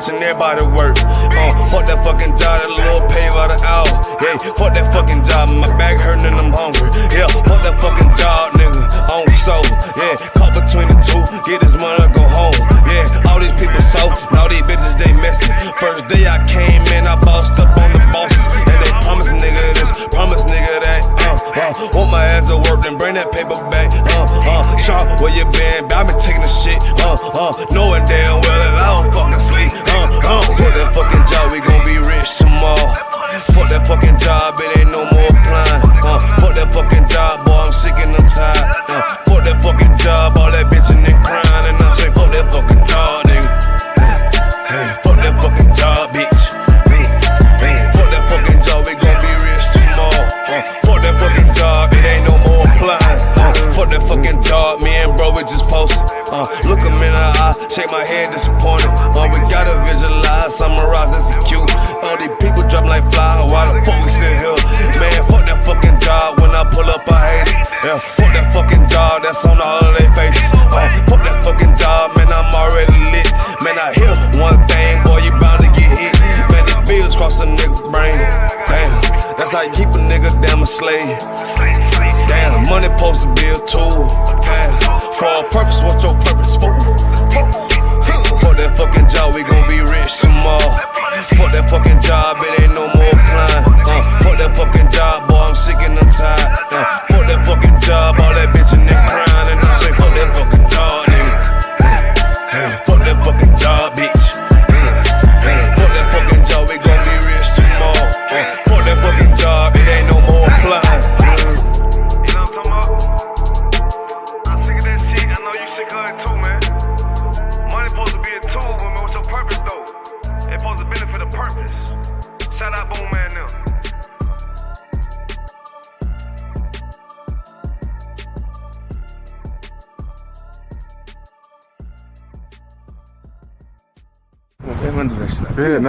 watching everybody work. Fuck that fucking job, that little pay by the hour. Yeah, fuck that fucking job, my back hurting and I'm hungry. Yeah, fuck that fucking job, nigga, on soul. Yeah, caught between the two, get this money, go home. Yeah, all these people so, and all these bitches, they messy. First day I came in, I bossed up on the bosses. And they promise nigga this, promise nigga that. Want my ass to work, then bring that paper back. Sharp, where you been? I been taking the shit. Knowing damn well that I don't fucking sleep. Fuck that fucking job, we gon' be rich tomorrow. Fuck that fucking job, it ain't no more applying. Fuck that fucking job, boy, I'm sick and I'm tired. Fuck that fucking job, all that bitchin' and crying. And I'm saying, fuck that fucking job, nigga. Fuck that fucking job, bitch. Fuck that fucking job, we gon' be rich tomorrow. Fuck that fucking job, it ain't no more applying. Fuck that fucking job, me and bro, we just posted. Look him in the eye, shake my head disappointed. We gotta visualize, summarize, execute. All these people dropping like fly, why the fuck we still here? Man, fuck that fucking job, when I pull up I hate it. Yeah, fuck that fucking job, that's on all of their faces. Fuck that fucking job, man, I'm already lit. Man, I hear one thing, boy, you bound to get hit. Man, these bills cross a nigga's brain. Damn, that's how you keep a nigga damn a slave. Damn, money supposed to be a tool. Damn, for a purpose, what's your purpose for? Fuck that fucking job, we gon' be rich tomorrow. Fuck that fucking job, it ain't no more applying. Fuck that fucking job, boy, I'm sick and I'm tired. Fuck that fucking job, all that bitchin' and crying. And I'm saying, fuck that fucking job, nigga. Fuck that fucking job, bitch. Fuck that fucking job, we gon' be rich tomorrow. Fuck that fucking job, it ain't no more applying. You know what I'm talking about? I'm sick of that shit, I know you sick of it too, man. Money supposed to be a tool, but what's your purpose though? It's supposed to benefit a purpose. Shout out Boom Man now.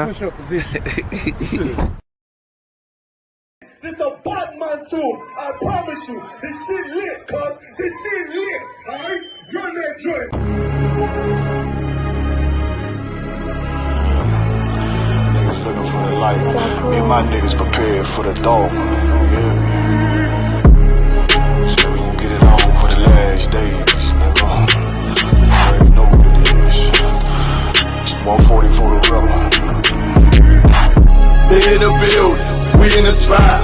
Push your position. This a Batman tune, I promise you. This shit lit, cuz. This shit lit, alright? Run that joint. Niggas looking for the light. Me and my niggas prepared for the dog. Yeah. So we gon' get it on for the last days, nigga. I already know what it is. 140 for the rubber. They in the building, we in the spot.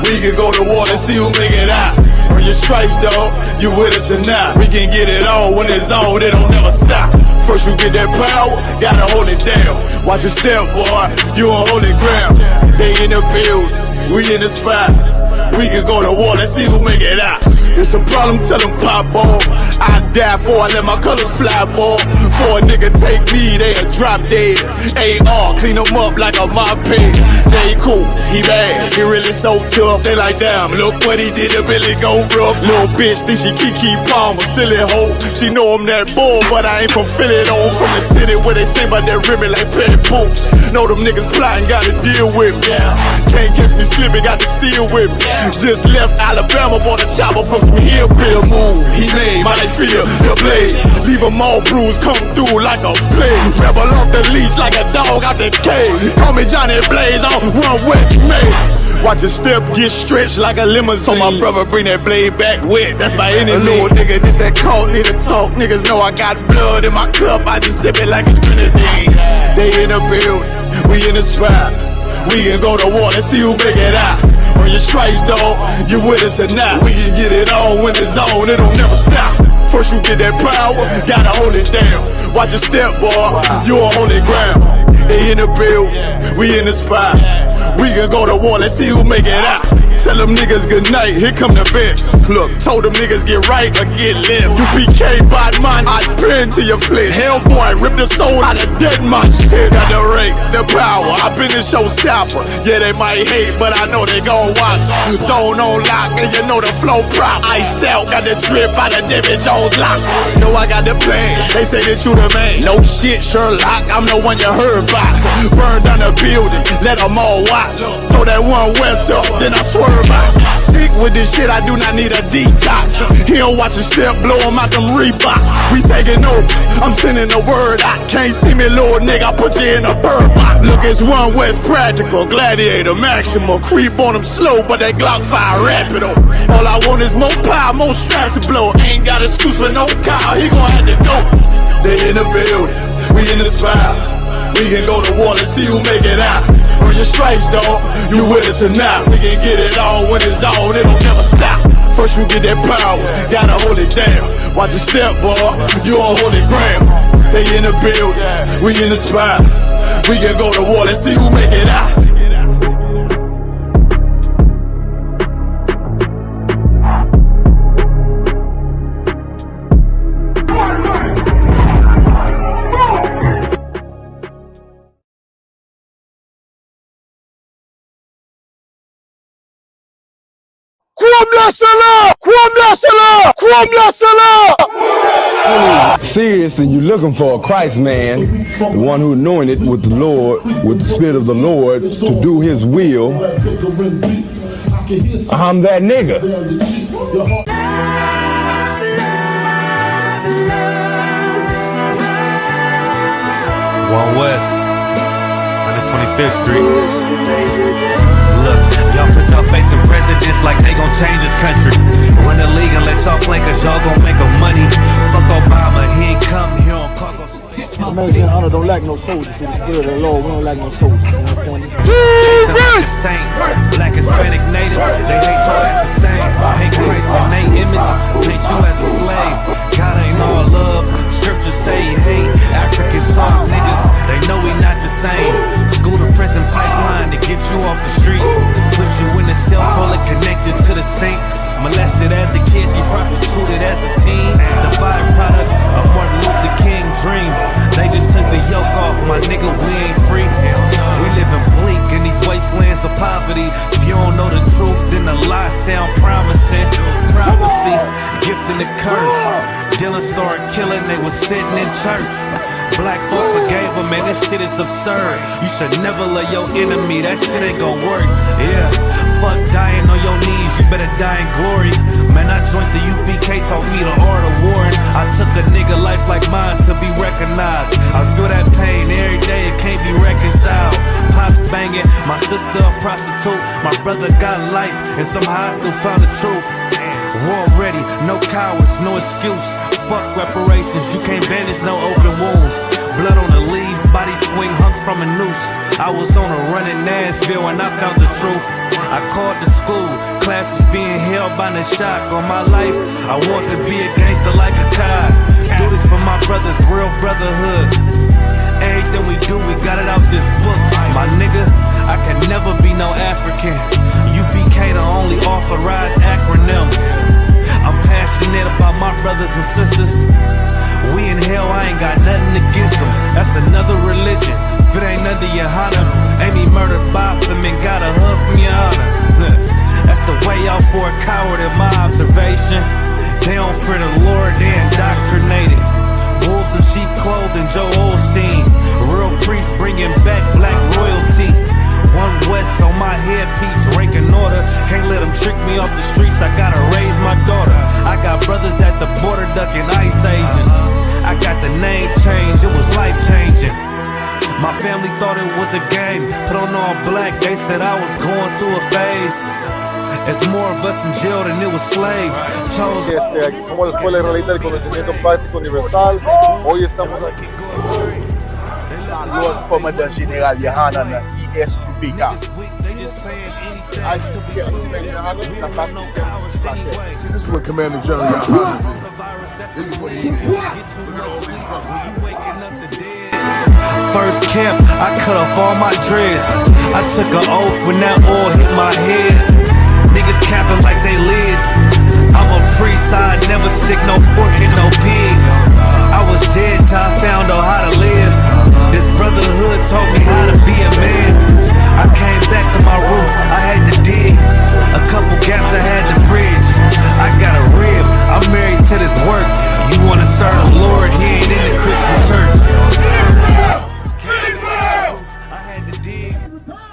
We can go to war and see who make it out. Earn your stripes, dog, you with us or not. We can get it on when it's on, it don't never stop. First you get that power, gotta hold it down. Watch your step, boy, you on holy ground. They in the building, we in the spot. We can go to war and see who make it out. It's a problem, tell them pop off. I die for, I let my colors fly, boy. For a nigga take me, they'll drop dead. AR, clean them up like a mop pig. Say he cool, he bad, he really so tough. They like, damn, look what he did to Billy go rough. Little bitch think she Kiki Palmer, silly hoe. She know I'm that bull, but I ain't from Philly though. From the city where they say about that ribbon like petty boots. Know them niggas plotting, gotta deal with me. Can't catch me slipping, got to steal with me. Just left Alabama, bought a chopper from some hillbilly move. He made my they feel the blade. Leave them all bruised, come through like a plague. Rebel off the leash like a dog out the cage. Call me Johnny Blaze on Run West May. Watch your step get stretched like a limousine. So my brother bring that blade back wet, that's my enemy. Little nigga, this that cult, need to talk. Niggas know I got blood in my cup, I just sip it like it's grenadine. They in the building, we in the spot. We can go to war and see who make it out. Earn your stripes, dog, you with us or not. We can get it on when it's on, it don't never stop. First you get that power, gotta hold it down. Watch your step, boy, you on holy ground. They in the building, we in the spot. We can go to war, let's see who make it out. Tell them niggas good night, here come the best. Look, told them niggas get right or get left. UPK, bad man, I pin to your flesh. Hellboy, rip the soul out of dead man shit. Got the rate, the power, I been the showstopper. Yeah, they might hate, but I know they gon' watch. Zone on lock, and you know the flow prop. Iced out, got the drip out of David Jones lock. Know I got the plan, they say that you the man. No shit, Sherlock, I'm the one you heard about. Burn down the building, let them all watch. Throw that one West up, then I swerve out. Sick with this shit, I do not need a detox. He don't watch a step, blow him out them Reebok. We taking over, I'm sending the word out. Can't see me, little nigga, I put you in a bird box. Look, it's one West practical, gladiator, maximal. Creep on them slow, but that Glock fire rapido. All I want is more power, more straps to blow. Ain't got excuse for no car, he gon' have to go. They in the building, we in the spot. We can go to war and see who make it out. Earn your stripes, dog, you with us or not. We can get it all when it's all, it don't never stop. First you get that power, gotta hold it down. Watch your step, boy, you on holy ground. They in the building, we in the spot. We can go to war and see who make it out. Seriously, you're looking for a Christ man, the one who anointed with the Lord, with the Spirit of the Lord, to do His will. I'm that nigga. One West, 125th Street. Look, y'all put y'all faith in presidents like they gon' change this country. Run the league and let y'all play cause y'all gon' make a money. Fuck Obama, he ain't come here on cargo. My man Yahanna don't like no soldiers. Through the spirit of the Lord, we don't like no soldiers. You understand me? Like a saint, black, Hispanic, native, they hate y'all as the same. Hate Christ in they image, paint you as a slave. God ain't all love, scriptures say he hate African soft niggas, they know we not the same. School to prison pipeline to get you off the streets. Put you in the cell, toilet connected to the sink. Molested as a kid, she prostituted as a teen. The byproduct of Martin Luther King dream. They just took the yoke off, my nigga, we ain't free. We living bleak in these wastelands of poverty. If you don't know the truth, then the lie sound promising. Prophecy, gift and the curse. Dylan started killing, they was sitting in church. Black folk forgave him, man, this shit is absurd. You should never love your enemy, that shit ain't gon' work. Yeah, fuck dying on your knees, you better die in glory. Man, I joined the UPK, taught me the art of warring. I took a nigga life like mine to be recognized. I feel that pain every day, it can't be reconciled. Pops banging, my sister a prostitute. My brother got life, and somehow I still found the truth. War ready, no cowards, no excuse. Fuck reparations, you can't bandage no open wounds. Blood on the leaves, body swing hung from a noose. I was on a run in Nashville and I found the truth. I called the school, classes being held by the shock on my life. I want to be a gangster like a cop. Do this for my brothers, real brotherhood. Everything we do, we got it out this book. My nigga, I can never be no African. UPK the only authorized acronym. I'm passionate about my brothers and sisters. We in hell, I ain't got nothing against them. That's another religion. If it ain't under Yahanna, ain't he murdered by them and got a hug from Yahanna. That's the way out for a coward in my observation. They don't fear the Lord, they indoctrinated. Wolves in sheep clothing, Joe Osteen. Real priests bringing back black royalty. One West on my headpiece, rank and order. Can't let them trick me off the streets, I gotta raise my daughter. I got brothers at the border ducking ICE agents. I got the name change, it was life changing. My family thought it was a game. Put on all black, they said I was going through a phase. It's more of us in jail than it was slaves. Chose. Aquí somos la Escuela Israelita del Conocimiento Práctico Universal. Hoy estamos aquí. Lord Commandant General Yahanna na ISUPK. This is what Commander General Yahanna did. This is what he did. First camp, I cut off all my dreads. I took an oath when that oil hit my head. Niggas capping like they lids. I'm a priest, I never stick no fork in no pig. I was dead till I found out how to live. This brotherhood taught me how to be a man. I came back to my roots, I had to dig. A couple gaps I had to bridge. I got a rib, I'm married to this work. You wanna serve the Lord, he ain't in the Christian church. I had to dig. That's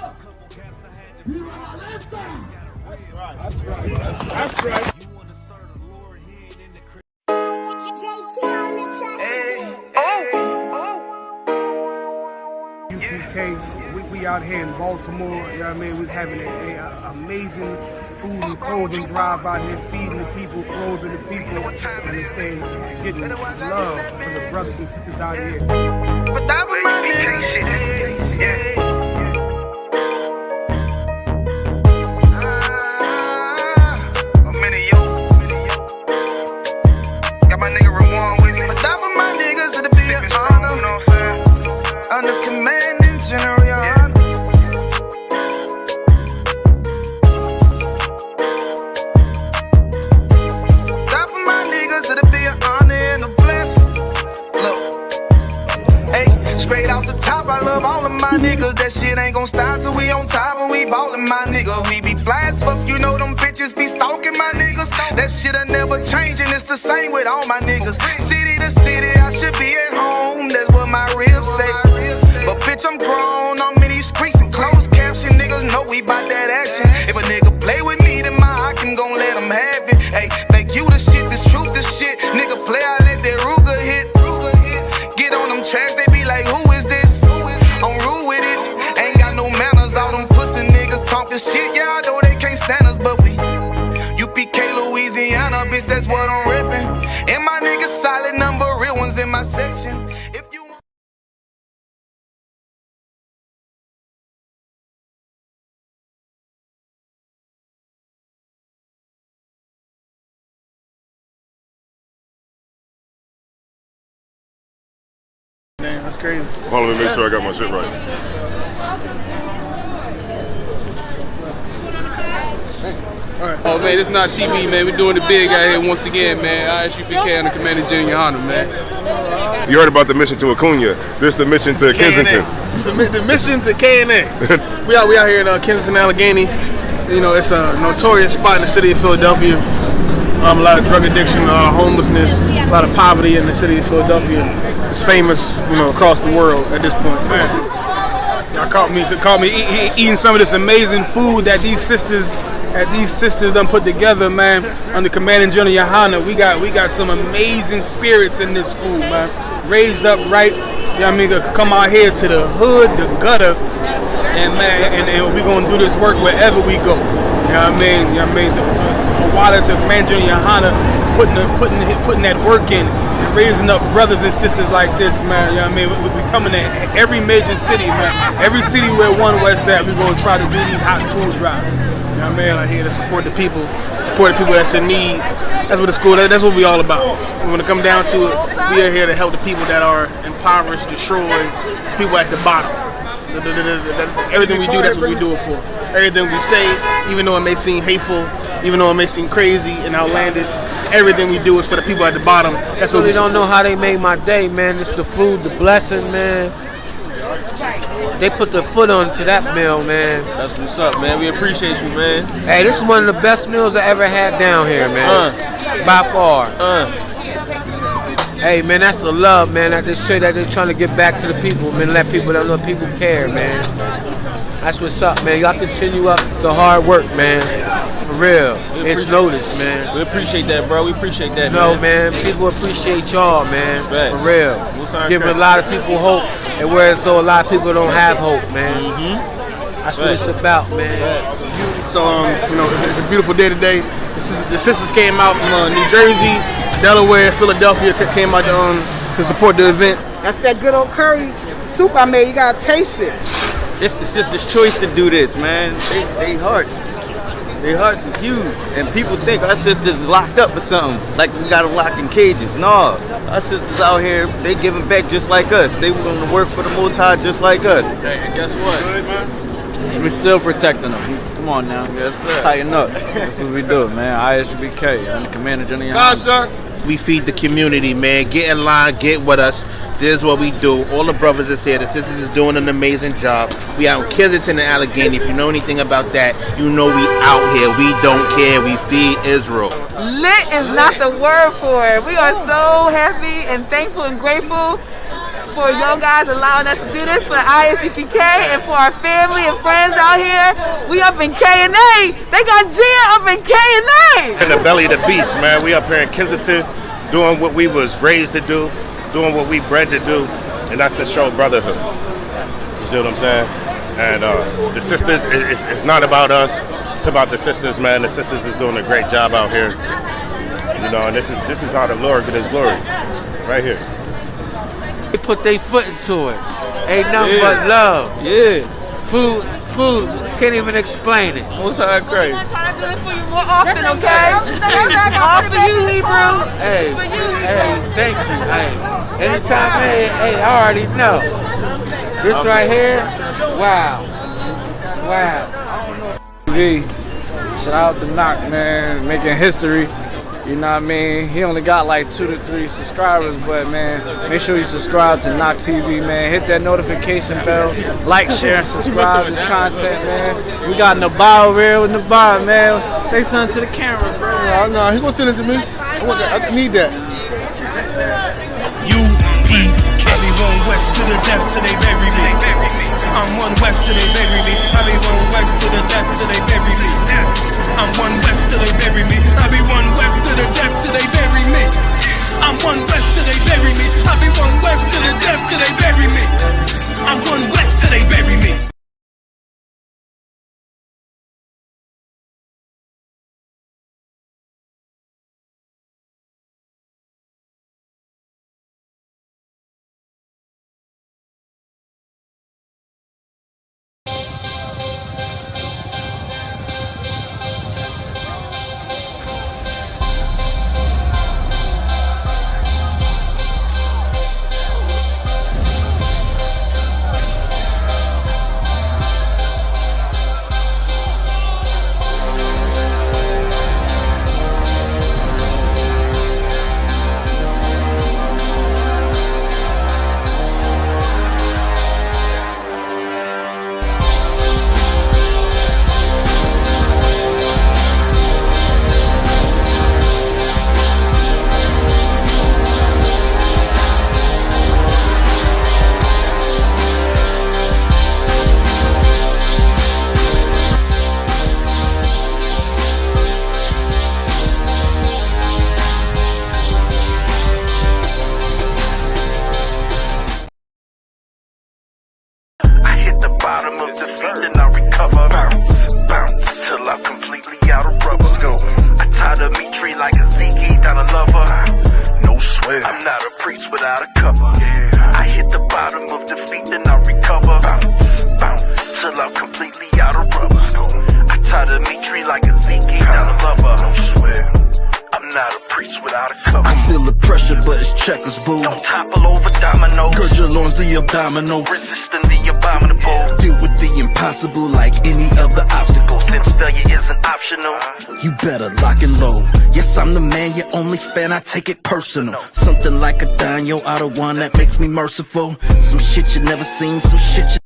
right. UPK, we out here in Baltimore, you know what I mean? We're having an amazing food and clothing drive out here, feeding the people, clothing the people, and understand, getting love from the brothers and sisters out here. But that was my nigga. Yeah. Got my nigga Rawan with me. But that was my niggas to be an honor. You know what I'm saying? Under commanding General Yahanna. That for my niggas to be an honor and a blessing. Look, hey, straight off the top, I love all of my niggas. That shit ain't gon' stop till we on top and we ballin', my nigga. We be fly as fuck, you know them bitches be stalking my niggas. That shit'll never change and it's the same with all my niggas. City to city, I should be at home. That's what my ribs say. But bitch, I'm grown, I'm in these streets and closed caption. Niggas know we bout that action. If a nigga play with me, then my I can gon' let him have it. Hey, think you the shit, this truth the shit. Nigga play, I let that Ruger hit. Get on them tracks, they be like, who is this? I'm rude with it. Ain't got no manners, all them pussy niggas talkin' shit. Yeah, I know they can't stand us, but we UPK, Louisiana, bitch, that's what I'm reppin'. And my niggas solid number, real ones in my section. If you Damn, that's crazy. Hold on, let me make sure I got my shit right. Oh man, it's not TV, man. We're doing it big out here once again, man. ISUPK and the Commander General Yahanna, man. You heard about the mission to Acuna. This is the mission to Kensington. The mission to K&A. we out here in Kensington, Allegheny. You know, it's a notorious spot in the city of Philadelphia. A lot of drug addiction, homelessness, a lot of poverty in the city of Philadelphia. It's famous, you know, across the world at this point. Man, y'all caught me eating some of this amazing food that these sisters done put together, man. Under Commanding General Yahanna, we got some amazing spirits in this school, man. Raised up right, you know what I mean, to come out here to the hood, the gutter, and man, and we gonna do this work wherever we go. You know what I mean? You know what I mean? While to Commanding General Yahanna putting that work in and raising up brothers and sisters like this, man. You know what I mean? We coming to every major city, man. Every city where one West at, we gonna try to do these hot food drives. You know what I mean? Like here to support the people that's in need. That's what the school, that's what we all about. When it come down to it, we are here to help the people that are impoverished, destroyed, people at the bottom. Everything we do, that's what we do it for. Everything we say, even though it may seem hateful, even though it may seem crazy and outlandish, everything we do is for the people at the bottom. That's what we don't know how they made my day, man. It's the food, the blessing, man. They put their foot onto that meal, man. That's what's up, man. We appreciate you, man. Hey, this is one of the best meals I ever had down here, man. By far. Hey, man, that's the love, man. That they show that they're trying to get back to the people, man. Let people know people care, man. That's what's up, man. Y'all continue up the hard work, man. For real. It's noticed, man. We appreciate that, bro. We appreciate that, man. People appreciate y'all, man. For real. Giving a lot of people hope, and whereas so a lot of people don't have hope, man. That's what it's about, man. So, you know, it's a beautiful day today. The sisters came out from New Jersey, Delaware, Philadelphia, came out to support the event. That's that good old curry soup I made. You gotta taste it. It's the sisters' choice to do this, man. Their hearts is huge, and people think our sisters is locked up or something, like we got them locked in cages. No, our sisters out here, they giving back just like us. They willing to work for the Most High just like us. And guess what? We're still protecting them. Come on now, yes, sir. Tighten up. That's what we do, man. ISUPK, I'm the Commander General Yahanna. We feed the community, man. Get in line, get with us. This is what we do. All the brothers is here. The sisters is doing an amazing job. We out in Kensington and Allegheny. If you know anything about that, you know we out here. We don't care. We feed Israel. Lit is not the word for it. We are so happy and thankful and grateful for you guys allowing us to do this for the ISUPK and for our family and friends out here. We up in K&A. They got Gia up in K&A. In the belly of the beast, man. We up here in Kensington doing what we was raised to do, doing what we bred to do, and that's to show brotherhood. You see what I'm saying? And the sisters, it's not about us. It's about the sisters, man. The sisters is doing a great job out here. You know, and this is how the Lord get his glory. Right here. They put their foot into it. Ain't nothing but love. Yeah. Food, can't even explain it. Most high Christ. I'm trying to do it for you more often, okay? All for you, Hebrew. Hey, for you, thank you. Hey, anytime, hey, I already know. This right here, wow. Shout out to Knock, man, making history. You know what I mean? He only got like 2 to 3 subscribers, but man, make sure you subscribe to Knock TV, man. Hit that notification bell, like, share, and subscribe to this content, man. We got Nabar real Nabar, man. Say something to the camera, bro. No, he gonna send it to me. I need that. I be one west to the death till they bury me. I'm one west till they bury me. I be one west to the death till they bury me. I'm one west till they bury me. I be one west to the death till they bury me. I'm one west till they bury me. I be one west to the death till they bury me. I'm one west till they bury me. Domino, resisting the abominable. Deal with the impossible like any other obstacle. Since failure isn't optional, you better lock and load. Yes, I'm the man, your only fan, I take it personal. Something like a Daniel out of one that makes me merciful. Some shit you never seen, some shit you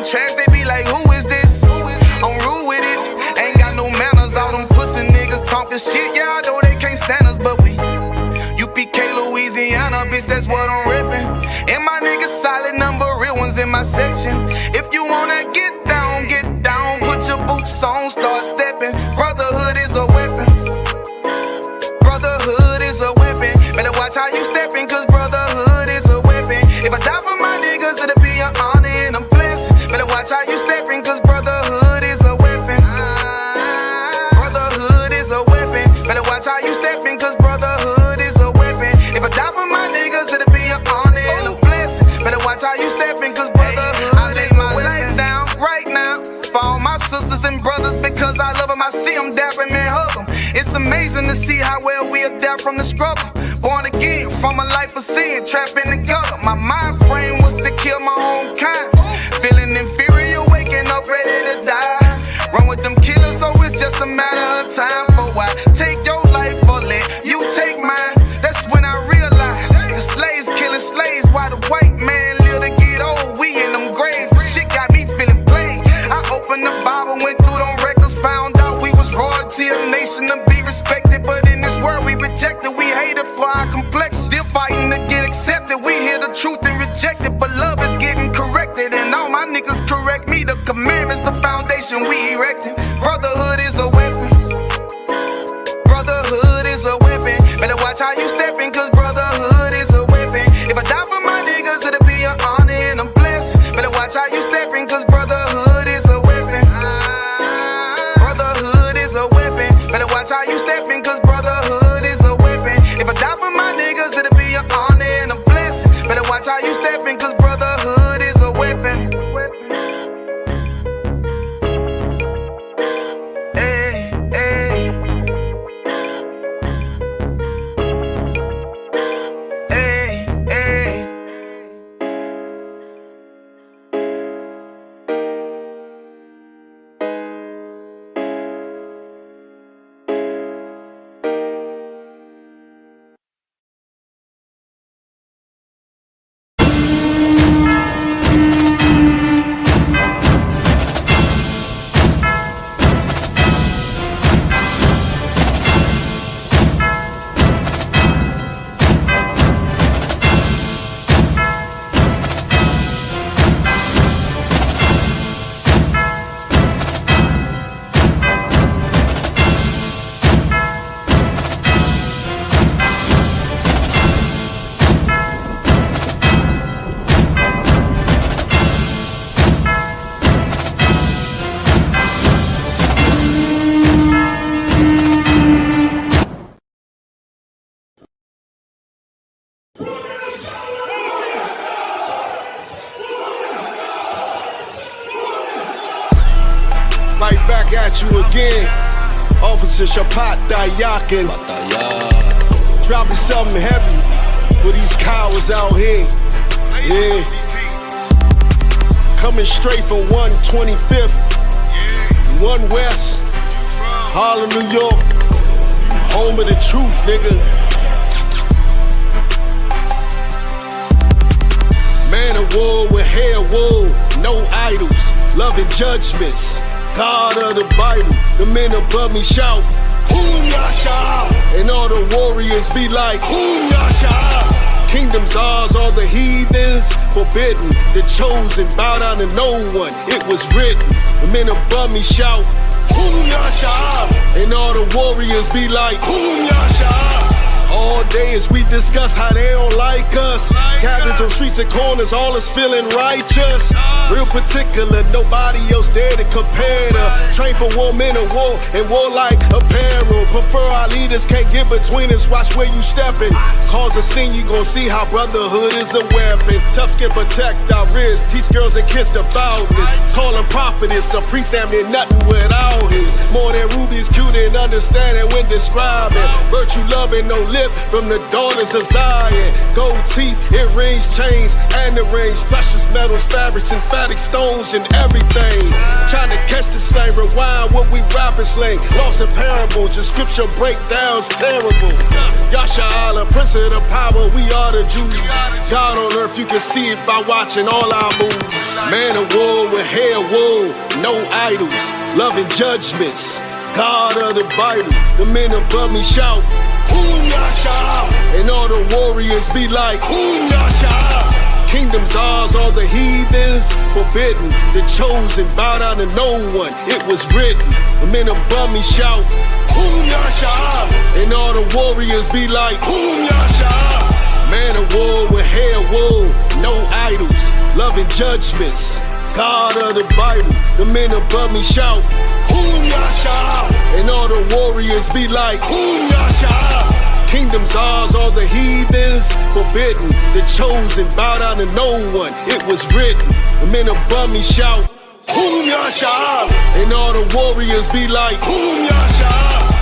tracks, they be like, who is this? I'm rude with it, ain't got no manners, my section. If you wanna get down, put your boots on, start stepping. Brotherhood is a weapon. Brotherhood is a weapon. Better watch how you stepping, cause brotherhood is a weapon. If I die for my niggas, it'll be an honor and a blessing. Better watch how you stepping, cause brotherhood is a weapon. Brotherhood is a weapon. Better watch how you stepping, cause brotherhood is a weapon. If I die for my niggas, it'll be an honor and a blessing. Better watch how you stepping, cause brotherhood. I lay my life down right now for all my sisters and brothers, because I love them. I see them dapping and hug them. It's amazing to see how well we adapt from the struggle. Born again from a life of sin, trapped in the gutter. My mind frame was to kill my own kind. Feeling inferior, waking up ready to die. Run with them killers, so it's just a matter of time. For why take your life or let you take mine? That's when I realized the slaves killing slaves while the white man live to get old. We in them graves, and shit got me feeling played. I opened the Bible, went through them records, found out we was royalty, a nation to be respected. But in this world we rejected, we hated for our complexion. Still fighting to get accepted. We hear the truth and reject it, but love is getting corrected. And all my niggas correct me. The commandments, the foundation we erected. Brotherhood is a weapon. Brotherhood is a weapon. Better watch how you stepping, cause brotherhood is a weapon. If I die for my niggas, it'll be an honor and a blessing. Better watch how you stepping, cause brotherhood is a weapon. Brotherhood is a weapon. Better watch how you stepping, cause brotherhood is a weapon. If I die for my niggas, it'll be an honor and a blessing. Better watch how you stepping, cause brotherhood is a weapon. Hey, hey. Hey, hey. Right back at you again. Officer Shapat Dayakin. Dropping something heavy for these cowards out here. Yeah. Coming straight from 125th, 1 West, Harlem, New York. Home of the truth, nigga. Man of war with hair wool, no idols, loving judgments. God of the Bible, the men above me shout, Hum Yasha, and all the warriors be like, Hum Yasha. Kingdoms ours, all the heathens forbidden. The chosen bow down to no one, it was written. The men above me shout, Hum Yasha, and all the warriors be like, Hum Yasha. All day as we discuss how they don't like us. Cabins on streets and corners, all is feeling righteous. Real particular, nobody else there to compare to. Train for war, men of war, and war like apparel. Prefer our leaders, can't get between us, watch where you stepping. Cause a scene, you gon' see how brotherhood is a weapon. Tough skin protect our wrists, teach girls and kids the boldness. Call them prophetess, a priest damn near nothing without it. More than rubies, cute and understanding when describing. Virtue loving, no lip from the daughters of Zion. Gold teeth, earrings, chains, and the rings. Precious metals, fabrics, emphatic stones, and everything. Trying to catch the slang, rewind what we rapping slang. Lost in parables, the scripture breakdowns terrible. Yasha Allah, Prince of the power, we are the Jews. God on earth, you can see it by watching all our moves. Man of war with hair wool, no idols, loving judgments. God of the Bible, the men above me shout, Hum Yasha, and all the warriors be like, Hum Yasha. Kingdom's ours, all the heathens forbidden. The chosen bow down to no one. It was written. The men above me shout, Hum Yasha. And all the warriors be like, Hum Yasha. Man of war with hair wool, no idols, loving judgments. God of the Bible, the men above me shout, Hum Yasha. And all the warriors be like, Hum Yasha. Kingdom's ours, all the heathens forbidden. The chosen bow down to no one. It was written. The men above me shout, Hum Yasha. And all the warriors be like, Hum Yasha.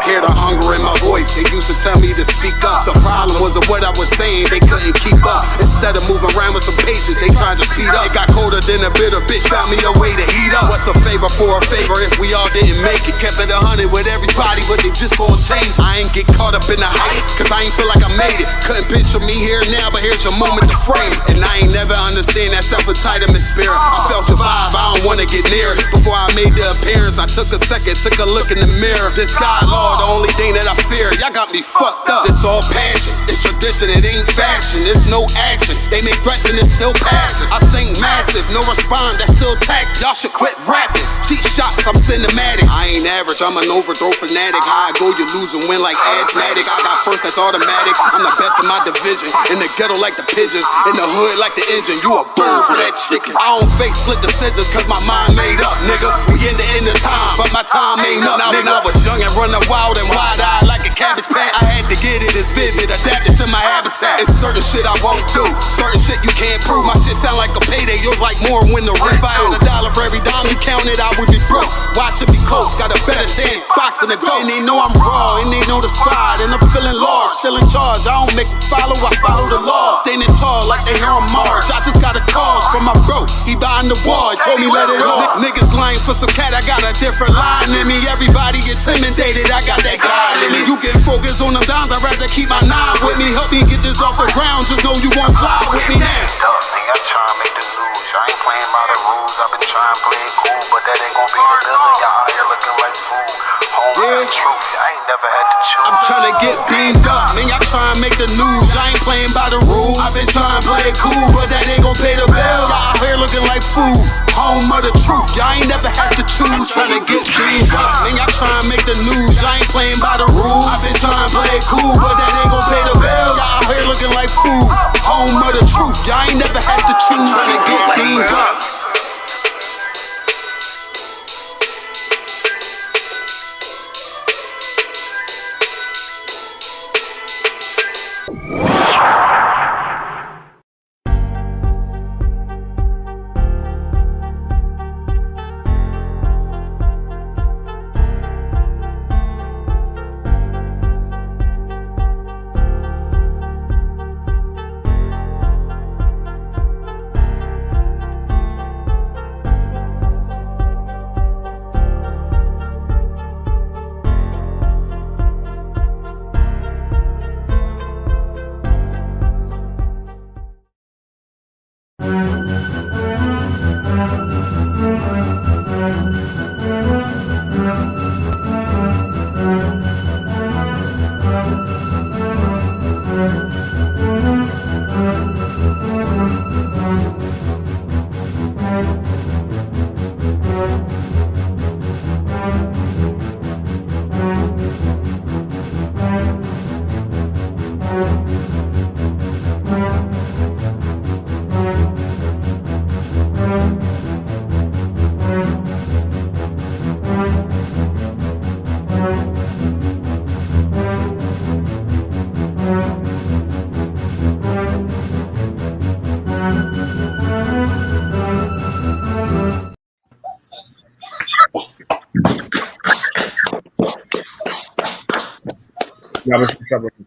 Hear the hunger in my voice, they used to tell me to speak up. The problem was of what I was saying, they couldn't keep up. Instead of moving around with some patience, they tried to speed up. It got colder than a bitter bitch, found me a way to heat up. What's a favor for a favor if we all didn't make it? Kept it 100 with everybody, but they just gon' change. I ain't get caught up in the hype, cause I ain't feel like I made it. Couldn't picture me here now, but here's your moment to frame it. And I ain't never understand that self-entitlement spirit. I felt your vibe, I don't wanna get near it. Before I made the appearance, I took a second, took a look in the mirror. This God, Lord, the only thing that I fear. Y'all got me fucked up. It's all passion, it's tradition, it ain't fashion. It's no action, they make threats and it's still passive. I think massive, no respond, that's still tactic. Y'all should quit rapping. Cheap shots, I'm cinematic. I ain't average, I'm an overthrow fanatic. How I go, you lose and win like asthmatics. I got first, that's automatic. I'm the best in my division. In the ghetto like the pigeons, in the hood like the engine. You a bird for that chicken. I don't fake split decisions, cause my mind made up, nigga. We in the end of time, but my time ain't up. Now when I was young and running wild and wide-eyed like a cabbage patch, I had to get it as vivid, adapted to my habitat. It's certain shit I won't do, certain shit you can't prove. My shit sound like a payday, yours like more when the rent. If I had $1 for every dime you counted, I would be broke. Watch it be coast, got a better chance, boxing the ghost. And they know I'm raw, and they know the squad, and I'm feeling large, still in charge. I don't make it follow, I follow the law. Standing tall like they hear a march. I just got a call from my bro, he behind the wall, he told me let it off. Niggas lying for some cat, I got a different line in me. Everybody intimidated, I got that God in me. You get focused on them dimes, I'd rather keep my nine with me. Help me get this off the ground, just know you won't fly with me now. I try and make the news, I ain't playing by the rules. I've been trying to play it cool, but that ain't gon' be the business. Y'all out here looking like fool. Home with the truth, I ain't never had to choose. I'm trying to get beamed up, man, y'all try and make the news. I ain't playing by the rules. I've been trying to play it cool, but that ain't gon' pay the bill. Y'all out here looking like fool. Home of the truth, y'all ain't never had to choose. Trying to get beamed up, man, y'all try and make the news. I ain't playing by the rules. I've been trying to play it cool, but that ain't gon' pay the bill. Y'all out here looking like fool. Home of the truth, y'all ain't never had to choose. Trying to get beamed up.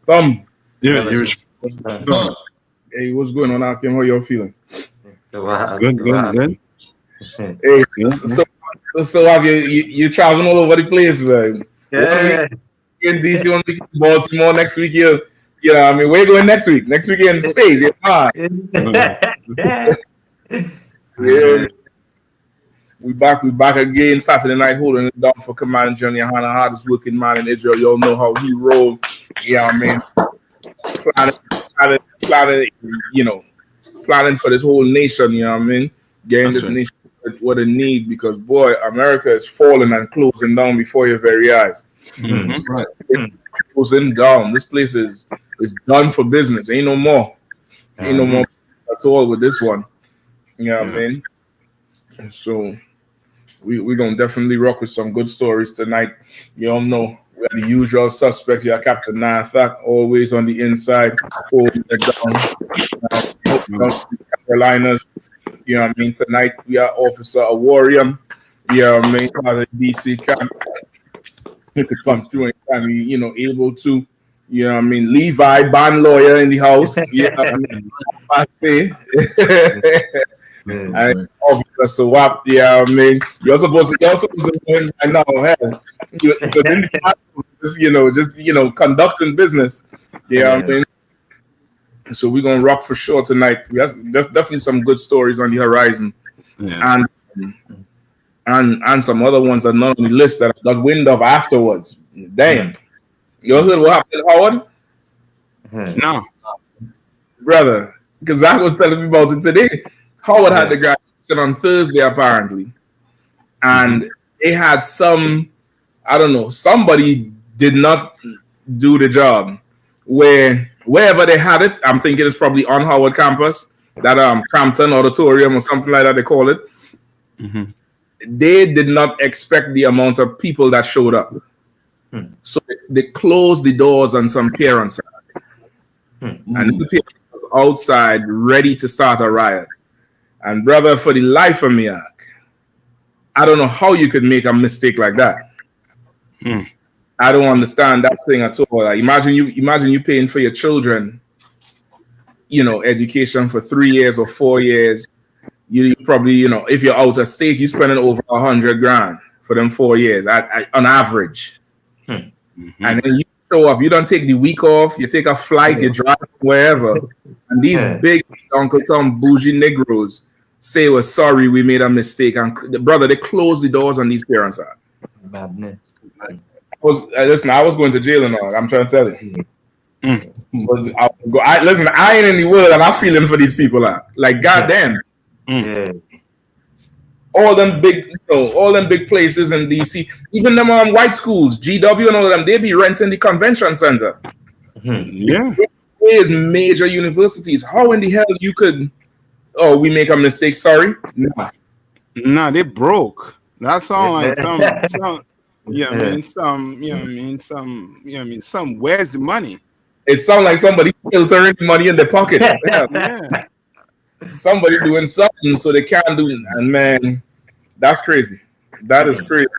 Thumb. Yeah, you Hey, what's going on, Akim? How y'all feeling? good. Hey, so have you traveling all over the place, man? One week in DC, one week in Baltimore, next week I mean, where you going next week? Next week you're in space, yeah. Yeah. We back again Saturday night holding it down for Command and General Yahanna, hardest working man in Israel. Y'all know how he rolled. Yeah, I mean, planning for this whole nation, you know what I mean? Getting this nation what it needs, because boy, America is falling and closing down before your very eyes. Right. It's closing down. This place is done for business. Ain't no more. Ain't no more at all with this one. You know what I mean? And so we're gonna definitely rock with some good stories tonight. You all know we are the usual suspects. You are Captain Nathak, always on the inside, holding it down. Carolinas. You know what I mean? Tonight we are Officer Awarium. You know what I mean? Part of the DC camp. You could come through anytime you able to. You know what I mean? Levi, bond lawyer in the house. Yeah, I say. And Officer Swap, yeah, I mean, you're supposed to win. I know, hell, just conducting business. Yeah, I mean, so we're gonna rock for sure tonight. There's definitely some good stories on the horizon, and some other ones that not on the list that I got wind of afterwards. Damn, you heard what happened, Howard? No, brother, because I was telling you about it today. Howard had the graduation on Thursday, apparently. And they had somebody did not do the job. Wherever they had it, I'm thinking it's probably on Howard campus, that Crampton Auditorium or something like that they call it. They did not expect the amount of people that showed up. So they closed the doors on some parents. And the parents was outside ready to start a riot. And brother, for the life of me, I don't know how you could make a mistake like that. I don't understand that thing at all. Like, imagine you paying for your children, education for 3 years or 4 years. You probably, if you're out of state, you're spending over $100,000 for them 4 years on average. And then you show up, you don't take the week off, you take a flight, you drive wherever. And these big Uncle Tom bougie Negroes say, "Well, sorry, we made a mistake." And brother, they closed the doors on these parents. Madness. I was going to jail and all. I'm trying to tell you. I ain't in the world, and I'm feeling for these people. Like, goddamn. All them big places in DC, even them white schools, GW and all of them, they be renting the convention center. There's major universities. How in the hell you could? Oh, we make a mistake. Sorry. Nah, they broke. That sound like some. Where's the money? It sounds like somebody filtering money in their pockets. Somebody doing something so they can't do it. And man, that's crazy. That is crazy.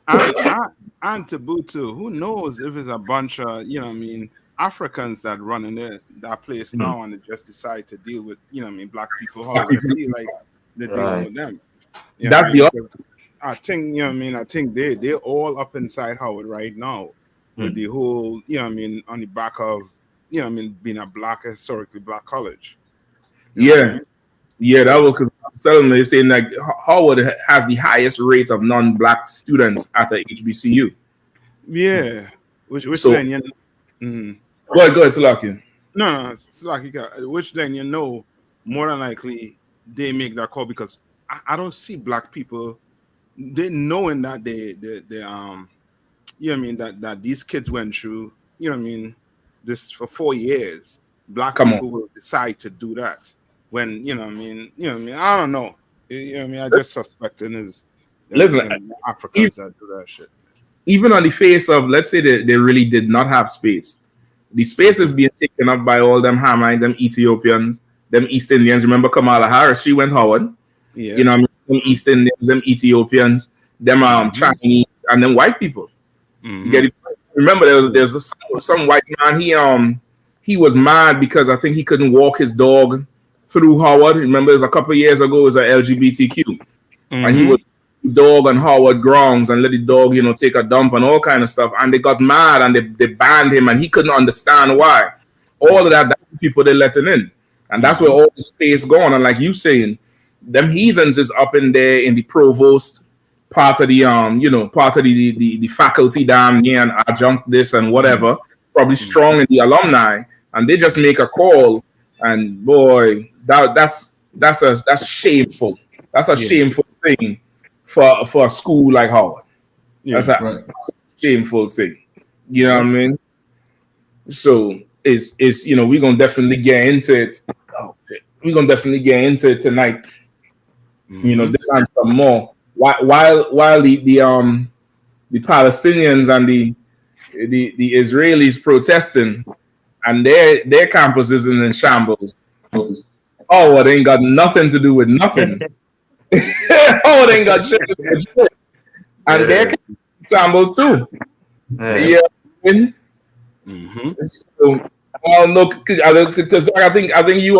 And Tabutu, who knows if it's a bunch of Africans that run in that place now, and they just decide to deal with black people. How they feel like they're dealing with them. That's the other. I think I think they're all up inside Howard right now with the whole on the back of being a historically black college. That was telling me, saying like Howard has the highest rate of non-black students at the HBCU. Which then Go ahead, Salaki. No, Salaki. Which then more than likely they make that call, because I don't see black people. They knowing that they that these kids went through this for 4 years. Black people will decide to do that when I don't know. I just suspecting is Africans that do that shit. Even on the face of, let's say they really did not have space. The space is being taken up by all them Hamites, them Ethiopians, them East Indians. Remember Kamala Harris? She went Howard. Them East Indians, them Ethiopians, them Chinese, and them white people. You get it? remember there's some white man. He was mad because I think he couldn't walk his dog through Howard. Remember, it was a couple of years ago. It was a LGBTQ, and he was dog on Howard grounds and let the dog, take a dump and all kind of stuff. And they got mad and they banned him, and he couldn't understand why. All of that's the people they letting in, and that's where all the space going. And like you saying, them heathens is up in there in the provost part of the part of the faculty down here and adjunct this and whatever, probably strong in the alumni, and they just make a call, and boy, that's shameful. That's a shameful thing for a school like Howard. That's a shameful thing. You know what I mean? So it's we're gonna definitely get into it. We're gonna definitely get into it tonight. This and some more. While the Palestinians and the Israelis protesting and their campus is in shambles. Oh, it ain't got nothing to do with nothing. It ain't got shit to do with shit. And their campus is shambles too. Yeah. So, look, because I think you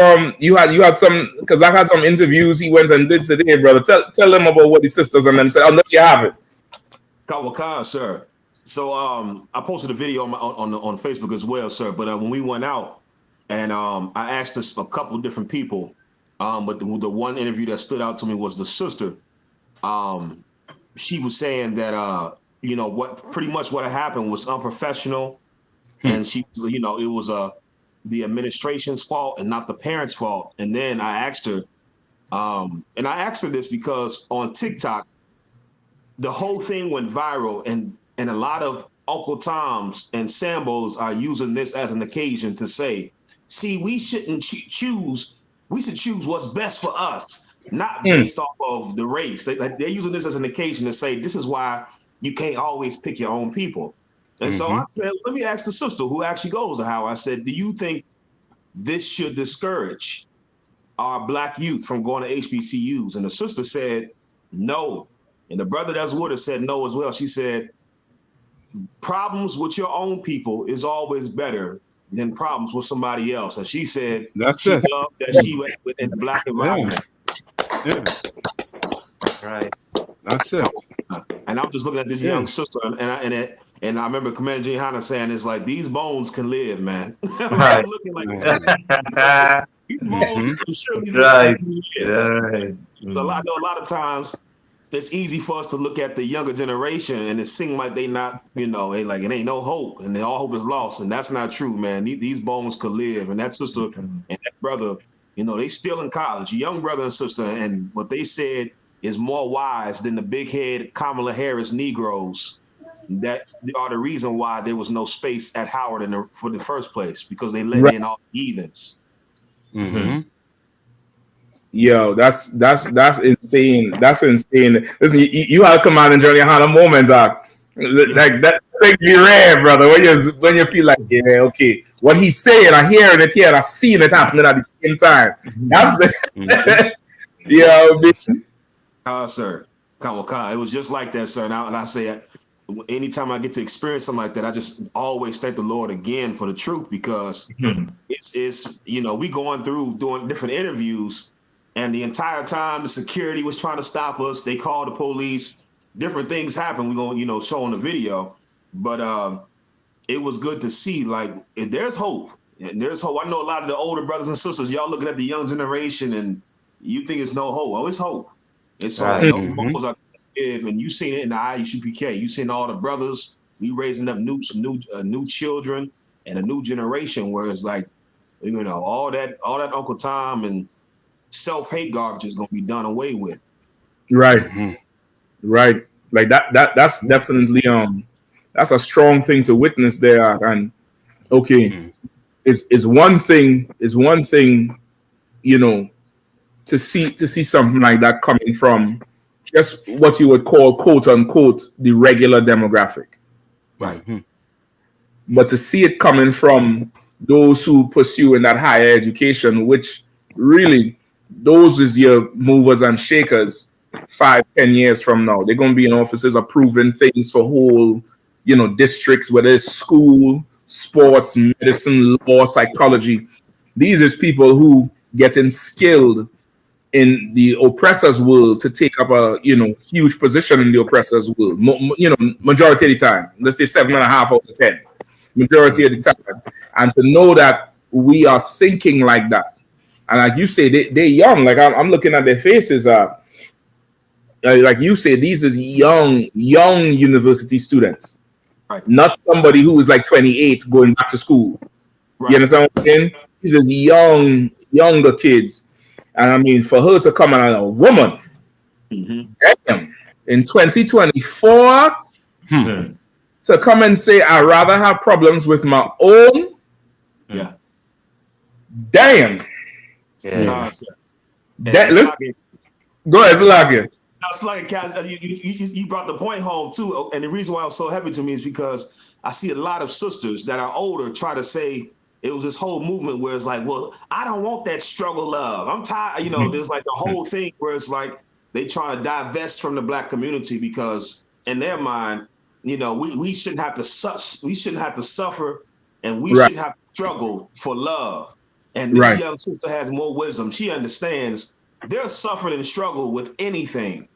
had some, because I had some interviews he went and did today, brother. Tell them about what the sisters and them said, unless you have it. Kawaka, sir. So I posted a video on Facebook as well, sir. But when we went out, and I asked a couple different people, but the one interview that stood out to me was the sister. She was saying that what happened was unprofessional. And she, it was the administration's fault and not the parents' fault. And then I asked her, and I asked her this because on TikTok, the whole thing went viral, and a lot of Uncle Toms and Sambos are using this as an occasion to say, see, we shouldn't choose. We should choose what's best for us, not based off of the race. They're using this as an occasion to say, this is why you can't always pick your own people. And so I said, let me ask the sister who actually goes to Howard. I said, do you think this should discourage our Black youth from going to HBCUs? And the sister said, no. And the brother that's with her said no as well. She said, problems with your own people is always better than problems with somebody else. And she said, she loved that she went in the Black environment. Yeah. Right. That's it. And I'm just looking at this young sister, and I remember Commander Yahanna saying, it's like, these bones can live, man. Right. Looking like these bones can surely live. Right. So I know a lot of times it's easy for us to look at the younger generation and it seems like they not, it ain't no hope and all hope is lost. And that's not true, man. These bones could live. And that sister and that brother, they still in college, young brother and sister. And what they said is more wise than the big head Kamala Harris Negroes that are the reason why there was no space at Howard for the first place, because they let in all the heathens. Yo, that's insane. That's insane. Listen, you had a command and Johnny Yahanna moment, Doc. Like that thing be rare, brother. When you feel like, yeah, okay, what he's saying, I'm hearing it here, and I'm seeing it happening at the same time. That's Sir, it was just like that, sir. And I say, anytime I get to experience something like that, I just always thank the Lord again for the truth, because it's we going through doing different interviews, and the entire time the security was trying to stop us. They called the police. Different things happen. We're going, showing the video, but it was good to see. Like, there's hope, and there's hope. I know a lot of the older brothers and sisters, y'all looking at the young generation, and you think it's no hope. Oh, it's hope. It's hope. And you seen it in the ISUPK. You seen all the brothers. We raising up new children and a new generation where it's like, all that Uncle Tom and self-hate garbage is gonna be done away with. Right. Right. Like that's definitely that's a strong thing to witness there. And okay, is one thing, to see something like that coming from just what you would call, quote unquote, the regular demographic. Right. But to see it coming from those who pursue in that higher education, which really, those is your movers and shakers 5-10 years from now. They're going to be in offices approving things for whole districts, whether it's school, sports, medicine, law, psychology. These is people who get skilled in the oppressor's world to take up a huge position in the oppressor's world. Majority of the time, let's say 7.5 out of 10, majority of the time, and to know that we are thinking like that, and like you say, they're young. Like I'm looking at their faces. Like you say, these is young university students, right. Not somebody who is like 28 going back to school. Right. You understand what I'm saying? These is younger kids. And I mean, for her to come as a woman, damn, in 2024, to come and say, I'd rather have problems with my own. Yeah. Damn. Yeah. Go ahead, Zalakia. That's like you brought the point home too, and the reason why it was so heavy to me is because I see a lot of sisters that are older try to say it was this whole movement where it's like, well, I don't want that struggle love. I'm tired. There's like the whole thing where it's like they trying to divest from the Black community because in their mind, we shouldn't have to suffer, and we shouldn't have to struggle for love. And this young sister has more wisdom. She understands they're suffering and struggle with anything.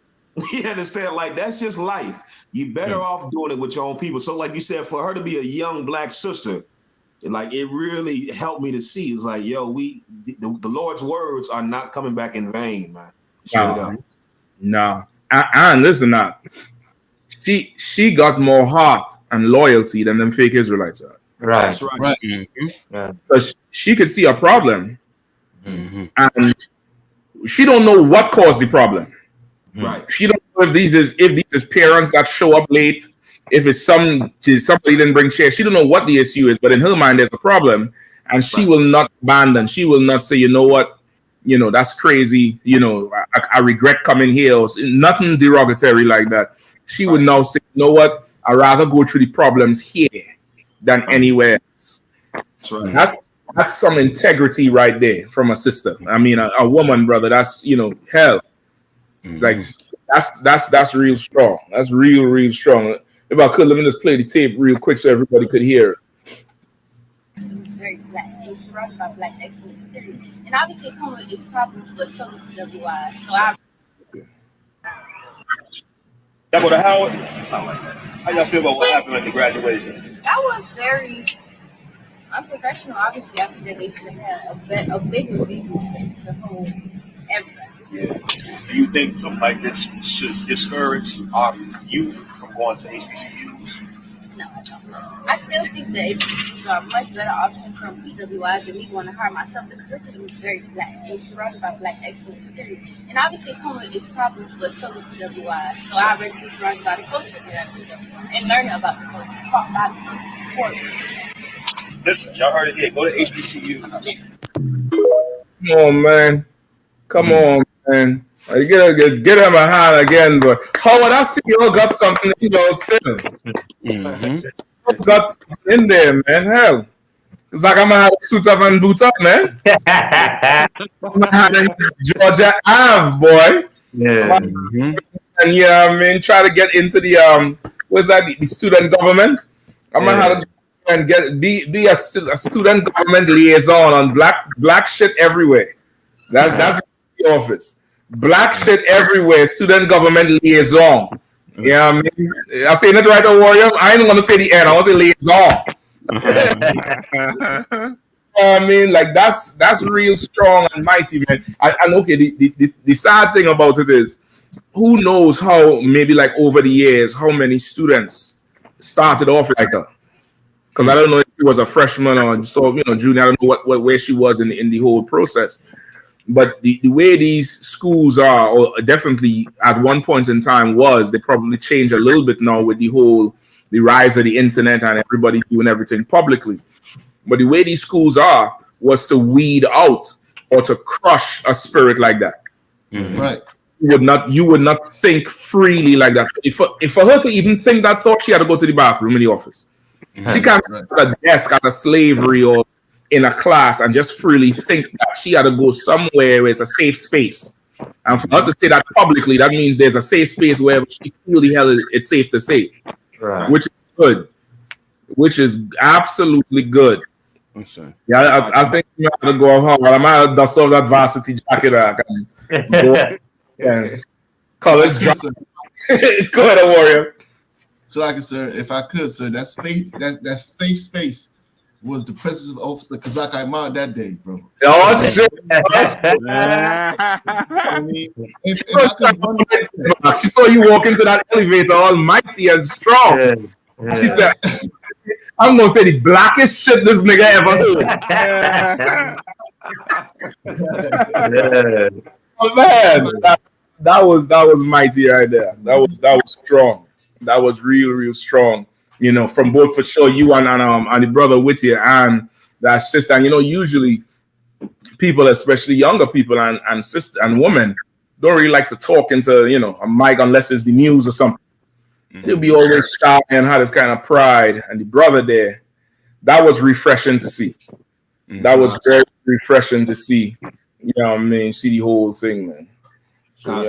You understand? Like, that's just life. You're better off doing it with your own people. So like you said, for her to be a young Black sister, like, it really helped me to see. It's like, yo, the Lord's words are not coming back in vain, man. No. And listen now. She got more heart and loyalty than them fake Israelites are. Right. That's right. Because she could see a problem. And she don't know what caused the problem. Right. She don't know if these is parents that show up late, if it's somebody didn't bring chairs. She don't know what the issue is, but in her mind there's a problem, and she will not abandon. She will not say, you know what, that's crazy. I regret coming here. Or nothing derogatory like that. She would now say, you know what, I'd rather go through the problems here than anywhere else. That's right. That's some integrity right there from a sister. I mean, a woman, brother. That's hell. Like that's real strong. That's real strong. If I could, let me just play the tape real quick so everybody could hear it. Very Black. It's surrounded by Black excellence theory, and obviously it comes with its problems with some PWI. So That go to Howard? Something like that. How y'all feel about what happened at the graduation? That was very unprofessional. Obviously, after that, they should have had a bigger meeting space to hold everybody. Yeah. Do you think something like this should discourage our youth from going to HBCUs? No, I don't. I still think that HBCUs are a much better option from PWIs than me going to hire myself. The curriculum is very Black. It's surrounded by Black excellence theory. And obviously, it comes with its problems with some PWIs. So I already be surrounded by the culture and learning about the culture, taught by the culture. Listen, y'all heard it here. Go to HBCUs. Come on, man. Come on, man. Get him a hand again, but Howard, I see you all got something, still. Got something in there, man. Hell. It's like I'm gonna have a suit up and boot up, man. I'm gonna have a Georgia Ave, boy. Yeah. And I mean, try to get into the what's that? The student government. I'm gonna have to and be a student government liaison on black shit everywhere. That's the office. Black shit everywhere. Student government liaison. Yeah, I mean, I say it right, warrior. I ain't gonna say the end. I want to say liaison. I mean, like that's real strong and mighty, man. And okay, the sad thing about it is, who knows how maybe like over the years how many students started off like her. Because I don't know if she was a freshman or junior. I don't know where she was in the whole process. But the way these schools are, or definitely at one point in time was, they probably changed a little bit now with the rise of the internet and everybody doing everything publicly. But the way these schools are was to weed out or to crush a spirit like that. Mm-hmm. Right. You would not think freely like that. If for her to even think that thought, she had to go to the bathroom in the office. She can't sit at a desk at a slavery or in a class and just freely think that. She had to go somewhere where it's a safe space. And for her to say that publicly, that means there's a safe space where she feel the hell it's safe to say. Right. Which good, which is absolutely good. Yeah, I think you have to go hard. I might have dust off that varsity jacket. I can go and college drop. Go ahead, Warrior. So, like, sir, if I could, sir, that space, that safe space, was the presence of Officer Kazak Ahmad that day, bro. Oh shit! She saw you walk into that elevator, all mighty and strong. She said, "I'm gonna say the blackest shit this nigga ever heard." Oh man, that was mighty right there. That was strong. That was real strong. You know, from both for sure you and the brother with you and that sister. And you know, usually people, especially younger people and sister and women, don't really like to talk into, you know, a mic unless it's the news or something. They'll be always shy and have this kind of pride. And the brother there, that was refreshing to see. That was very refreshing to see. You know what I mean? See the whole thing, man. So,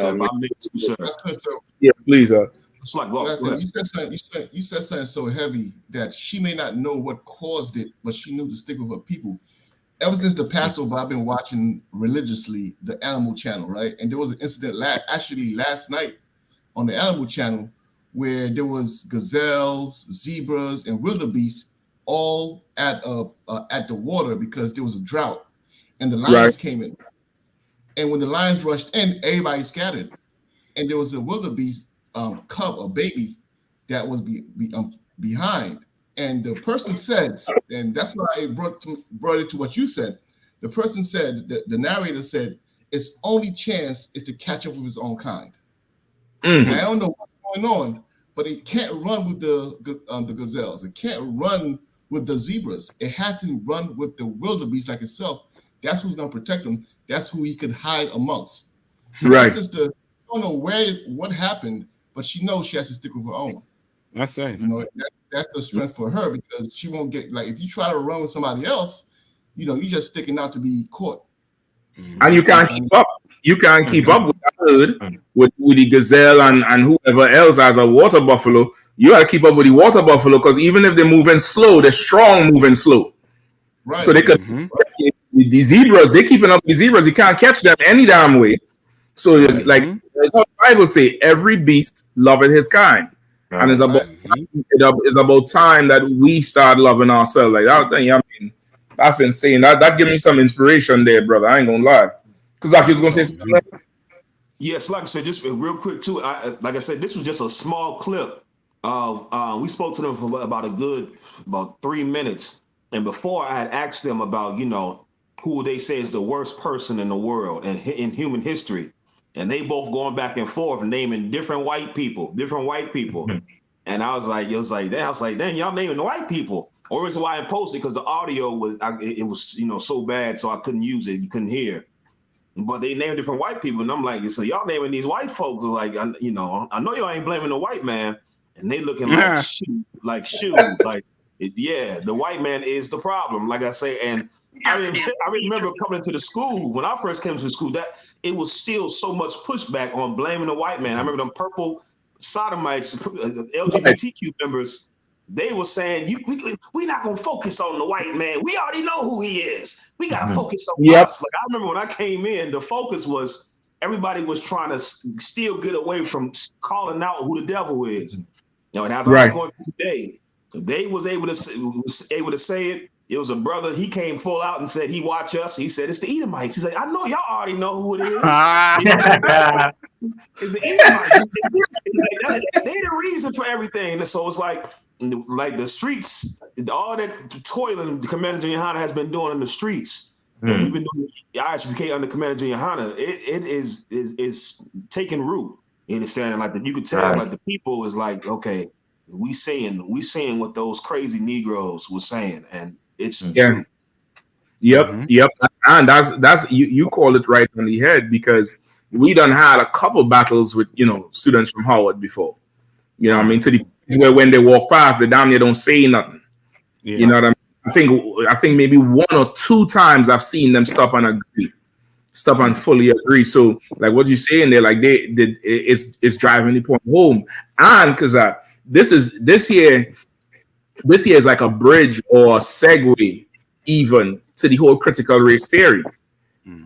yeah, please. It's like, well, you said something so heavy that she may not know what caused it, but she knew to stick with her people. Ever since the Passover, I've been watching religiously the Animal Channel, right? And there was an incident last night on the Animal Channel where there was gazelles, zebras, and wildebeest all at the water because there was a drought, and the lions came in. And when the lions rushed in, everybody scattered, and there was a wildebeest cub, a baby, that was behind. And the person said, and that's why I brought it to what you said. The person said, the narrator said, its only chance is to catch up with his own kind. I don't know what's going on, but it can't run with the gazelles. It can't run with the zebras. It has to run with the wildebeest like itself. That's who's going to protect them. That's who he could hide amongst. So my sister, I don't know what happened, but she knows she has to stick with her own. That's right. You know, that's the strength for her, because she won't get, like, if you try to run with somebody else, you know, you're just sticking out to be caught. And you can't keep up. You can't keep up with the herd, with the gazelle and whoever else has a water buffalo. You got to keep up with the water buffalo, because even if they're moving slow, they're strong moving slow. Right. So they could the zebras. They're keeping up with the zebras. You can't catch them any damn way. So like as the Bible say, every beast loveth his kind, and it's about time that we start loving ourselves. Like that thing, I mean, that's insane. That gives me some inspiration there, brother. I ain't gonna lie. Because like you was gonna say something. Yes, like I said, just real quick too. Like I said, this was just a small clip. We spoke to them for about 3 minutes, and before I had asked them about, you know, who they say is the worst person in the world and in human history, and they both going back and forth naming different white people. And I was like, dang, y'all naming the white people. Or reason why I posted, because the audio was you know, so bad, so I couldn't use it. You couldn't hear. But they named different white people, and I'm like, so y'all naming these white folks? Like, you know, I know y'all ain't blaming the white man, and they looking like the white man is the problem. Like I say, and I remember coming into the school when I first came to the school that it was still so much pushback on blaming the white man. I remember them purple sodomites, LGBTQ members. They were saying, we not gonna focus on the white man. We already know who he is. We gotta focus on us. Like I remember when I came in, the focus was everybody was trying to still get away from calling out who the devil is. You know, and as I was going through today, they was able to say it. It was a brother. He came full out and said he watch us. He said it's the Edomites. He's like, I know y'all already know who it is. It's the Edomites. They the reason for everything. And so it's like the streets, all that toiling the Commander Yahanna has been doing in the streets. And we've been doing the ISUPK under Commander Yahanna. It is taking root. You understand? Like you could tell, like the people is like, okay, we saying what those crazy Negroes were saying, and it's true. Yep. And that's you call it right on the head, because we done had a couple battles with, you know, students from Howard before. You know what I mean? To the point where when they walk past, they damn near don't say nothing. Yeah. You know what I mean? I think maybe 1 or 2 times I've seen them stop and agree. Stop and fully agree. So like what you're saying there, like it's driving the point home. And because this here, this here is like a bridge or a segue even to the whole critical race theory.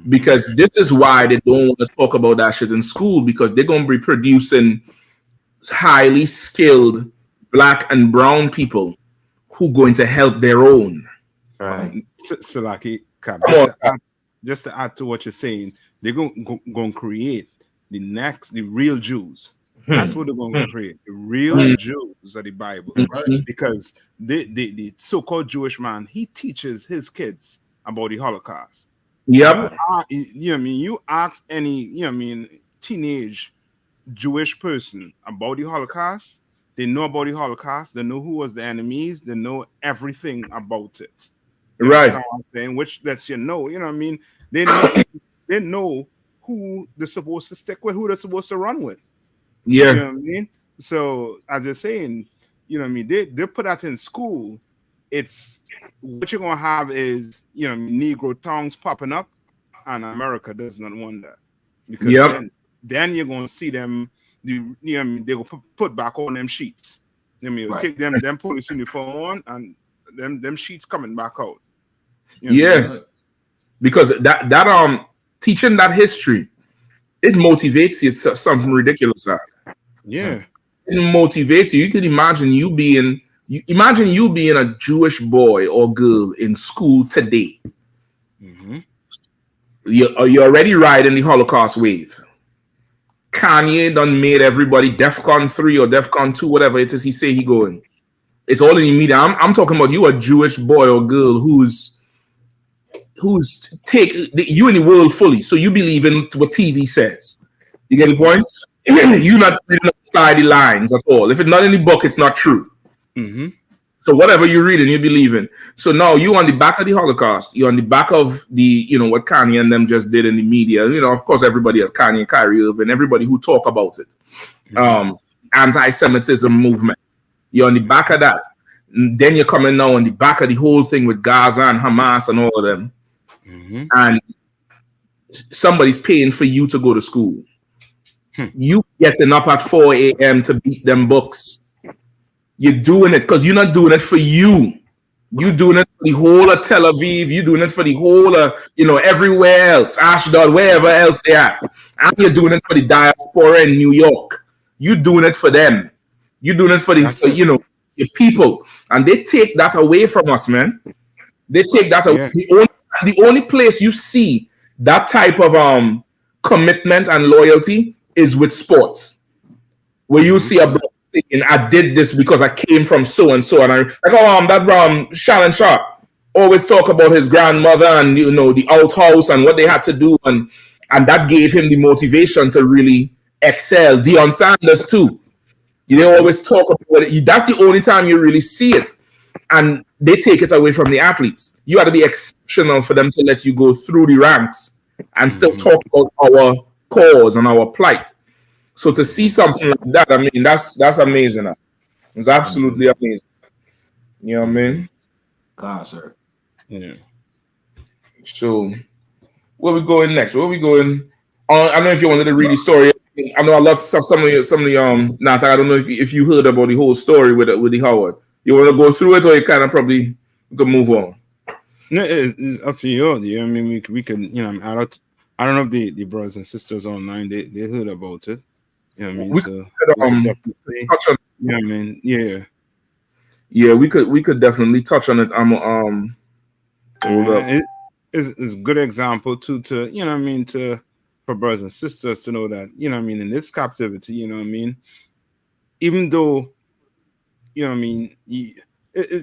Because this is why they don't want to talk about that shit in school, because they're going to be producing highly skilled black and brown people who going to help their own. Right. Salaki, Come on. just to add to what you're saying, they're going to create the real Jews. That's what they're going to create. The real Jews of the Bible. Because the so-called Jewish man, he teaches his kids about the Holocaust. Yep. You ask any, teenage Jewish person about the Holocaust, they know about the Holocaust, they know who was the enemies, they know everything about it. You Right. understand what I'm saying? Which lets you know, they know who they're supposed to stick with, who they're supposed to run with. Yeah. You know what I mean? So as you're saying, they put that in school. It's what you're gonna have is Negro tongues popping up, and America does not want that, because then you're gonna see them. They will put back on them sheets. Take them police uniform on, and them sheets coming back out. Because that teaching that history, it motivates you to something ridiculous. Yeah. It motivates you. You can imagine you being a Jewish boy or girl in school today. You're already riding the Holocaust wave. Kanye done made everybody DEFCON 3 or DEFCON 2, whatever it is he say he going. It's all in the media. I'm talking about you, a Jewish boy or girl who's take you in the world fully. So you believe in what TV says. You get the point? You're not reading outside the lines at all. If it's not in the book, it's not true. So whatever you're reading, you believe in. So now you on the back of the Holocaust. You're on the back of the, what Kanye and them just did in the media. Of course, everybody has Kanye and Kyrie Irving, everybody who talk about it. Anti-Semitism movement. You're on the back of that. And then you're coming now on the back of the whole thing with Gaza and Hamas and all of them. And somebody's paying for you to go to school. You getting up at 4 a.m. to beat them books. You're doing it because you're not doing it for you. You're doing it for the whole of Tel Aviv. You're doing it for the whole of, everywhere else, Ashdod, wherever else they're at. And you're doing it for the diaspora in New York. You're doing it for them. You're doing it for your people. And they take that away from us, man. They take that away. The only place you see that type of commitment and loyalty is with sports, where you see a brother saying, "I did this because I came from so and so," and I that Shannon Sharp always talk about his grandmother and the outhouse and what they had to do, and that gave him the motivation to really excel. Deion Sanders too. They always talk about it. That's the only time you really see it. And they take it away from the athletes. You have to be exceptional for them to let you go through the ranks and still talk about our cause and our plight. So to see something like that, I mean, that's amazing. It's absolutely amazing. You know what I mean? God, sir. Yeah. So where we going next? Where we going? I don't know if you wanted to read the story. I know a lot of some of the Nathan, I don't know if you heard about the whole story with the Howard. You want to go through it, or you kind of probably could move on? No, it's up to you. I mean, we can, I don't know if the brothers and sisters online they heard about it. You know what I mean? We could definitely touch on. You know what I mean? Yeah. Yeah, we could definitely touch on it. It's a good example to for brothers and sisters to know that, in this captivity, even though,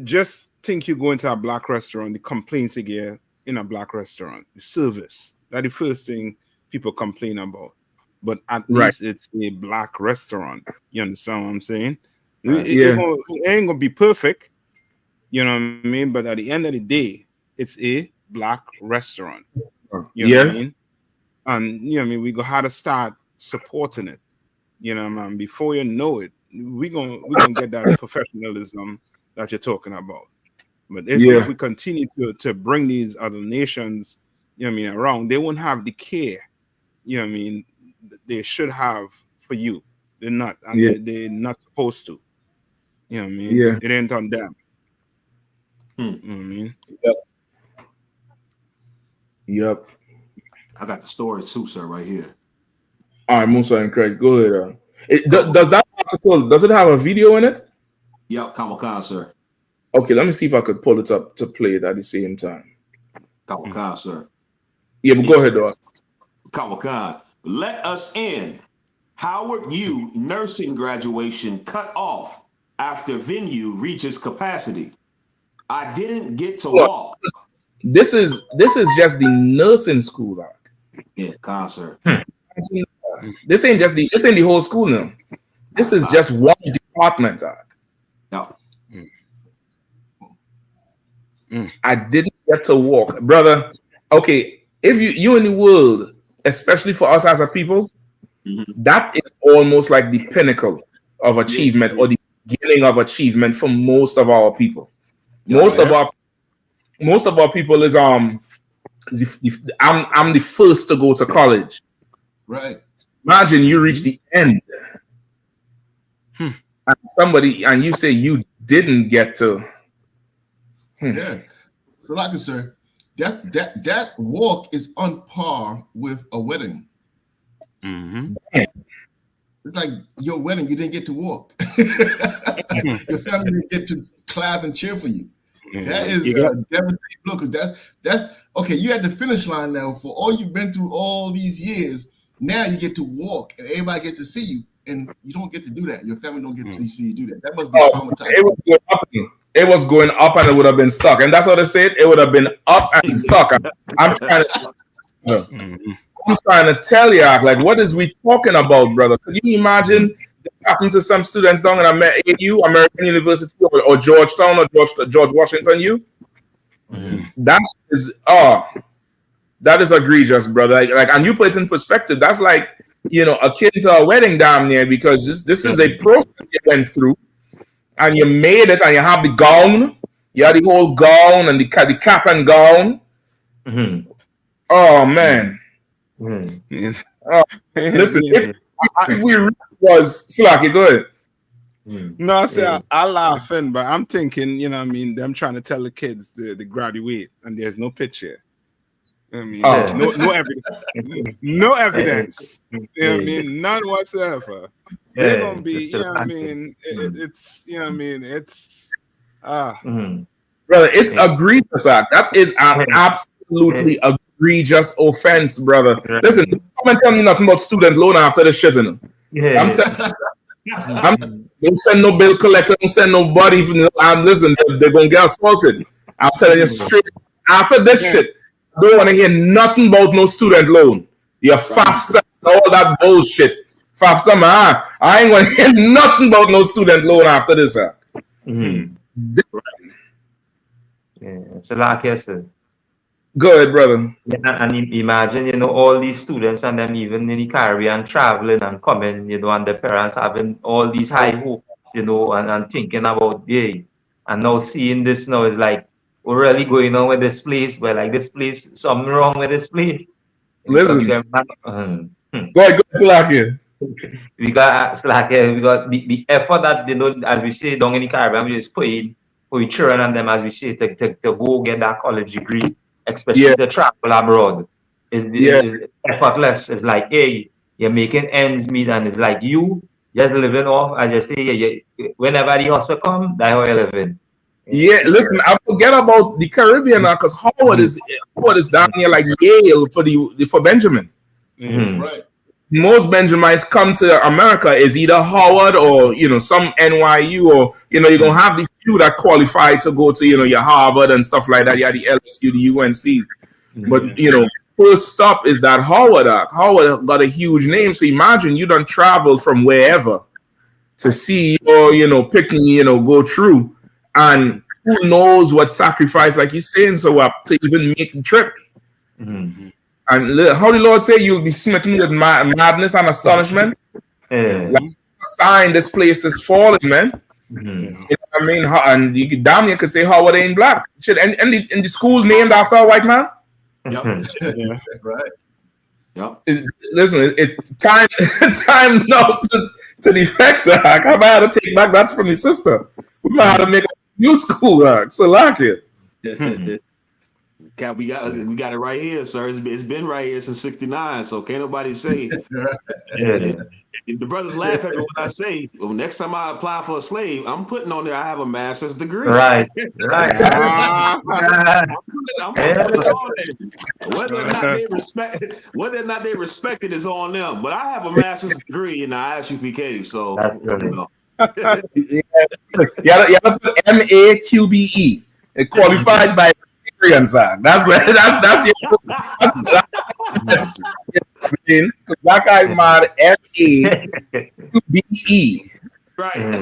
just think you go into a black restaurant, the complaints you get in a black restaurant, the service, that's the first thing people complain about. But at least it's a black restaurant. You understand what I'm saying? It ain't gonna be perfect, you know what I mean? But at the end of the day, it's a black restaurant. You know what I mean? And we go how to start supporting it. Man, before you know it, we're gonna get that professionalism that you're talking about. But if we continue to bring these other nations, around, they won't have the care, they should have for you. They're not, and they're not supposed to. You know what I mean? It ain't on them. You know what I mean? Yep. I got the story too, sir, right here. All right, Musa and Craig, go ahead. Does that article, does it have a video in it? Yep, Kamakan, sir. Okay, let me see if I could pull it up to play it at the same time. Kamakan, sir. Yeah, but go ahead, dog. Kamakan, let us in. Howard U nursing graduation cut off after venue reaches capacity. I didn't get to walk. This is just the nursing school, doc. Yeah, concert. This ain't the whole school now. This is just one department, doc. No. I didn't get to walk, brother. Okay, if you in the world, especially for us as a people, that is almost like the pinnacle of achievement or the beginning of achievement for most of our people. Most of our people is I'm the first to go to college. Right. Imagine you reach the end, and you say you didn't get to. Yeah. So, like I said, that walk is on par with a wedding. It's like your wedding, you didn't get to walk. Your family didn't get to clap and cheer for you. That is a devastating blow, because that's okay. You had the finish line now for all you've been through all these years. Now you get to walk, and everybody gets to see you, and you don't get to do that. Your family don't get to see you do that. That must be traumatizing. It was going up, and it would have been stuck, and that's what I said. It would have been up and stuck. I'm trying to tell you, like, what is we talking about, brother? Could you imagine that happened to some students down in AU, American University, or Georgetown, or George Washington U? That is egregious, brother. Like, and you put it in perspective. That's like, akin to a wedding damn near, because this is a process you went through, and you made it, and you have the gown, you have the whole gown and the cap and gown. Oh man. Listen, if we was Slacky, go ahead. No, I say I laughing, but I'm thinking, them trying to tell the kids to graduate, and there's no picture. No evidence. No evidence. None whatsoever. They're gonna be, it's brother, it's egregious act. That is an absolutely egregious offense, brother. Listen, don't come and tell me nothing about student loan after the shit, don't send no bill collector, don't send nobody. Listen, they're gonna get assaulted. I'm telling you straight. After this shit, I don't want to hear nothing about no student loan. Your FAFSA, all that bullshit. FAFSA, man. I ain't gonna hear nothing about no student loan after this. So like I said. Go ahead, brother. And imagine, all these students and them even in the Caribbean traveling and coming, and the parents having all these high hopes, and thinking about, and now seeing this now is like, we're really going on with this place, but like this place, something wrong with this place. Listen. Go ahead, Slacky. We got the effort that, as we say down in the Caribbean, we just put in for your children and them, as we say, to go get that college degree, especially to travel abroad, is effortless. It's like, hey, you're making ends meet, and it's like you just living off, as you say, whenever the hustle come, that's how you're living. Yeah, listen, I forget about the Caribbean now, because Howard is down here like Yale for Benjamin. Right. Most Benjamites come to America is either Howard or some NYU, or you're gonna have the few that qualify to go to your Harvard and stuff like that. Yeah, the LSU, the UNC. But first stop is that Howard. Howard got a huge name, so imagine you done travel from wherever to see or Pickney go through, and who knows what sacrifice, like you're saying, so to even make the trip. And how the Lord say you'll be smitten with madness and astonishment. Like a sign, this place is falling, man. You know what I mean? And you damn near could say Howard ain't black. Shit, and the school named after a white man. Yep. Right. Yep. Listen, it's time now to the factor. I might have to take back that from your sister. We might have to make a New school, so like it. Cap, we got it right here, sir. It's been right here since '69, so can't nobody say. If the brothers laugh at me when I say, well, next time I apply for a slave, I'm putting on there I have a master's degree. Right. I'm putting it on there. Whether or not they respect it is on them. But I have a master's degree in the ISUPK, so you have to put MAQBE. It qualified by experience. That's because that guy mad MAQBE. Right.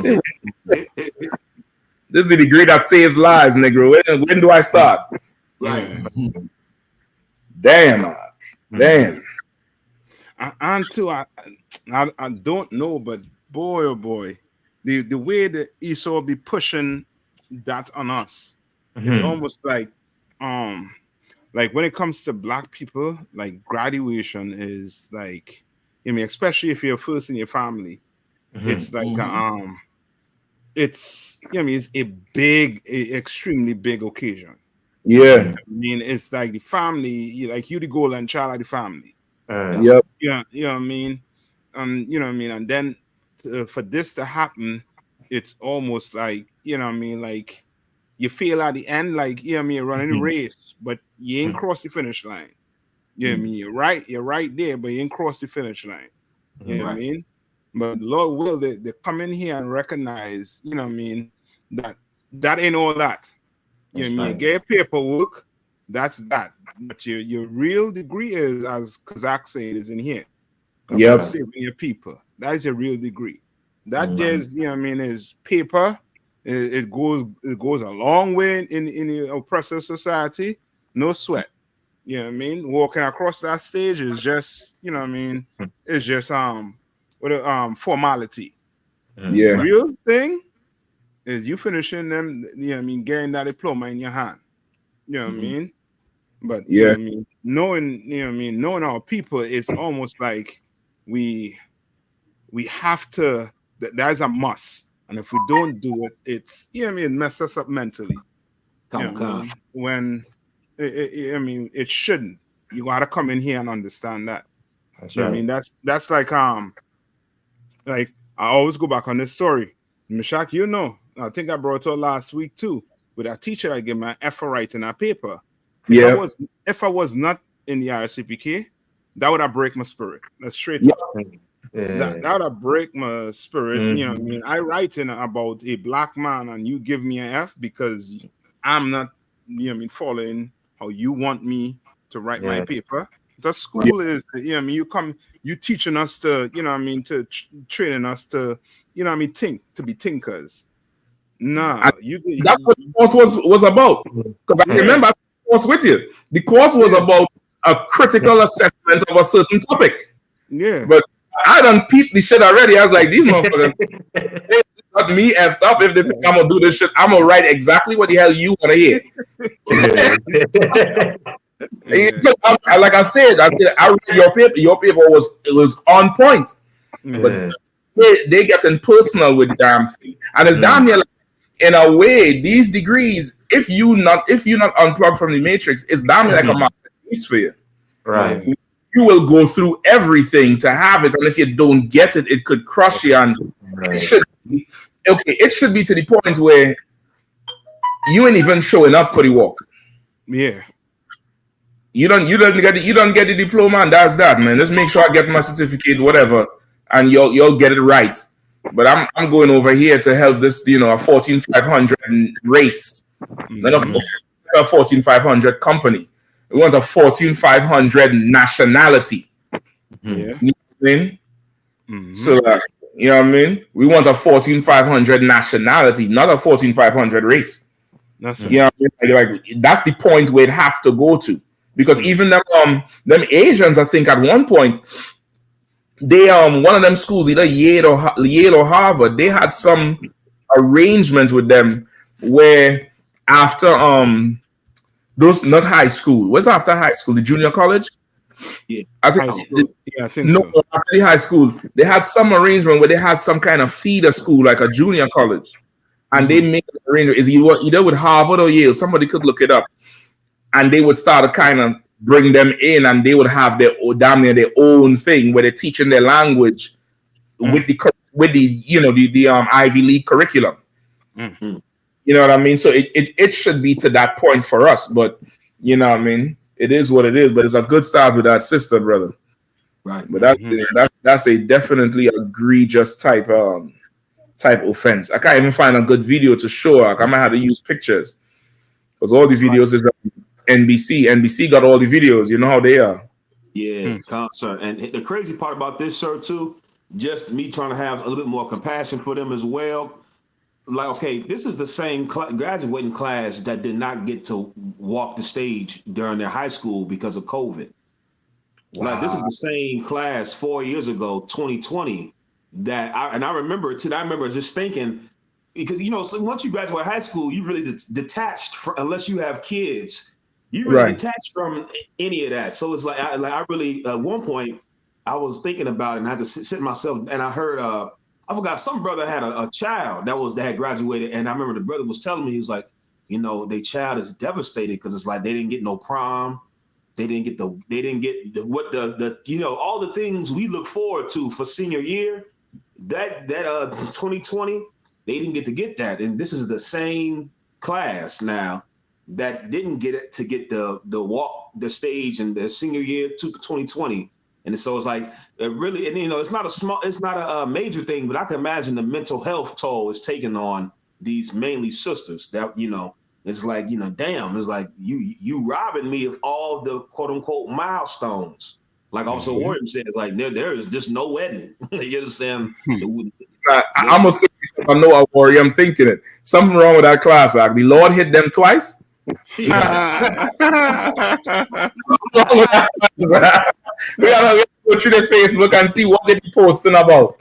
This is the degree that saves lives, nigga. When do I start? Right. Damn. And too, I don't know, but boy, oh boy, the way that Esau be pushing that on us, it's almost like when it comes to black people, like graduation is like, I mean, especially if you're first in your family, it's like it's it's a extremely big occasion. Yeah. I mean, it's like the family, like you the golden child of the family. Yep. Yeah, you know what I mean? You know what I mean? And then for this to happen, it's almost like, you know what I mean, like you feel at the end like, you know what I mean, you're running a race, but you ain't crossed the finish line. You know what I mean? You're right there, but you ain't crossed the finish line. You know what I mean? But Lord will they come in here and recognize, you know what I mean, that ain't all that. You know what I mean? Get paperwork, that's that. But your real degree is, as Kazak said, is in here. Yep. Saving your people. That is your real degree. That just, you know what I mean, is paper. It goes a long way in the oppressive society. No sweat. You know what I mean? Walking across that stage is just, you know what I mean, it's just formality. Yeah. The real thing is you finishing them, you know what I mean, getting that diploma in your hand. You know what I mean? But you know what I mean, knowing our people, it's almost like we have to, that's a must. And if we don't do it, it's, you know what I mean, it messes us up mentally. When it shouldn't. You gotta come in here and understand that. That's you know right. what I mean, that's like I always go back on this story. Meshach, you know, I think I brought it up last week too. With that teacher, I gave my F for writing a paper. If I was not in the ISUPK, that would have break my spirit. That's straight up. That would have break my spirit. You know what I mean? I writing about a black man and you give me an F because I'm not, you know what I mean, following how you want me to write my paper. The school is, you know what I mean, you teaching us to, you know what I mean, to training us to, you know what I mean, to be thinkers. Nah, that's what the course was about. Because I remember the course with you. The course was about a critical assessment of a certain topic. Yeah. But I done peeped the shit already. I was like, these motherfuckers, they got me effed up. If they think I'm gonna do this shit, I'm gonna write exactly what the hell you wanna hear. Like I said, I read your paper. Your paper was on point. But they getting personal with the damn thing. And it's damn near like, in a way, these degrees, if you not unplugged from the matrix, it's damn near like a masterpiece for you. Right. You will go through everything to have it, and if you don't get it, it could crush you. And it should be to the point where you ain't even showing up for the walk. Yeah. You don't get the diploma, and that's that, man. Let's make sure I get my certificate, whatever, and you'll get it right. But I'm going over here to help this, you know, a 14,500 race, not a 14,500 company. We want a 14,500 nationality. Yeah. You know what I mean? So, you know what I mean? We want a 14,500 nationality, not a 14,500 race. That's you know what I mean? Like that's the point where it have to go to. Because even them Asians, I think at one point, they one of them schools, either Yale or Harvard, they had some arrangement with them where after those, not high school, what's after high school, the junior college? Yeah, I think so. After the high school, they had some arrangement where they had some kind of feeder school, like a junior college, and they make an arrangement. Is either with Harvard or Yale? Somebody could look it up, and they would start to kind of bring them in, and they would have their damn near their own thing where they're teaching their language with the Ivy League curriculum. You know what I mean? So it should be to that point for us, but you know what I mean? It is what it is, but it's a good start with that sister, brother. Right. But that's a definitely egregious type offense. I can't even find a good video to show. Like, I might have to use pictures because all these videos is NBC. NBC got all the videos. You know how they are. Yeah, concert. And the crazy part about this, sir, too, just me trying to have a little bit more compassion for them as well. Like, okay, this is the same graduating class that did not get to walk the stage during their high school because of COVID. Wow. Like, this is the same class 4 years ago, 2020, I remember it too. I remember just thinking, because, you know, so once you graduate high school, you really detached unless you have kids. You really detached from any of that. So it's like I really, at one point, I was thinking about it and I had to sit myself, and I heard, I forgot, some brother had a child that had graduated, and I remember the brother was telling me, he was like, you know, their child is devastated because it's like they didn't get no prom, they didn't get the you know, all the things we look forward to for senior year. That 2020, they didn't get that, and this is the same class now that didn't get the walk the stage in the senior year to 2020. And so it's like it really, and you know, it's not a major thing, but I can imagine the mental health toll is taken on these mainly sisters. That, you know, it's like, you know, damn, it's like you robbing me of all the quote unquote milestones. Like also Warren said, it's like there is just no wedding. You understand? I'm gonna say, I know a Warrior. I'm thinking it. Something wrong with that class. Like the Lord hit them twice. We gotta go through the Facebook and see what they're posting about.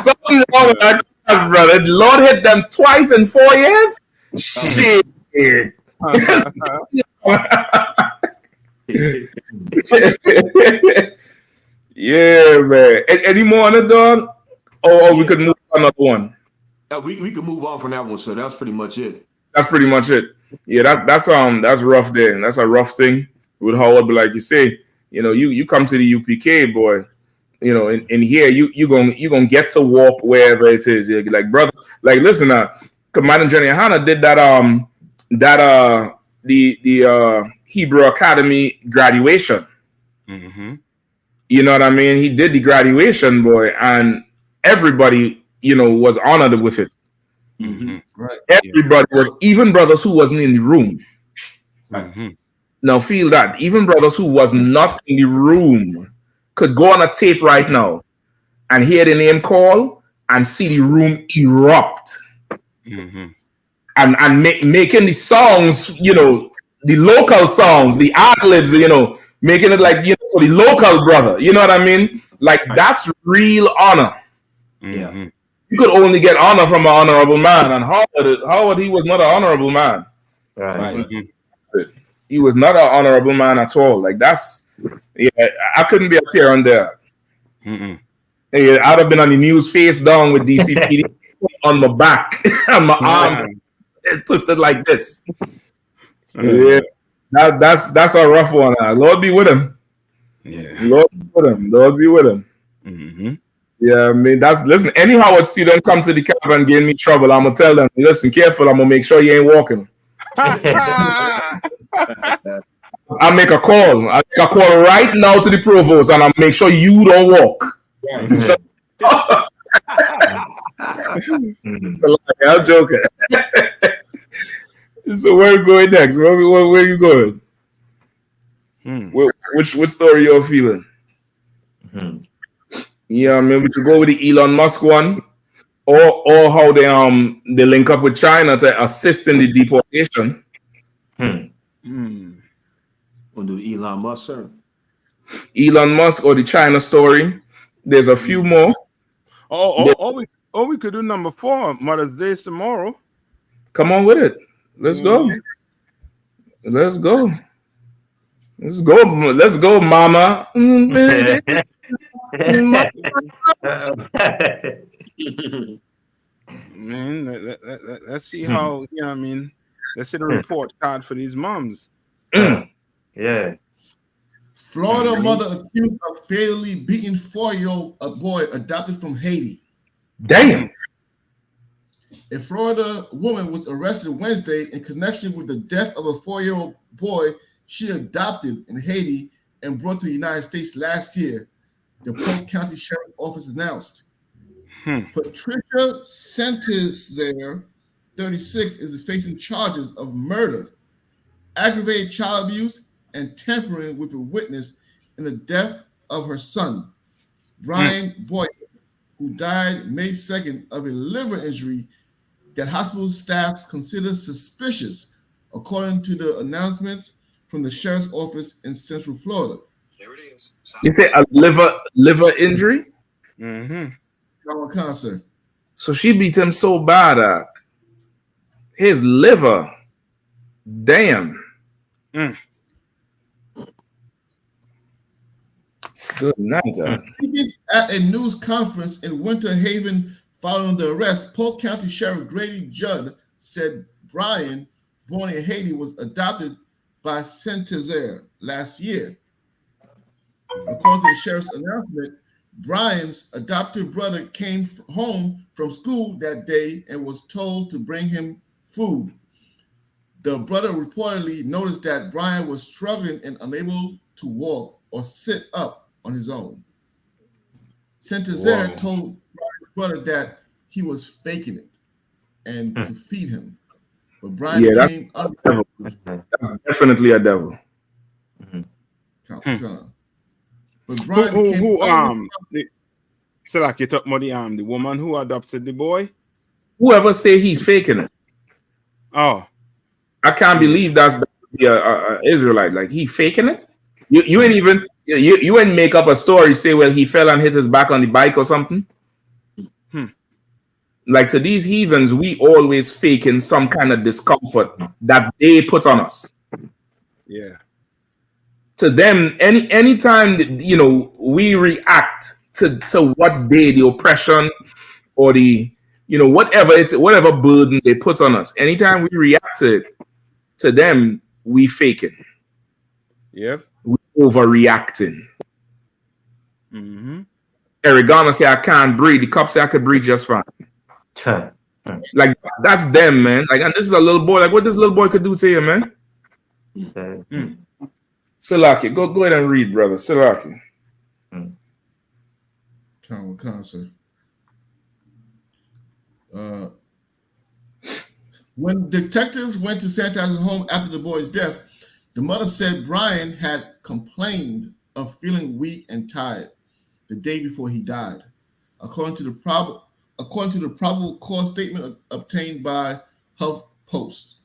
Something wrong with that class, brother. The Lord hit them twice in 4 years. Shit. Yeah, man. Any more on it, Don? Or we could move on another one. We can move on from that one, so that's pretty much it. That's pretty much it. Yeah, that's rough there. That's a rough thing with Howard, but like you say, you know, you come to the UPK, boy, you know, in here you gonna get to walk wherever it is. You're like, brother, like listen, Commander Johnny Yahanna did the Hebrew Academy graduation. Mm-hmm. You know what I mean? He did the graduation, boy, and everybody, you know, was honored with it. Mm-hmm. Right. Everybody was, even brothers who wasn't in the room. Mm-hmm. Now feel that. Even brothers who was not in the room could go on a tape right now and hear the name call and see the room erupt. Mm-hmm. And making the songs, you know, the local songs, the ad-libs, you know, making it like, you know, for the local brother. You know what I mean? Like, that's real honor. Yeah. You could only get honor from an honorable man. And Howard, he was not an honorable man. Right. Mm-hmm. He was not an honorable man at all. Like, that's, yeah, I couldn't be up here on there. Mm-mm. Yeah, I'd have been on the news face down with DCPD on my back and my arm twisted like this. Yeah, that's a rough one. Lord be with him. Yeah, Lord be with him. Lord be with him. Mm-hmm. Yeah, I mean, listen. Any Howard student come to the camp and give me trouble, I'm gonna tell them, listen, careful. I'm gonna make sure you ain't walking. I make a call. I make a call right now to the provost, and I'll make sure you don't walk. I'm joking. So where are you going next? Where are you going? Which story you're feeling? Yeah, I mean, we could go with the Elon Musk one, or how they link up with China to assist in the deportation. We'll do Elon Musk, sir. Elon Musk or the China story. There's a few more. We could do number 4, Mother's Day tomorrow. Come on with it. Let's go. Let's go. Let's go. Let's go, mama. Man, let's see how, you know what I mean? Let's see the report card for these moms. Yeah. Florida mother accused of fatally beating 4-year-old boy adopted from Haiti. Damn. A Florida woman was arrested Wednesday in connection with the death of a 4-year-old boy she adopted in Haiti and brought to the United States last year, the Polk County Sheriff's Office announced. Patricia Sentizer, 36, is facing charges of murder, aggravated child abuse, and tampering with a witness in the death of her son, Brian Boyd, who died May 2nd of a liver injury that hospital staffs consider suspicious, according to the announcements from the sheriff's office in Central Florida. There it is. You say a liver injury? Concert. So she beat him so bad, his liver. Damn. Good night. Speaking at a news conference in Winter Haven following the arrest, Polk County Sheriff Grady Judd said Brian, born in Haiti, was adopted by Saint-Nazaire last year. According to the sheriff's announcement, Brian's adopted brother came home from school that day and was told to bring him food. The brother reportedly noticed that Brian was struggling and unable to walk or sit up on his own. Saint-Nazaire told Brian's brother that he was faking it and to feed him. But Brian came up. That's definitely a devil. But Brian So like you talk about the woman who adopted the boy? Whoever say he's faking it. Oh. I can't believe that's a Israelite. Like he faking it? You ain't even you ain't make up a story, say, well, he fell and hit his back on the bike or something. Like to these heathens, we always faking some kind of discomfort that they put on us. Yeah. To them, anytime we react to what the oppression or the whatever burden they put on us, anytime we react to them, we faking. Yep. We overreacting. Oregano say I can't breathe. The cop say I could breathe just fine. Like that's them, man. Like, and this is a little boy. Like, what this little boy could do to you, man? Silaki, go ahead and read, brother. Silaki. Concert. When detectives went to Santa's home after the boy's death, the mother said Brian had complained of feeling weak and tired the day before he died, according to the probable cause statement obtained by HuffPost.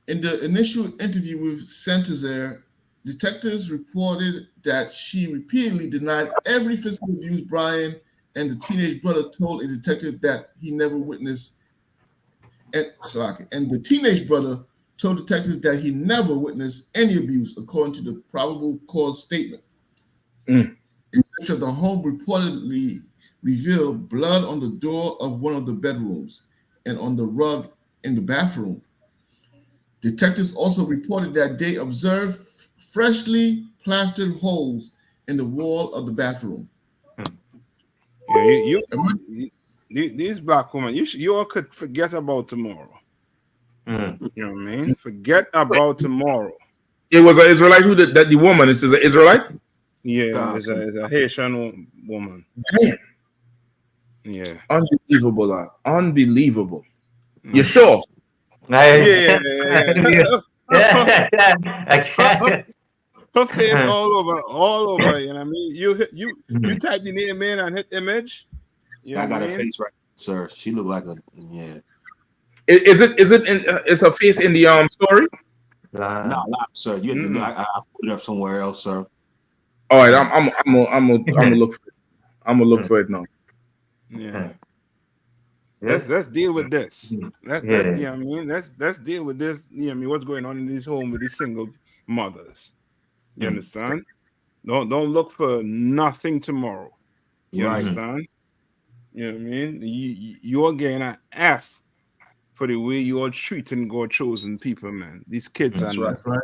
In the initial interview with Saint-Nazaire, detectives reported that she repeatedly denied every physical abuse Brian and the teenage brother told a detective that he never witnessed. And the teenage brother told detectives that he never witnessed any abuse, according to the probable cause statement. A search of the home reportedly revealed blood on the door of one of the bedrooms and on the rug in the bathroom. Detectives also reported that they observed freshly plastered holes in the wall of the bathroom. Yeah, these black women, you all could forget about tomorrow. You know what I mean? Forget about tomorrow. It was an Israelite who that the woman is an Israelite? Yeah, it's a Haitian woman. Damn. Yeah. Unbelievable, unbelievable. You sure? Yeah. Her face all over. You know what I mean? You type the name in and hit image. I got her face right, sir. She looked like a Is her face in the story? No, sir. You have to, I put it up somewhere else, sir. All right, I'm gonna look for it. I'm gonna look for it now. Yeah. Let's deal with this. You know what I mean? Let's deal with this. You know what I mean? What's going on in this home with these single mothers? You understand? Don't look for nothing tomorrow. You understand? You know what I mean? You're getting an F for the way you're treating God chosen people, man. These kids That's and right.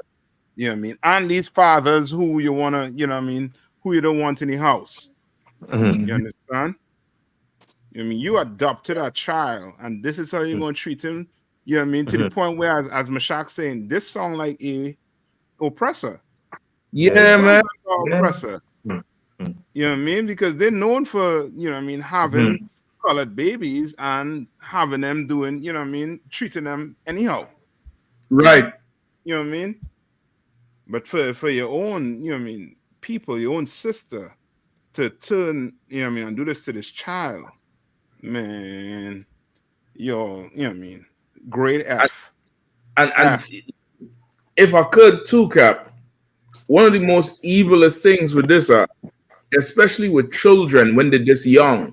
you know what I mean? And these fathers who you wanna, you know what I mean, who you don't want in the house. You understand? I mean, you adopted a child, and this is how you're gonna treat him. You know what I mean? To the point where, as Mashak saying, this sound like a oppressor. Yeah, man. Oppressor. You know what I mean? Because they're known for, you know what I mean, having colored babies and having them doing, you know what I mean, treating them anyhow. Right. You know what I mean? But for your own, you know what I mean, people, your own sister, to turn, you know what I mean, and do this to this child, man, you know what I mean, grade F. And if I could too, Cap, one of the most evilest things with this, especially with children when they're this young,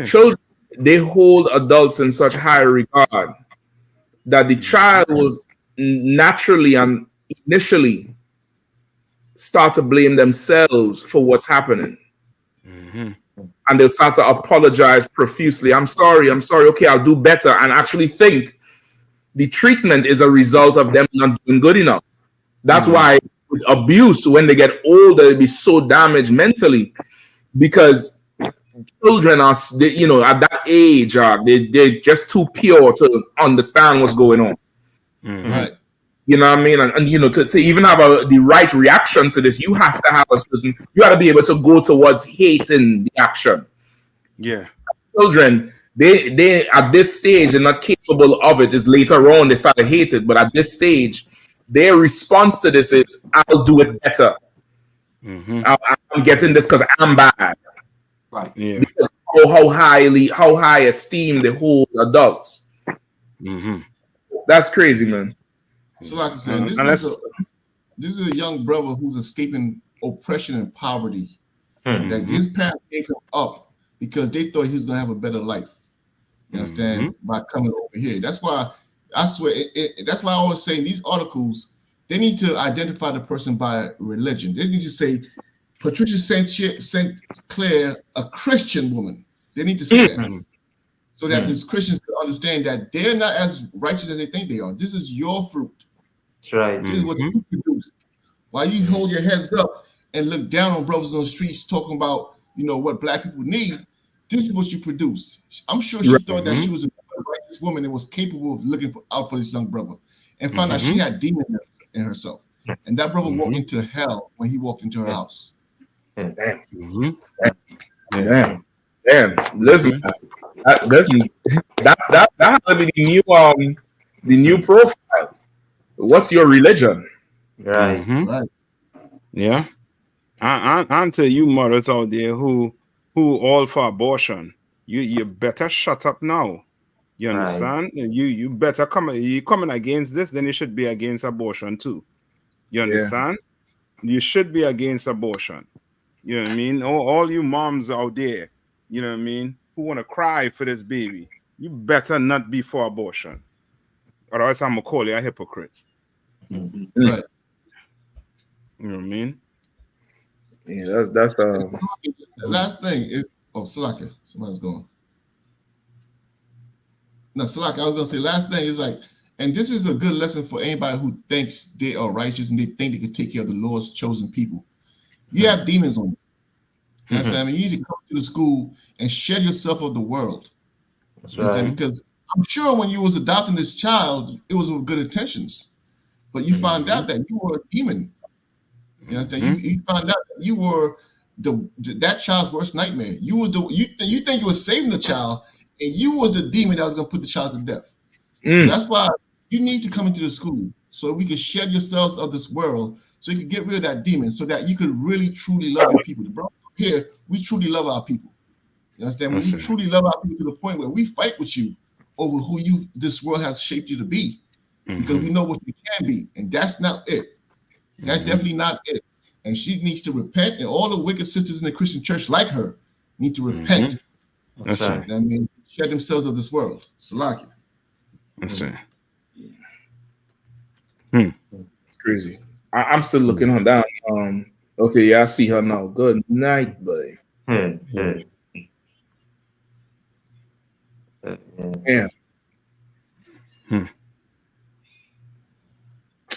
children, they hold adults in such high regard that the child will naturally and initially start to blame themselves for what's happening. And they'll start to apologize profusely. I'm sorry. Okay, I'll do better. And actually think the treatment is a result of them not doing good enough. That's why with abuse, when they get older, they be so damaged mentally, because children are, you know, at that age, they're just too pure to understand what's going on. Right. You know what I mean? And you know, to even have the right reaction to this, you have to have you got to be able to go towards hating the action. Yeah. Children, they at this stage, they're not capable of it. Is later on they start to hate it, but at this stage, their response to this is, I'll do it better. I'm getting this because I'm bad. Right. Yeah. Because how high esteem they hold adults. That's crazy, man. So like I said, this is a young brother who's escaping oppression and poverty. That his parents gave him up because they thought he was gonna have a better life. You understand? By coming over here. That's why I swear that's why I always say in these articles, they need to identify the person by religion. They need to say Patricia St. Clair, a Christian woman. They need to say that. So that these Christians can understand that they're not as righteous as they think they are. This is your fruit. That's right. This is what you produce. While you hold your heads up and look down on brothers on the streets talking about, you know, what black people need, this is what you produce. I'm sure she thought that she was a righteous woman and was capable of looking out for this young brother, and found out she had demons in herself. And that brother walked into hell when he walked into her house. Damn. Listen, that's that to be the new profile. What's your religion? Right. Yeah. And to you mothers out there who all for abortion, you better shut up now. You understand? You better you coming against this, then you should be against abortion too. You understand? You should be against abortion. You know what I mean? All you moms out there, you know what I mean, who want to cry for this baby, you better not be for abortion. Or else I'm gonna call you a hypocrite. Right. You know what I mean? Yeah, that's the last thing is Salaka. Somebody's going. No, Salaka, I was gonna say last thing is like, and this is a good lesson for anybody who thinks they are righteous and they think they can take care of the Lord's chosen people. You have demons on you. You understand? I mean, you need to come to the school and shed yourself of the world. That's you understand? right. Because I'm sure when you was adopting this child, it was with good intentions, but you found out that you were a demon. You understand? You found out that you were that child's worst nightmare. You was you think you were saving the child, and you was the demon that was going to put the child to death. So that's why you need to come into the school so we can shed yourselves of this world, so you can get rid of that demon, so that you could really truly love your people. The brother here, we truly love our people. You understand? When we truly love our people to the point where we fight with you over who this world has shaped you to be, because we know what you can be, and that's not it. That's definitely not it. And she needs to repent, and all the wicked sisters in the Christian church like her need to repent. That's right. I mean, shed themselves of this world. Salaki. That's right. It's crazy. I'm still looking her down. Okay, yeah, I see her now. Good night, buddy. Yeah.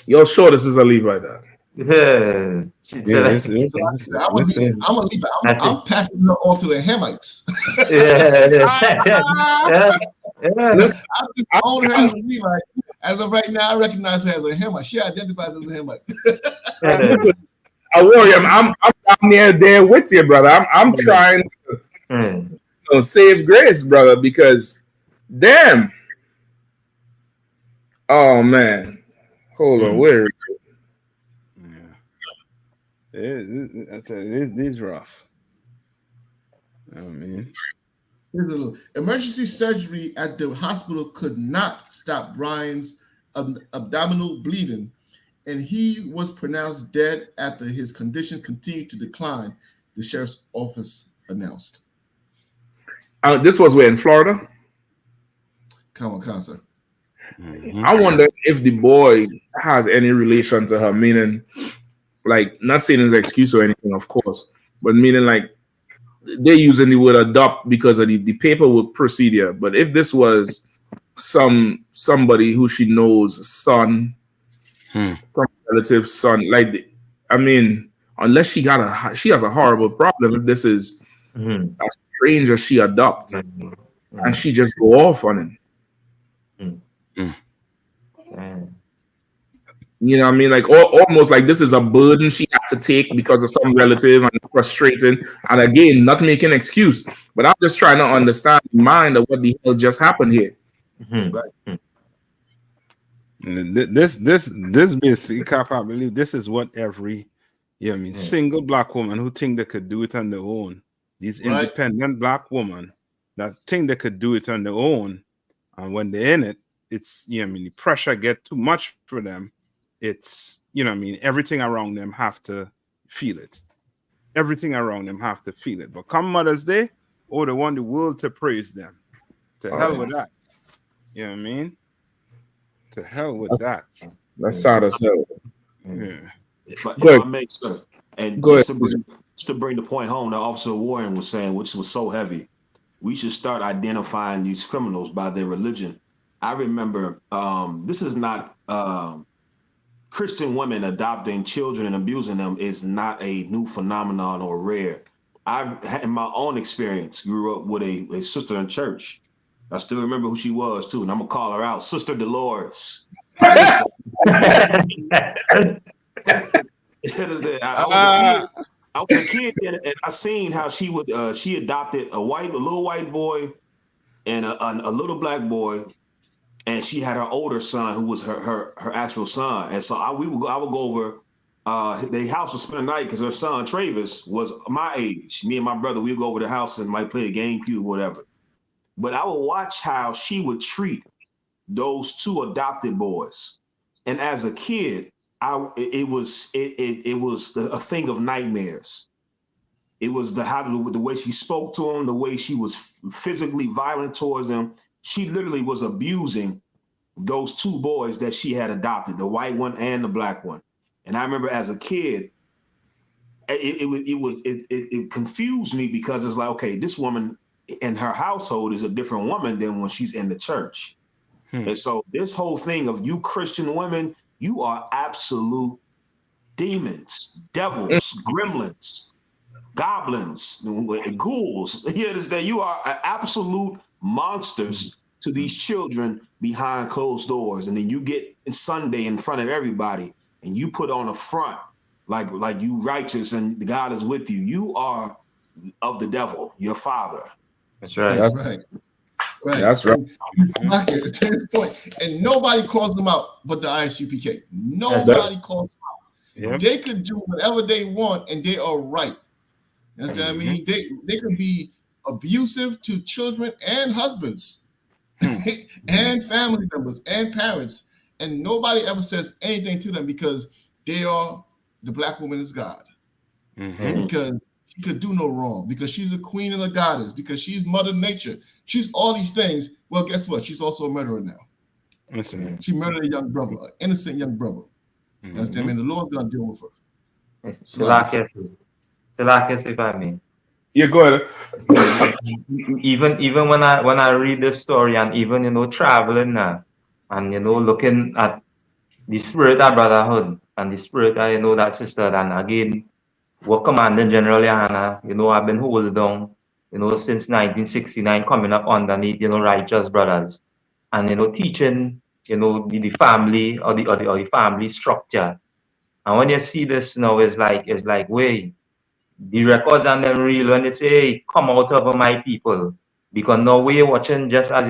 Yo, sure, this is a leave like that. Yeah. I'm gonna leave it. I'm passing her off to the Hamites. Yeah. I just own her as a Levite. As of right now, I recognize her as a Hamite. She identifies as a Hamite. Listen, I worry. I'm down there with you, brother. I'm trying to save grace, brother, because damn. Oh man, hold on. Where is it? It is rough. I mean, Here's a little emergency surgery at the hospital could not stop Brian's abdominal bleeding, and he was pronounced dead after his condition continued to decline, the sheriff's office announced. This was where in Florida. Come on, sir. I wonder if the boy has any relation to her, meaning, like, not saying his excuse or anything, of course, but meaning like they're using the word adopt because of the paperwork procedure. But if this was somebody who she knows, son, some relative son, like, I mean, unless she has a horrible problem. If this is a stranger she adopts and she just go off on him. You know what I mean? Like almost like this is a burden she had to take because of some relative and frustrating. And again, not making an excuse, but I'm just trying to understand the mind of what the hell just happened here. This basically, I believe this is what every single black woman who think they could do it on their own, these independent black women that think they could do it on their own, and when they're in it, it's the pressure get too much for them. It's everything around them have to feel it. Everything around them have to feel it. But come Mother's Day, they want the world to praise them. To hell with that. You know what I mean? To hell with that. That's sad as hell. Yeah. If I may, sir, and just to bring the point home that Officer Warren was saying, which was so heavy, we should start identifying these criminals by their religion. I remember this is not Christian women adopting children and abusing them is not a new phenomenon or rare. I've, in my own experience, grew up with a sister in church. I still remember who she was too, and I'm gonna call her out, Sister Dolores. I was a kid and I seen how she adopted a little white boy and a little black boy. And she had her older son, who was her actual son. And so I would go over the house to spend the night because her son Travis was my age. Me and my brother, we'd go over the house and might play the GameCube or whatever. But I would watch how she would treat those two adopted boys. And as a kid, it was a thing of nightmares. It was the way she spoke to them, the way she was physically violent towards them. She literally was abusing those two boys that she had adopted, the white one and the black one. And I remember as a kid, it confused me because it's like, okay, this woman in her household is a different woman than when she's in the church. And so this whole thing of you Christian women, you are absolute demons, devils, gremlins, goblins, ghouls. You understand? You are absolute monsters to these children behind closed doors. And then you get Sunday in front of everybody and you put on a front like you righteous and God is with you. You are of the devil, your father. That's right. Right. That's right. To this point. And nobody calls them out but the ISUPK. Nobody calls them out. Yep. They could do whatever they want and they are right. You know what I mean? They could be abusive to children and husbands and family members and parents, and nobody ever says anything to them because they are the black woman is God. Because she could do no wrong, because she's a queen and a goddess, because she's Mother Nature. She's all these things. Well, guess what? She's also a murderer now. She murdered a young brother, an innocent young brother. You understand? I mean, the Lord's gonna deal with her. Salakia, if I may. Yeah, go ahead. Even when I read the story and even traveling now and looking at the spirit of brotherhood and the spirit of that sister, and again what Commanding General Yahanna I've been holding down since 1969, coming up underneath righteous brothers and teaching the family or the family structure. And when you see this now, it's like wait, the records and them real when they say, hey, come out of my people. Because now we're watching just as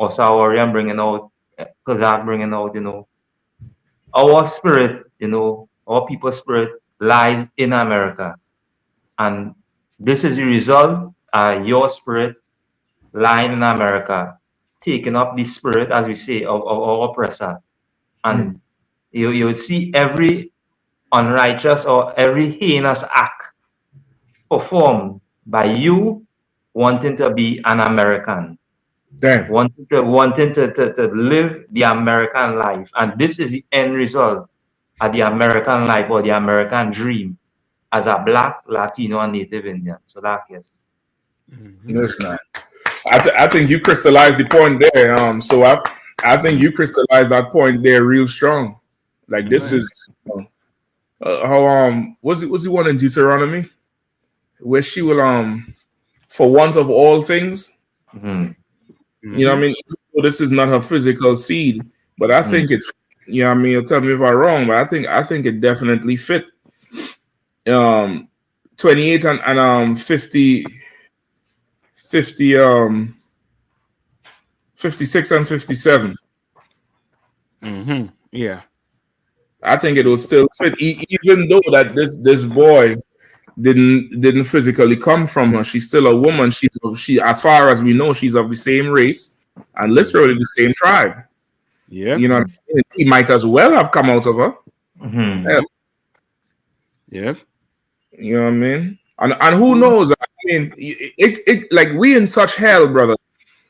Osawarian bringing out, Kazakh bringing out, our spirit, our people's spirit lies in America. And this is the result, your spirit lying in America, taking up the spirit, as we say, of our oppressor. And you would see every unrighteous or every heinous act performed by you wanting to be an American, Damn. wanting to live the American life. And this is the end result of the American life or the American dream as a Black, Latino, and Native Indian. So that is. Listen, I think you crystallized the point there. So I think you crystallized that point there real strong. Like this is how was it one in Deuteronomy where she will for want of all things. You know what I mean? This is not her physical seed, but I think it's I mean, you'll tell me if I'm wrong, but I think it definitely fit. 28 and 50 56 and 57. Yeah. I think it will still fit, even though that this boy didn't physically come from her. She's still a woman. She as far as we know, she's of the same race and literally the same tribe. Yeah. You know what I mean? He might as well have come out of her. Yeah. You know what I mean? And who knows? I mean, it like we in such hell, brother.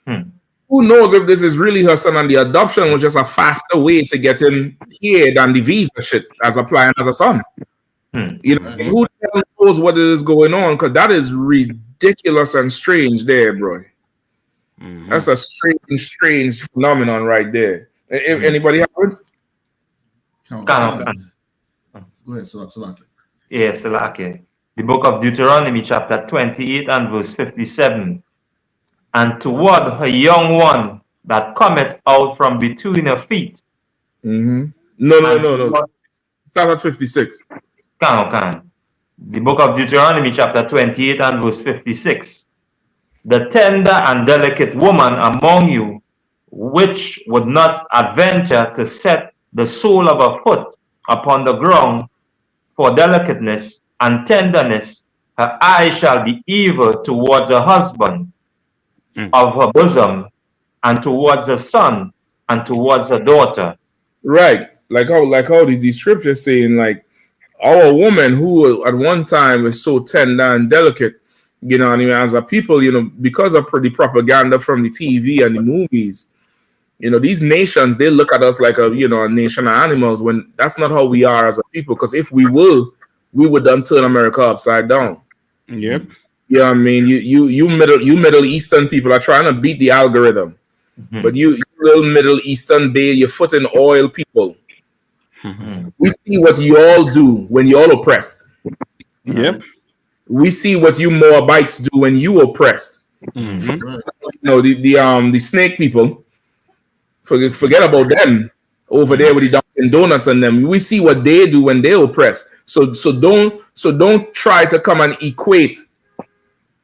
Who knows if this is really her son and the adoption was just a faster way to get him here than the visa shit as applying as a son. You know, who the hell knows what is going on? Because that is ridiculous and strange there, bro. That's a strange phenomenon right there. If anybody have it? Go ahead, Salaki. Yeah, Salaki. The book of Deuteronomy, chapter 28 and verse 57. And toward her young one that cometh out from between her feet. No. Start at 56. Can. The book of Deuteronomy, chapter 28 and verse 56. The tender and delicate woman among you, which would not adventure to set the sole of her foot upon the ground for delicateness and tenderness, her eye shall be evil towards her husband of her bosom, and towards her son, and towards her daughter. Right. Like how the scriptures saying, like, our woman who at one time was so tender and delicate, you know, and as a people, you know, because of the propaganda from the TV and the movies, you know, these nations, they look at us like a nation of animals, when that's not how we are as a people. Because if we would then turn America upside down. Yep. You know what I mean? You Middle Eastern people are trying to beat the algorithm. But you little Middle Eastern day, your foot in oil people. We see what you all do when you all oppressed. Yep. We see what you Moabites do when you oppressed. You know, the snake people. Forget about them over there with the Dunkin' Donuts and them. We see what they do when they oppress. So don't try to come and equate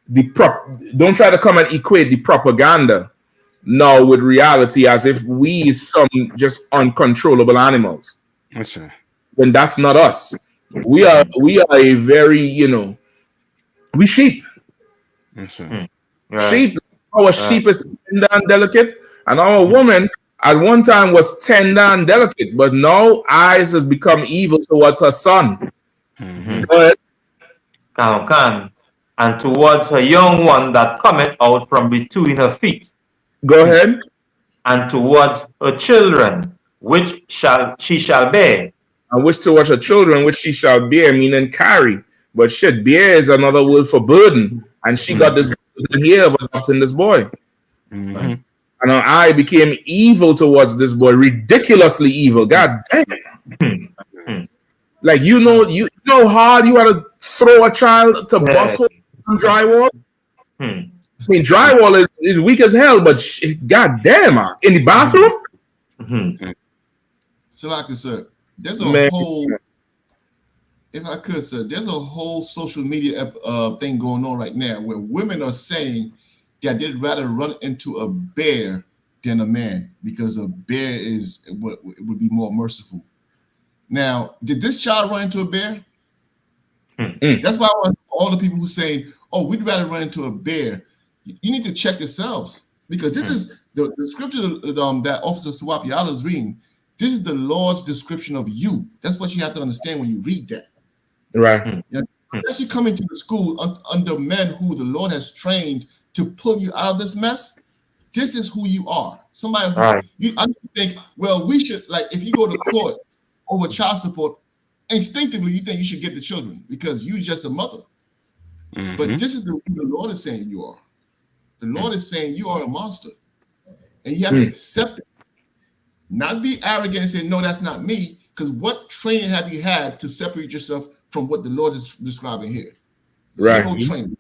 the propaganda now with reality as if we some just uncontrollable animals. That's right. When that's not us. We are a very, we sheep. That's right. Sheep. Our sheep is tender and delicate, and our woman at one time was tender and delicate, but now eyes has become evil towards her son. Go ahead. And towards her young one that cometh out from between her feet. Go ahead. And towards her children, which she shall bear. And which towards her children, which she shall bear, meaning carry. But shit, bear is another word for burden. And she got this burden here of adopting this boy. And I became evil towards this boy, ridiculously evil. God damn. Like you know hard you had to throw a child to bust hole on drywall. I mean, drywall is weak as hell, but god damn, in the bathroom. Salaka, sir, there's a whole. If I could, sir, there's a whole social media thing going on right now where women are saying that they'd rather run into a bear than a man because a bear would be more merciful. Now, did this child run into a bear? That's why I want all the people who say, "Oh, we'd rather run into a bear." You need to check yourselves because this is the scripture that Officer Swap Yala is reading. This is the Lord's description of you. That's what you have to understand when you read that. Right. Unless you come into the school under men who the Lord has trained to pull you out of this mess, this is who you are. Somebody who I think, well, we should, like, if you go to court over child support, instinctively you think you should get the children because you're just a mother. But this is who the Lord is saying you are. The Lord is saying you are a monster. And you have to accept it. Not be arrogant and say, no, that's not me. Because what training have you had to separate yourself from what the Lord is describing here? Zero training.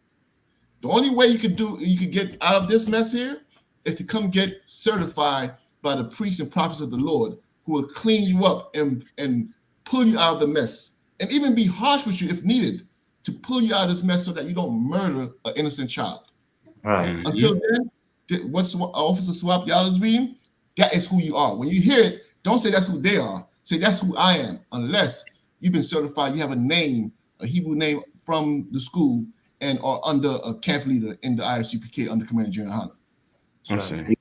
The only way you could get out of this mess here is to come get certified by the priests and prophets of the Lord who will clean you up and pull you out of the mess and even be harsh with you if needed to pull you out of this mess so that you don't murder an innocent child. Until then, what's Officer Swap Y'all is reading, that is who you are. When you hear it, don't say that's who they are. Say that's who I am, unless you've been certified, you have a name, a Hebrew name from the school and are under a camp leader in the ISUPK under Commander General Yahanna.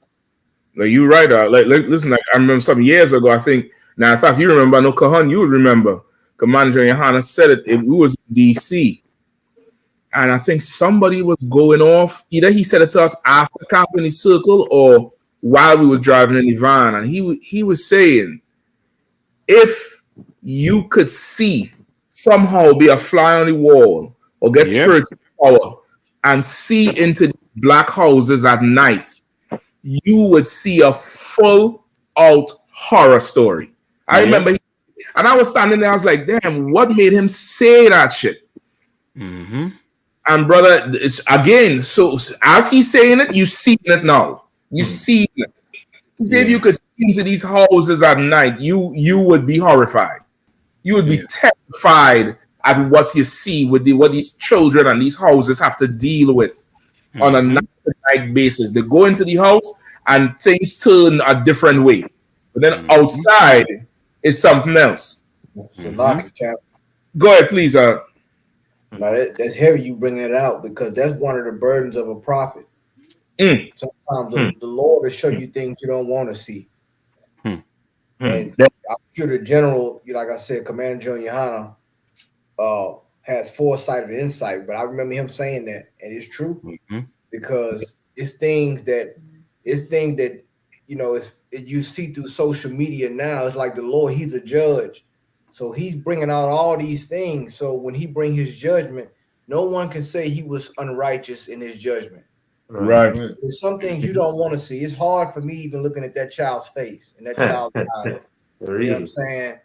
Like you're right. Listen, like, I remember some years ago, I think, now I thought you remember, I know Kahan, you would remember, Commander Yahanna said it was in DC. And I think somebody was going off, either he said it to us after Company Circle or while we were driving in the van. And he was saying, if you could see somehow be a fly on the wall or get spiritual power and see into black houses at night, you would see a full out horror story. I remember, and I was standing there, I was like, damn, what made him say that shit? And brother, again, so as he's saying it, you see it now. You see it. See, if you could see into these houses at night, you would be horrified. You would be terrified at what you see with what these children and these houses have to deal with on a night-to-night basis. They go into the house and things turn a different way. But then outside is something else. So lock it, Cap. Go ahead, please. Now that's heavy you bringing it out because that's one of the burdens of a prophet. Sometimes the Lord will show you things you don't want to see. And I'm sure the general, like I said, Commander General Yahanna has foresight and insight, but I remember him saying that, and it's true because it's things that you see through social media now. It's like the Lord, he's a judge. So he's bringing out all these things. So when he bring his judgment, no one can say he was unrighteous in his judgment. Right. There's some things you don't want to see. It's hard for me even looking at that child's face and that child's eyes. You know what I'm saying?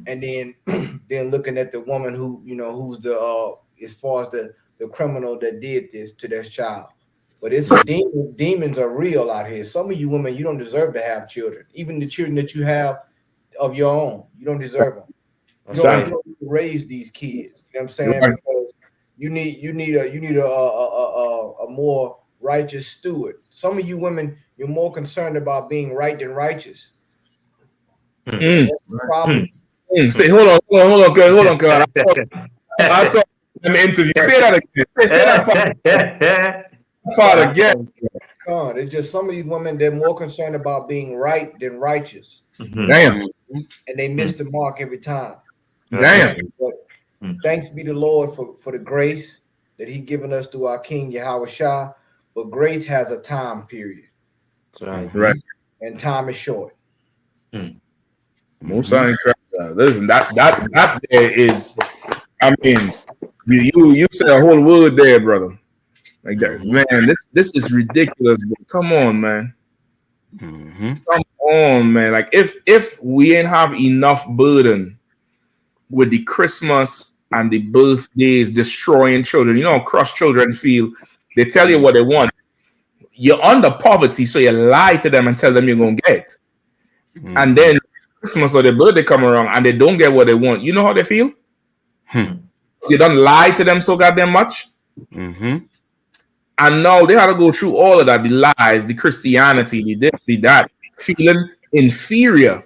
And then looking at the woman who, who's the as far as the criminal that did this to this child. But it's demons are real out here. Some of you women, you don't deserve to have children. Even the children that you have of your own, you don't deserve them. You don't need to raise these kids. You know what I'm saying? Because you need a more righteous steward. Some of you women, you're more concerned about being right than righteous. That's the problem. Say, hold on, God. I thought in the interview. Say that again. Say that part again. God, it's just some of these women, they're more concerned about being right than righteous. Damn. And they miss the mark every time. Damn. But thanks be the Lord for the grace that he given us through our King Yahweh Shah. But grace has a time period. Right. And time is short. Most Listen, that there is, I mean, You said a whole word there, brother. Like that, man. This is ridiculous. But come on, man. Come on, man. Like if we ain't have enough burden with the Christmas and the birthdays destroying children, you know, crush children feel. They tell you what they want. You're under poverty, so you lie to them and tell them you're gonna get. And then Christmas or their birthday come around and they don't get what they want. You know how they feel? You don't lie to them so goddamn much. And now they had to go through all of that, the lies, the Christianity, the this, the that, feeling inferior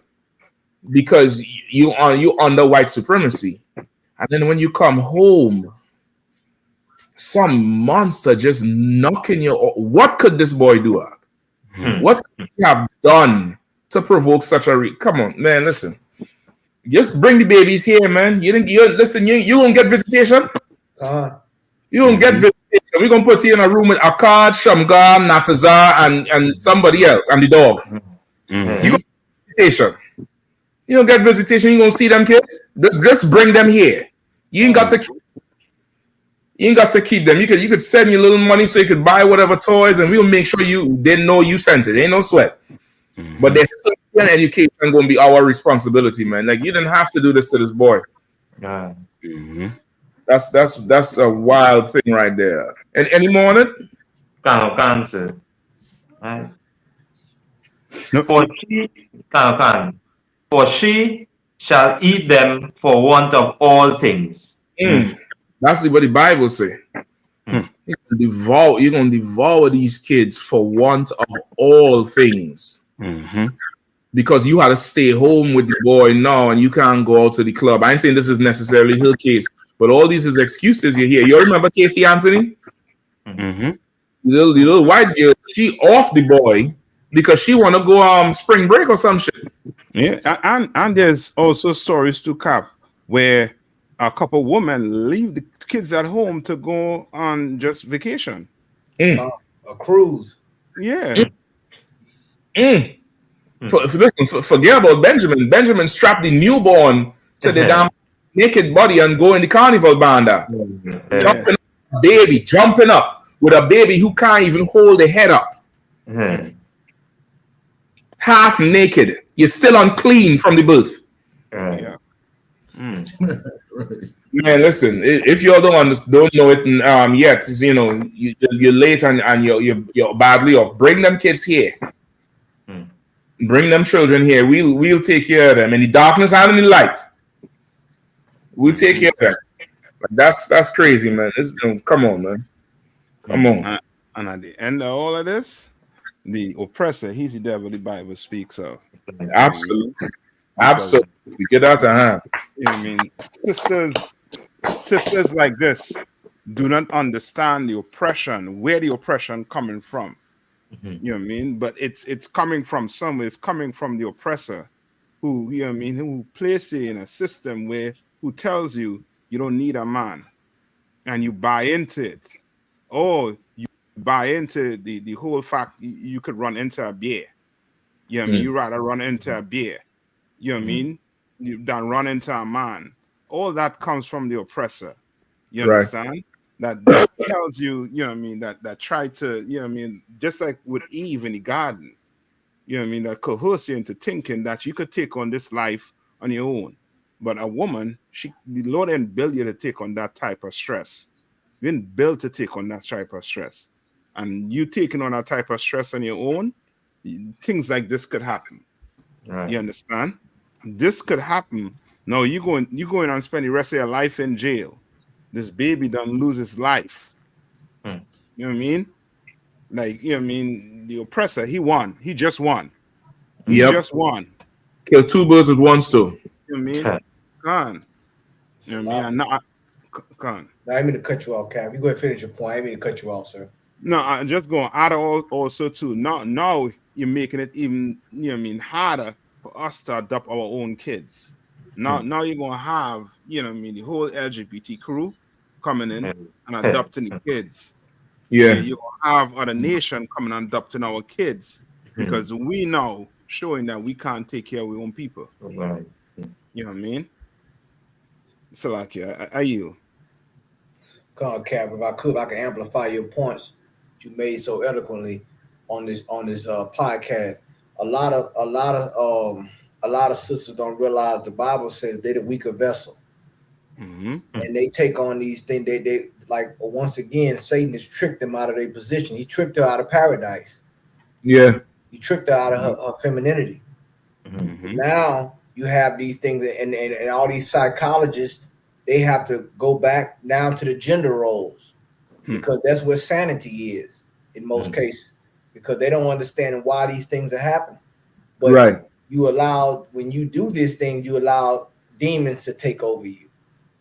because you under white supremacy. And then when you come home, some monster just knocking you. What could this boy do? What could he have done to provoke such a come on, man, listen. Just bring the babies here, man. You won't get visitation. You won't get visitation. We're gonna put you in a room with Akkad, Shamgar, Natazar, and somebody else, and the dog. You gonna get visitation. You don't get visitation, you gonna see them kids. Just bring them here. You ain't got to keep them. You could send me a little money so you could buy whatever toys, and we'll make sure they know you sent it. Ain't no sweat. But there's certain education gonna be our responsibility, man. Like you didn't have to do this to this boy. That's a wild thing right there. And any more on it? Cancer. Right. For she shall eat them for want of all things. That's what the Bible say. You're gonna devour these kids for want of all things. Because you had to stay home with the boy now and you can't go out to the club. I ain't saying this is necessarily her case, but all these is excuses you hear. You remember Casey Anthony? The little white girl, she off the boy because she want to go spring break or some shit. Yeah, and there's also stories to Cap where a couple women leave the kids at home to go on just vacation. A cruise. Yeah. Forget about Benjamin. Benjamin strapped the newborn to the damn naked body and go in the carnival banda. Jumping up with a baby who can't even hold the head up. Half naked. You're still unclean from the birth. Man, listen. If you all don't know it yet, you know you're late and you're badly off. Bring them kids here. Bring them children here. We'll take care of them in the darkness and in the light. We'll take care of them. That's crazy, man. Come on, man. Come on. And at the end of all of this, the oppressor, he's the devil the Bible speaks of. Absolutely. Absolutely. Get out of hand. You know what I mean? Sisters like this do not understand the oppression, where the oppression coming from. You know what I mean? But it's coming from somewhere. It's coming from the oppressor who, you know what I mean, who places you in a system who tells you you don't need a man and you buy into it. Or you buy into the whole fact you could run into a bear. You know what I mean? You rather run into a bear. You know what I mean? Than run into a man. All that comes from the oppressor. You understand? That tells you, you know what I mean, that try to, you know what I mean, just like with Eve in the garden, you know what I mean, that coerce you into thinking that you could take on this life on your own. But a woman, the Lord didn't build you to take on that type of stress. You didn't build to take on that type of stress. And you taking on that type of stress on your own, things like this could happen. You understand? This could happen. No, you going and spend the rest of your life in jail. This baby done lose his life. You know what I mean? Like, you know what I mean? The oppressor, he won. He just won. He just won. Kill two birds with one stone. You know what I mean? Gone. You know what I mean? Gone. I didn't mean to cut you off, Cap. You go ahead and finish your point. I didn't mean to cut you off, sir. No, I'm just going to add also too. Now you're making it even, you know what I mean, harder for us to adopt our own kids. Now you're going to have, you know what I mean, the whole LGBT crew coming in and adopting the kids. Yeah. You're going to have other nation coming and adopting our kids because we know showing that we can't take care of our own people. You know what I mean? So like, are you? Cap, if I could, I could amplify your points you made so eloquently on this podcast. A lot of sisters don't realize the Bible says they're the weaker vessel, and they take on these things. They like once again, Satan has tricked them out of their position. He tricked her out of paradise. Yeah, he tricked her out of her femininity. Now you have these things, and all these psychologists, they have to go back now to the gender roles because that's where sanity is in most cases, because they don't understand why these things are happening. But you allow, when you do this thing, you allow demons to take over you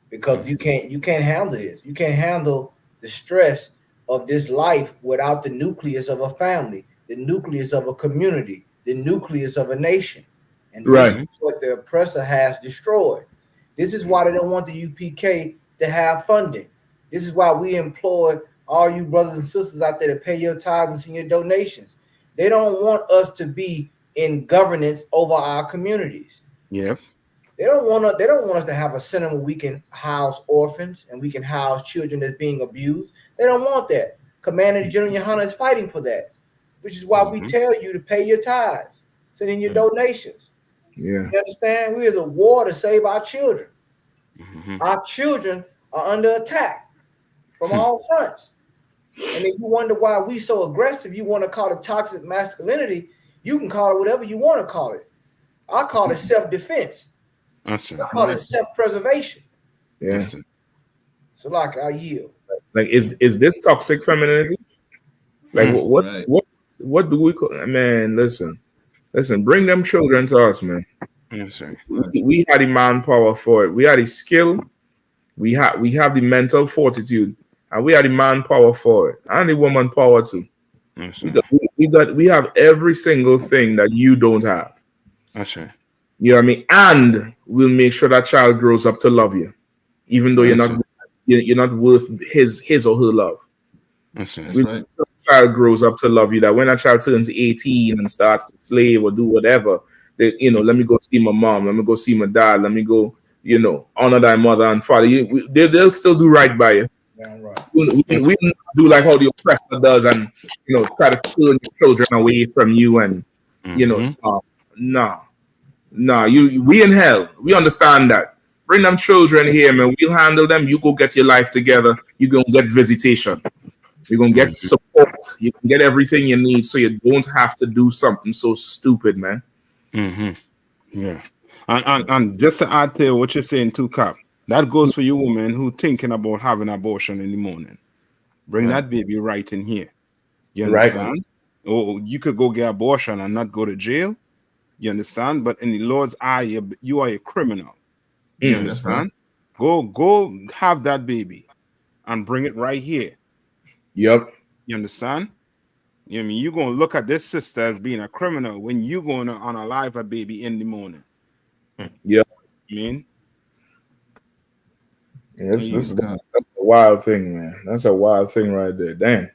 because you can't handle this. You can't handle the stress of this life without the nucleus of a family, the nucleus of a community, the nucleus of a nation. And this is what the oppressor has destroyed. This is why they don't want the UPK to have funding. This is why we implore all you brothers and sisters out there to pay your tithes and send your donations. They don't want us to be in governance over our communities. Yeah. They don't want us to have a center where we can house orphans and we can house children that's being abused. They don't want that. Commander General Yahanna is fighting for that, which is why we tell you to pay your tithes, send in your donations. Yeah. You understand? We are at war to save our children. Our children are under attack from all fronts. And if you wonder why we so aggressive, you want to call it toxic masculinity, you can call it whatever you want to call it. I call it self-defense. I call it self-preservation. Yeah. So like I yield. Like is this toxic femininity? Like what do we call, man, listen, bring them children to us, man. Yes, sir. We had the manpower for it. We had the skill. We have the mental fortitude, and we had the manpower for it, and the woman power too. Yes, we have every single thing that you don't have. That's right. You know what I mean? And we'll make sure that child grows up to love you, even though you're not worth his or her love. That's right. Child grows up to love you, that when a child turns 18 and starts to slave or do whatever, they, let me go see my mom, let me go see my dad, let me go, honor thy mother and father. They'll still do right by you. Yeah, right. We do like how the oppressor does, and try to turn your children away from you, and we in hell. We understand that. Bring them children here, man. We'll handle them. You go get your life together. You're gonna get visitation. You're gonna get support. You can get everything you need, so you don't have to do something so stupid, man. Yeah. And just to add to what you're saying too, Cap, that goes for you women who thinking about having abortion in the morning. Bring that baby right in here. You understand? Or you could go get abortion and not go to jail. You understand? But in the Lord's eye, you are a criminal. You understand? Go have that baby and bring it right here. Yep. You understand? You know what I mean? You're going to look at this sister as being a criminal when you're going to unalive a baby in the morning. Yep. I mean? Yeah, that's a wild thing, man. That's a wild thing right there. Damn.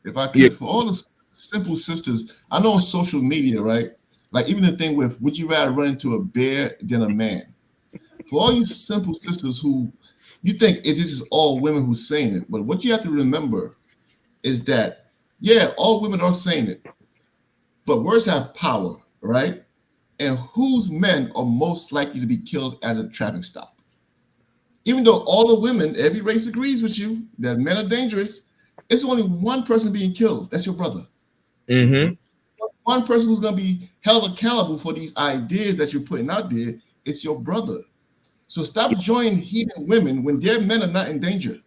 If I could, for all the simple sisters, I know on social media, right? Like even the thing with, would you rather run into a bear than a man? For all you simple sisters who, you think this is all women who's saying it, but what you have to remember is that, all women are saying it, but words have power, right? And whose men are most likely to be killed at a traffic stop? Even though all the women, every race agrees with you that men are dangerous, it's only one person being killed. That's your brother. One person who's going to be held accountable for these ideas that you're putting out there, it's your brother. So stop joining heathen women when their men are not in danger.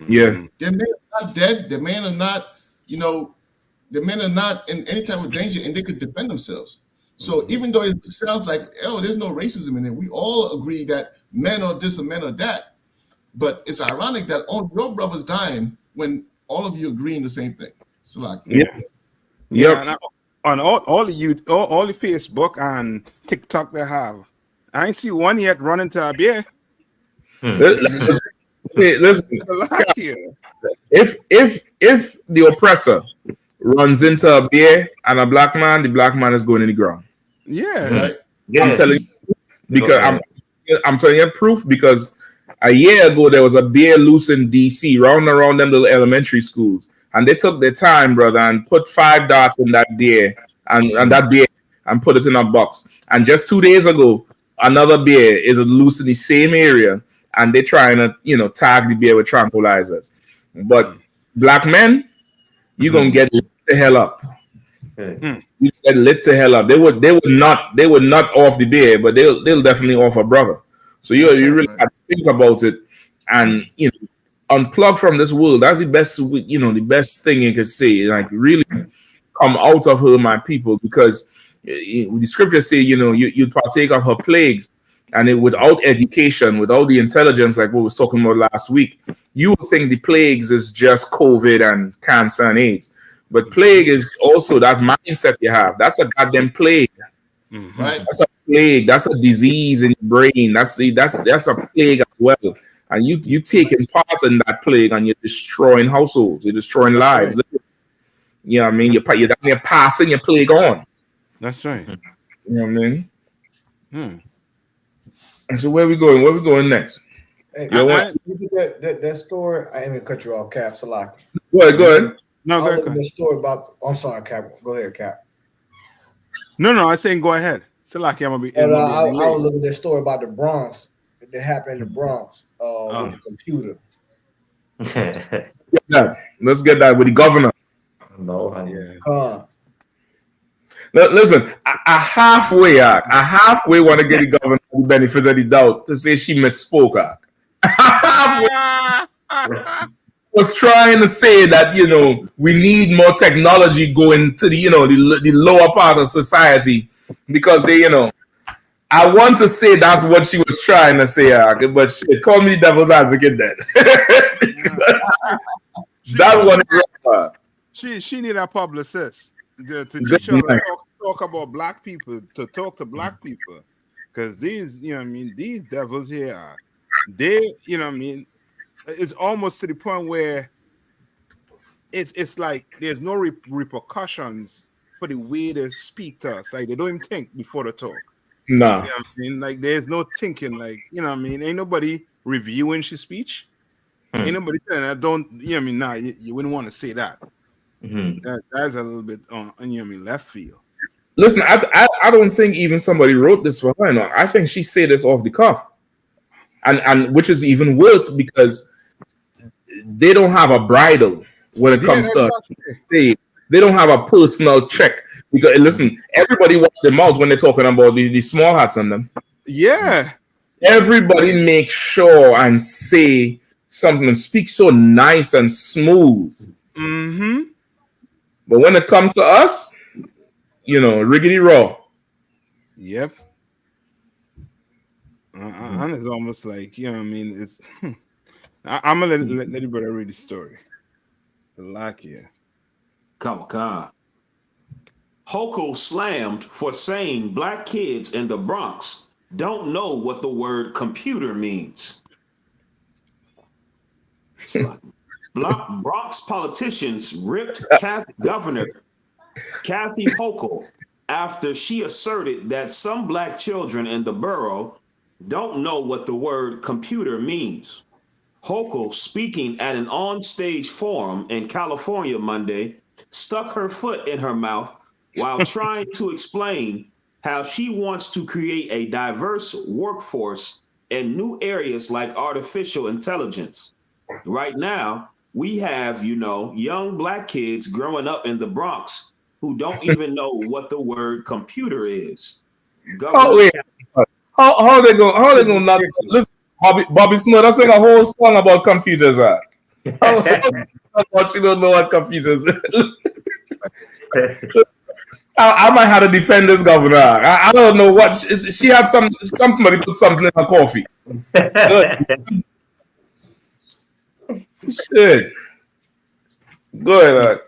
Yeah. Their men are not dead. Their men are not, the men are not in any type of danger, and they could defend themselves. So even though it sounds like, there's no racism in it, we all agree that men are this and men are that. But it's ironic that all your brothers dying when all of you agree in the same thing. So like, and on all the Facebook and TikTok they have, I ain't see one yet run into a bear. Listen, if the oppressor runs into a bear and a black man, the black man is going in the ground. Yeah, I'm telling you, because I'm telling you proof, because a year ago there was a bear loose in DC, round around them little elementary schools, and they took their time, brother, and put 5 darts in that deer and that bear and put it in a box. And just 2 days ago, another bear is loose in the same area, and they're trying to, tag the bear with tranquilizers. But black men, you're gonna get lit the hell up. You get lit the hell up. They would not off the bear, but they'll definitely off a brother. So you really have to think about it and unplug from this world. That's the best the best thing you can say. Like really come out of her, my people, because the scriptures say, you partake of her plagues, and without education, without the intelligence, like what we was talking about last week, you would think the plagues is just COVID and cancer and AIDS. But plague is also that mindset you have. That's a goddamn plague. Right? That's a plague. That's a disease in your brain. That's a plague as well. And you taking part in that plague, and you're destroying households. You're destroying lives. Right. You know what I mean? You're passing your plague on. That's right. You know what I mean? And so where we going? Where we going next? Hey, that story. I ain't gonna cut you off, Cap. Salaki. Go ahead. No, go ahead. The story about. I'm sorry, Cap. Go ahead, Cap. No, I'm saying go ahead. Salaki, I'm gonna be. I was looking at that story about the Bronx that happened in the Bronx with the computer. Let's get that with the governor. No, listen, I halfway want to get the governor the benefit of the doubt to say she misspoke. Was trying to say that we need more technology going to the lower part of society because they I want to say that's what she was trying to say, but shit, call me the devil's advocate then. That one is she need a publicist to teach her to talk about black people, to talk to black people, because these these devils here are it's almost to the point where it's like there's no repercussions for the way they speak to us. Like they don't even think before they talk. Nah. You know what I mean? Like there's no thinking, like, ain't nobody reviewing she speech. Ain't nobody saying that you wouldn't want to say that. That's a little bit on left field. Listen, I don't think even somebody wrote this for her. No. I think she said this off the cuff. And which is even worse because they don't have a bridle when it comes to they don't have a personal check. Because listen, everybody watch their mouth when they're talking about the small hats on them. Yeah. Everybody make sure and say something and speak so nice and smooth. But when it comes to us, riggedy raw. Yep. And it's almost like, it's I'm gonna let the brother read the story. Come on. Hochul slammed for saying black kids in the Bronx don't know what the word computer means. Bronx politicians ripped Governor Kathy Hochul after she asserted that some black children in the borough don't know what the word computer means. Hochul, speaking at an on-stage forum in California Monday, stuck her foot in her mouth while trying to explain how she wants to create a diverse workforce in new areas like artificial intelligence. Right now, we have, young black kids growing up in the Bronx who don't even know what the word computer is. How they going not listen? Bobby Smith, I sing a whole song about computers. How she don't know what computers is? I might have to defend this governor. I don't know what she had. Somebody put something in her coffee. Shit. Go ahead.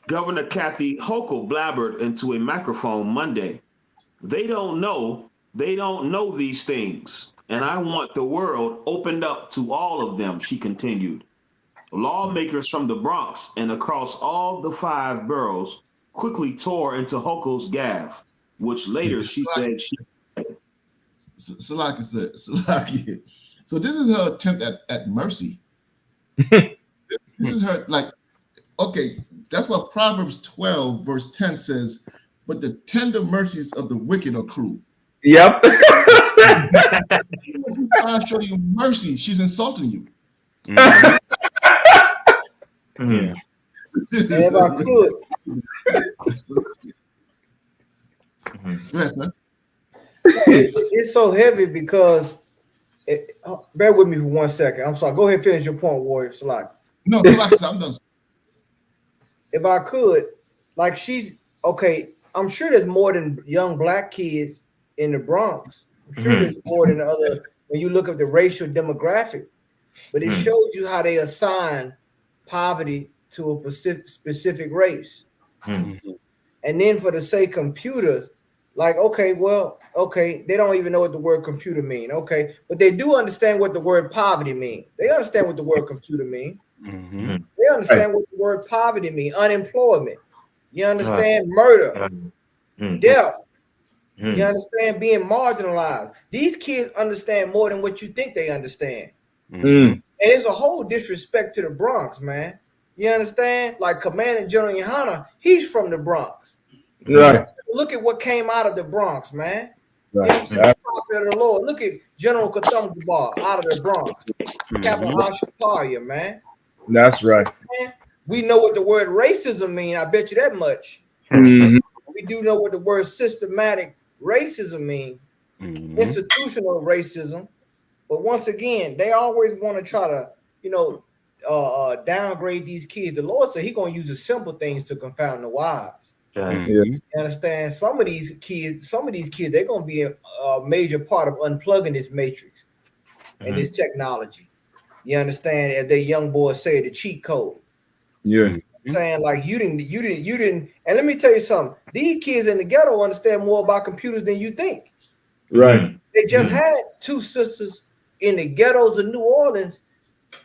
Governor Kathy Hochul blabbered into a microphone Monday. They don't know these things, and I want the world opened up to all of them, she continued. Lawmakers from the Bronx and across all the 5 boroughs quickly tore into Hochul's gaffe, which later she said she. Salaki said, Salaki. So this is her attempt at mercy. This is her, like, okay, that's what Proverbs 12, verse 10 says, but the tender mercies of the wicked are cruel. Yep. She's trying to show you mercy. She's insulting you. Yeah. And if I could, yes, sir. It's so heavy because bear with me for 1 second. I'm sorry. Go ahead and finish your point, Warrior Salaki. No, Salaki, I'm done. If I could, like she's okay, I'm sure there's more than young black kids in the Bronx. I'm sure there's more than other when you look at the racial demographic, but it shows you how they assign poverty to a specific race. And then for the say computer, like, okay, they don't even know what the word computer mean. Okay, but they do understand what the word poverty mean. They understand what the word computer mean. They understand what the word poverty mean, unemployment. You understand murder, death. You understand being marginalized. These kids understand more than what you think they understand. And it's a whole disrespect to the Bronx, man. You understand? Like Commanding General Yahanna, he's from the Bronx. Right. Look at what came out of the Bronx, man. Right. You know, prophet of the Lord. Look at General Katham Dubar out of the Bronx. Captain Ashikaria, man. That's right. Man, we know what the word racism mean. I bet you that much. We do know what the word systematic racism mean. Institutional racism. But once again, they always want to try to, downgrade these kids. The Lord said He's gonna use the simple things to confound the wise. You understand? Some of these kids, they're gonna be a major part of unplugging this matrix and this technology. You understand? As they young boys say, the cheat code. Yeah. Saying like you didn't. And let me tell you something. These kids in the ghetto understand more about computers than you think. Right. They just had two sisters in the ghettos of New Orleans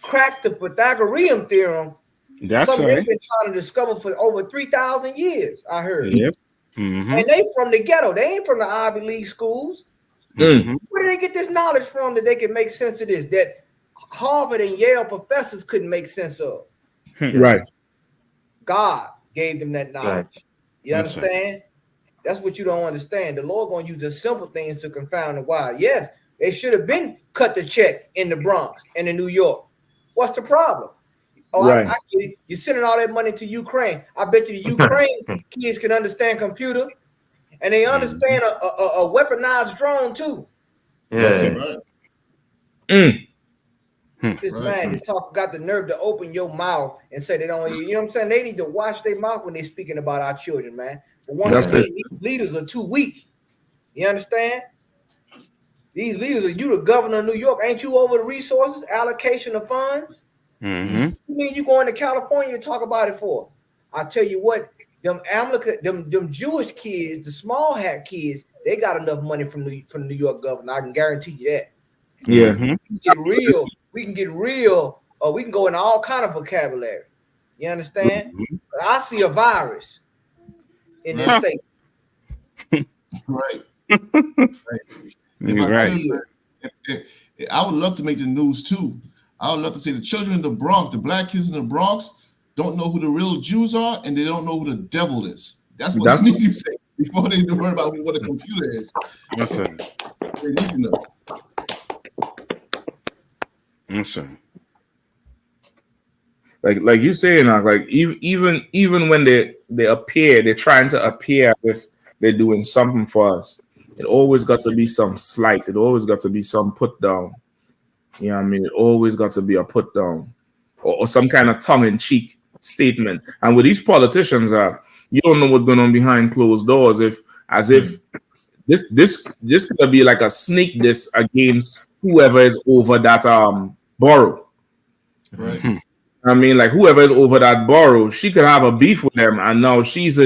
crack the Pythagorean theorem. That's something right. they've been trying to discover for over 3,000 years, I heard. Yep. And they from the ghetto. They ain't from the Ivy League schools. Where do they get this knowledge from that they can make sense of this? That Harvard and Yale professors couldn't make sense of. Right. God gave them that knowledge. Right. You understand? That's what you don't understand. The Lord gonna use the simple things to confound the wise. Yes, they should have been cut the check in the Bronx and in New York. What's the problem? Oh, right. I get it. You're sending all that money to Ukraine. I bet you the Ukraine kids can understand computer, and they understand a weaponized drone too. Yeah. This man, this talk got the nerve to open your mouth and say they don't. You know what I'm saying? They need to watch their mouth when they're speaking about our children, man. But once again, these leaders are too weak. You understand? These leaders are you the governor of New York? Ain't you over the resources, allocation of funds? You mean you going to California to talk about it for? I tell you what, them Jewish kids, the small hat kids, they got enough money from the New York governor. I can guarantee you that. Yeah. We can get real, or we can go into all kind of vocabulary. You understand? But I see a virus in this state. Right. Right. I would love to make the news too. I would love to say the children in the Bronx, the black kids in the Bronx, don't know who the real Jews are, and they don't know who the devil is. That's what they need to say before they learn about what a computer is. That's right. They need to know. That's right. Like you saying, like even when they appear, they're trying to appear with they're doing something for us. It always got to be some slight. It always got to be some put down. You know what I mean? It always got to be a put down or some kind of tongue-in-cheek statement. And with these politicians, you don't know what's going on behind closed doors. If this could be like a sneak diss against whoever is over that borough. Right. I mean, like whoever is over that borough, she could have a beef with them, and now she's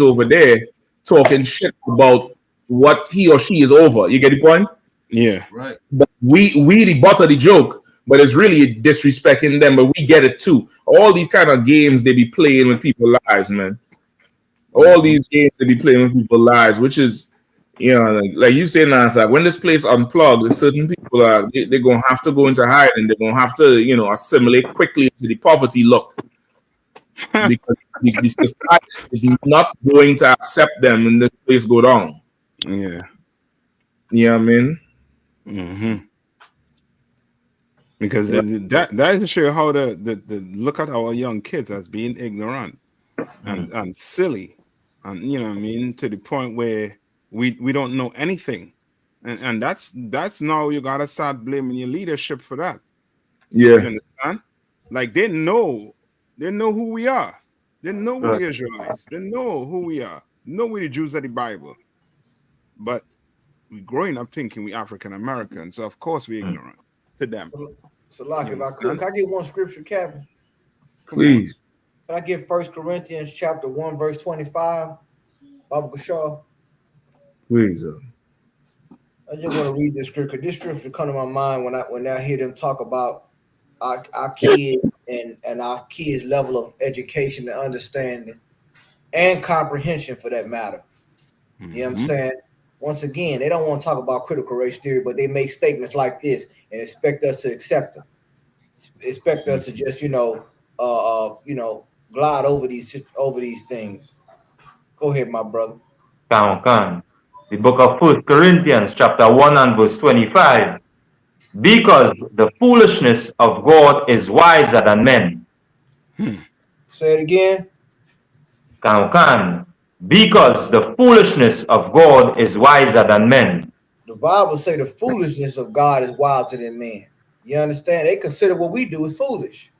over there talking shit about what he or she is over. You get the point? Yeah. Right. But we the butt of the joke, but it's really disrespecting them, but we get it too. All these kind of games they be playing with people's lives, man. All these games they be playing with people's lives, which is You know, like you say, Nancy, when this place unplugged, certain people are they're gonna have to go into hiding. They're gonna have to, you know, assimilate quickly into the poverty look because the society is not going to accept them when this place go down. Yeah. You know what I mean? Mm-hmm. Because Yeah. that show how the look at our young kids as being ignorant and silly, and you know what I mean, to the point where we don't know anything, and that's now you gotta start blaming your leadership for that. Yeah. You understand? Like they know who we are. They know who the Israelites. They know who we are. Know we the Jews of the Bible. But we growing up thinking we African Americans, so of course we ignorant to them. So, like, You if I could, understand? can I get one scripture, Captain? Please. Can I get 1 Corinthians chapter 1, verse 25? Baba Shaw. Please. I just want to read this scripture. This scripture come to my mind when I hear them talk about our kids and our kids' level of education and understanding and comprehension, for that matter. You know what I'm saying? Once again, they don't want to talk about critical race theory, but they make statements like this and expect us to accept them. Expect us to just, glide over these things. Go ahead, my brother. Can. The book of 1 Corinthians chapter 1 and verse 25. Because the foolishness of God is wiser than men. Say it again. Can. Because the foolishness of God is wiser than men. The Bible say the foolishness of God is wiser than men. You understand? They consider what we do is foolish.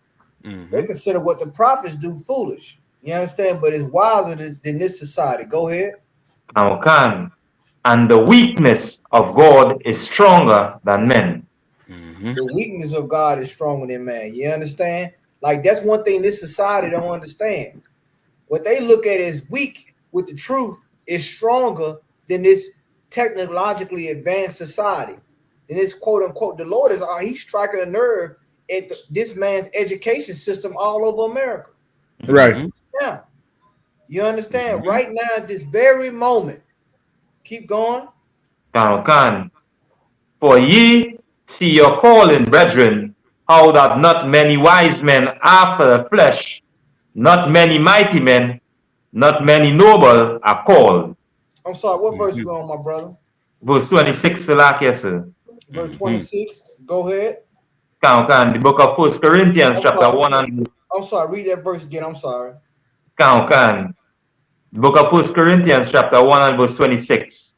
They consider what the prophets do foolish. You understand? But it's wiser than this society. Go ahead. Can. And the weakness of God is stronger than men. The weakness of God is stronger than man. You understand? Like, that's one thing this society don't understand. What they look at as weak with the truth is stronger than this technologically advanced society. And this quote unquote, the Lord is he's striking a nerve at this man's education system all over America. Right. Yeah. You understand? Right now, at this very moment. Keep going. Can. For ye see your calling, brethren, how that not many wise men after the flesh, not many mighty men, not many noble are called. I'm sorry, what verse you on, my brother? Verse 26, sir. Verse 26. Go ahead. Can. The book of 1 Corinthians, chapter 1 and... I'm sorry, read that verse again. I'm sorry. Can. The book of 1 Corinthians, chapter 1 and verse 26.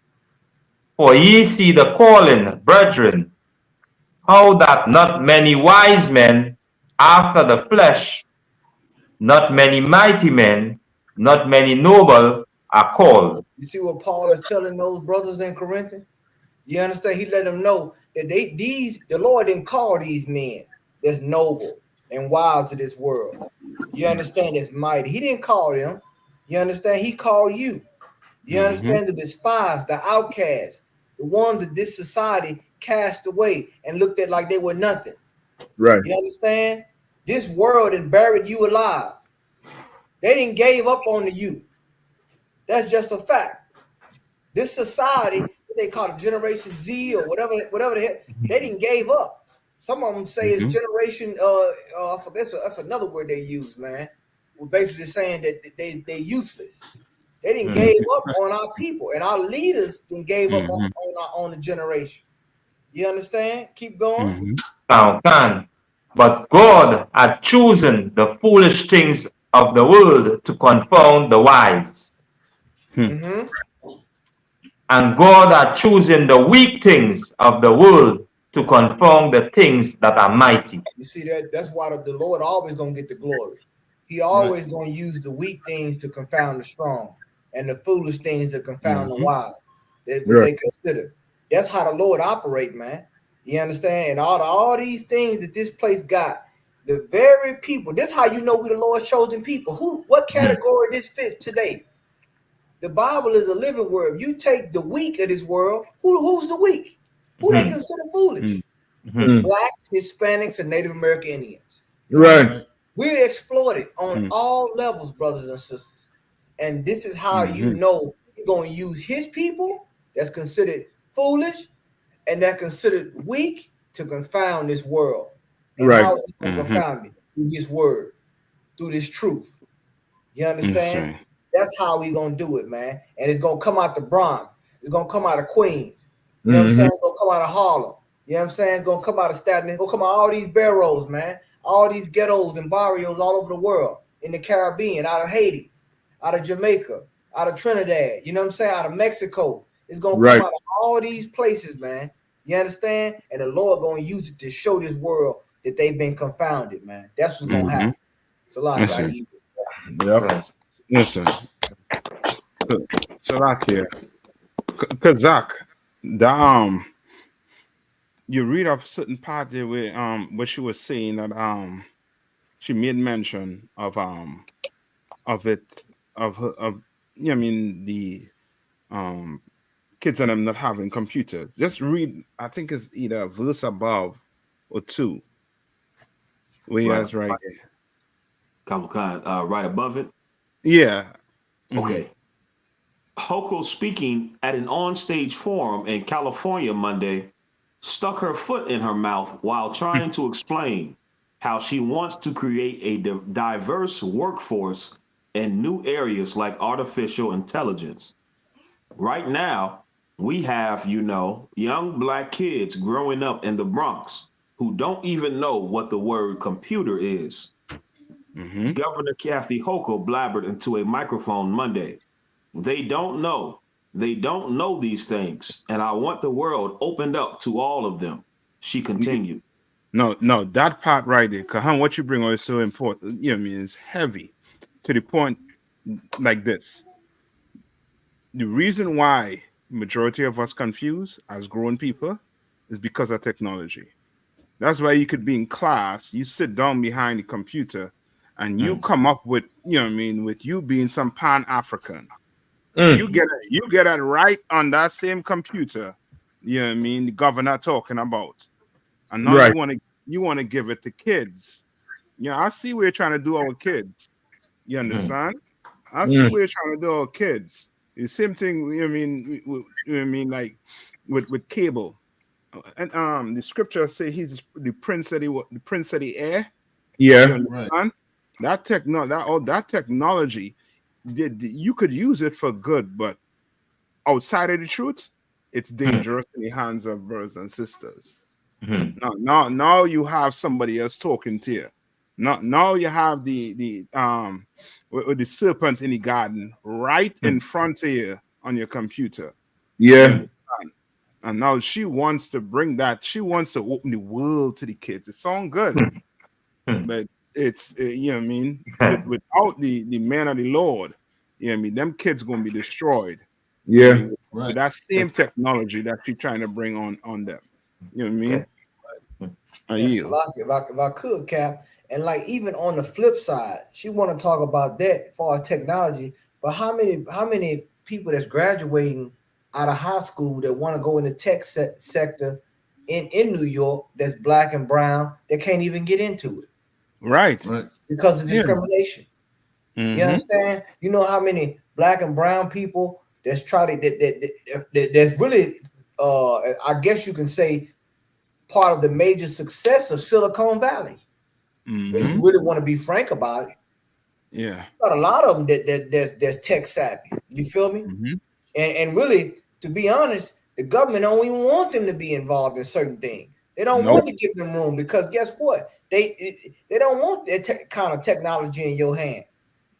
For ye see the calling, brethren, how that not many wise men after the flesh, not many mighty men, not many noble are called. You see what Paul is telling those brothers in Corinthians? You understand? He let them know that the Lord didn't call these men that's noble and wise to this world. You understand? That's mighty. He didn't call them. You understand? He called you. You understand? The despised, the outcast, the ones that this society cast away and looked at like they were nothing. Right. You understand? This world and buried you alive. They didn't give up on the youth. That's just a fact. This society, what they call it Generation Z or whatever the heck, they didn't give up. Some of them say it's generation. I forget, that's another word they use, man. We're basically saying that they useless. They didn't give up on our people, and our leaders didn't give up on the generation. You understand? Keep going. Can. But God had chosen the foolish things of the world to confound the wise. And God had chosen the weak things of the world to confound the things that are mighty. You see that? That's why the Lord always gonna get the glory. He always gonna use the weak things to confound the strong, and the foolish things to confound the wise. That's what they consider. That's how the Lord operate, man. You understand? And all these things that this place got, the very people. This how you know we the Lord's chosen people. What category this fits today? The Bible is a living word. You take the weak of this world. Who's the weak? Who they consider foolish? Blacks, Hispanics, and Native American Indians. Right. We're exploited on all levels, brothers and sisters. And this is how you know he's going to use his people that's considered foolish and that considered weak to confound this world. And how is he going to confound it? Through his word, through this truth. You understand? That's how we gonna do it, man. And it's gonna come out the Bronx. It's gonna come out of Queens. You know what I'm saying? It's gonna come out of Harlem. You know what I'm saying? It's gonna come out of Staten. It's gonna come out of all these barrios, man. All these ghettos and barrios all over the world, in the Caribbean, out of Haiti, out of Jamaica, out of Trinidad. You know what I'm saying? Out of Mexico. It's gonna come out of all these places, man. You understand? And the Lord gonna use it to show this world that they've been confounded, man. That's what's gonna happen. It's a lot of Yep. Listen. So like here, Kazak, you read a certain part there where she was saying that she made mention of it of you know, I mean the kids and them not having computers. Just read, I think it's either a verse above or two. Where Right, right right above it. Yeah. Okay. Hoko, speaking at an onstage forum in California Monday, stuck her foot in her mouth while trying to explain how she wants to create a diverse workforce in new areas like artificial intelligence. Right now, we have, young Black kids growing up in the Bronx who don't even know what the word computer is. Governor Kathy Hochul blabbered into a microphone Monday. They don't know. They don't know these things, and I want the world opened up to all of them. She continued. No, that part right there, Kahan, what you bring on is so important. You know, I mean, it's heavy to the point like this. The reason why majority of us confused as grown people is because of technology. That's why you could be in class, you sit down behind the computer, and you come up with, you know what I mean, with you being some Pan-African. You get it right on that same computer, you know what I mean, the governor talking about. And now you want to give it to kids. Yeah, I see what you're trying to do our kids. You understand? I see what you're trying to do our kids. The same thing, you know what I mean, like with cable. And the scripture say he's the prince of the air. Yeah. You understand? That technology, you could use it for good, but outside of the truth, it's dangerous in the hands of brothers and sisters. Now you have somebody else talking to you. Now you have the serpent in the garden right in front of you on your computer. Yeah. And now she wants to bring that. She wants to open the world to the kids. It sounds good, but it's you know what I mean. Without the man of the Lord, you know what I mean. Them kids gonna be destroyed. Yeah. You know what I mean? With that same technology that she's trying to bring on them. You know what I mean? If I could, Cap, and like even on the flip side, she want to talk about that as far as technology. But how many people that's graduating out of high school that want to go in the tech sector in New York that's Black and brown that can't even get into it, right? Because of discrimination. You understand? You know how many Black and brown people that's that's really I guess you can say part of the major success of Silicon Valley. If you really want to be frank about it. Yeah. Got a lot of them that's tech savvy. You feel me? And really, to be honest, the government don't even want them to be involved in certain things. They don't want to give them room because guess what? They don't want that kind of technology in your hand.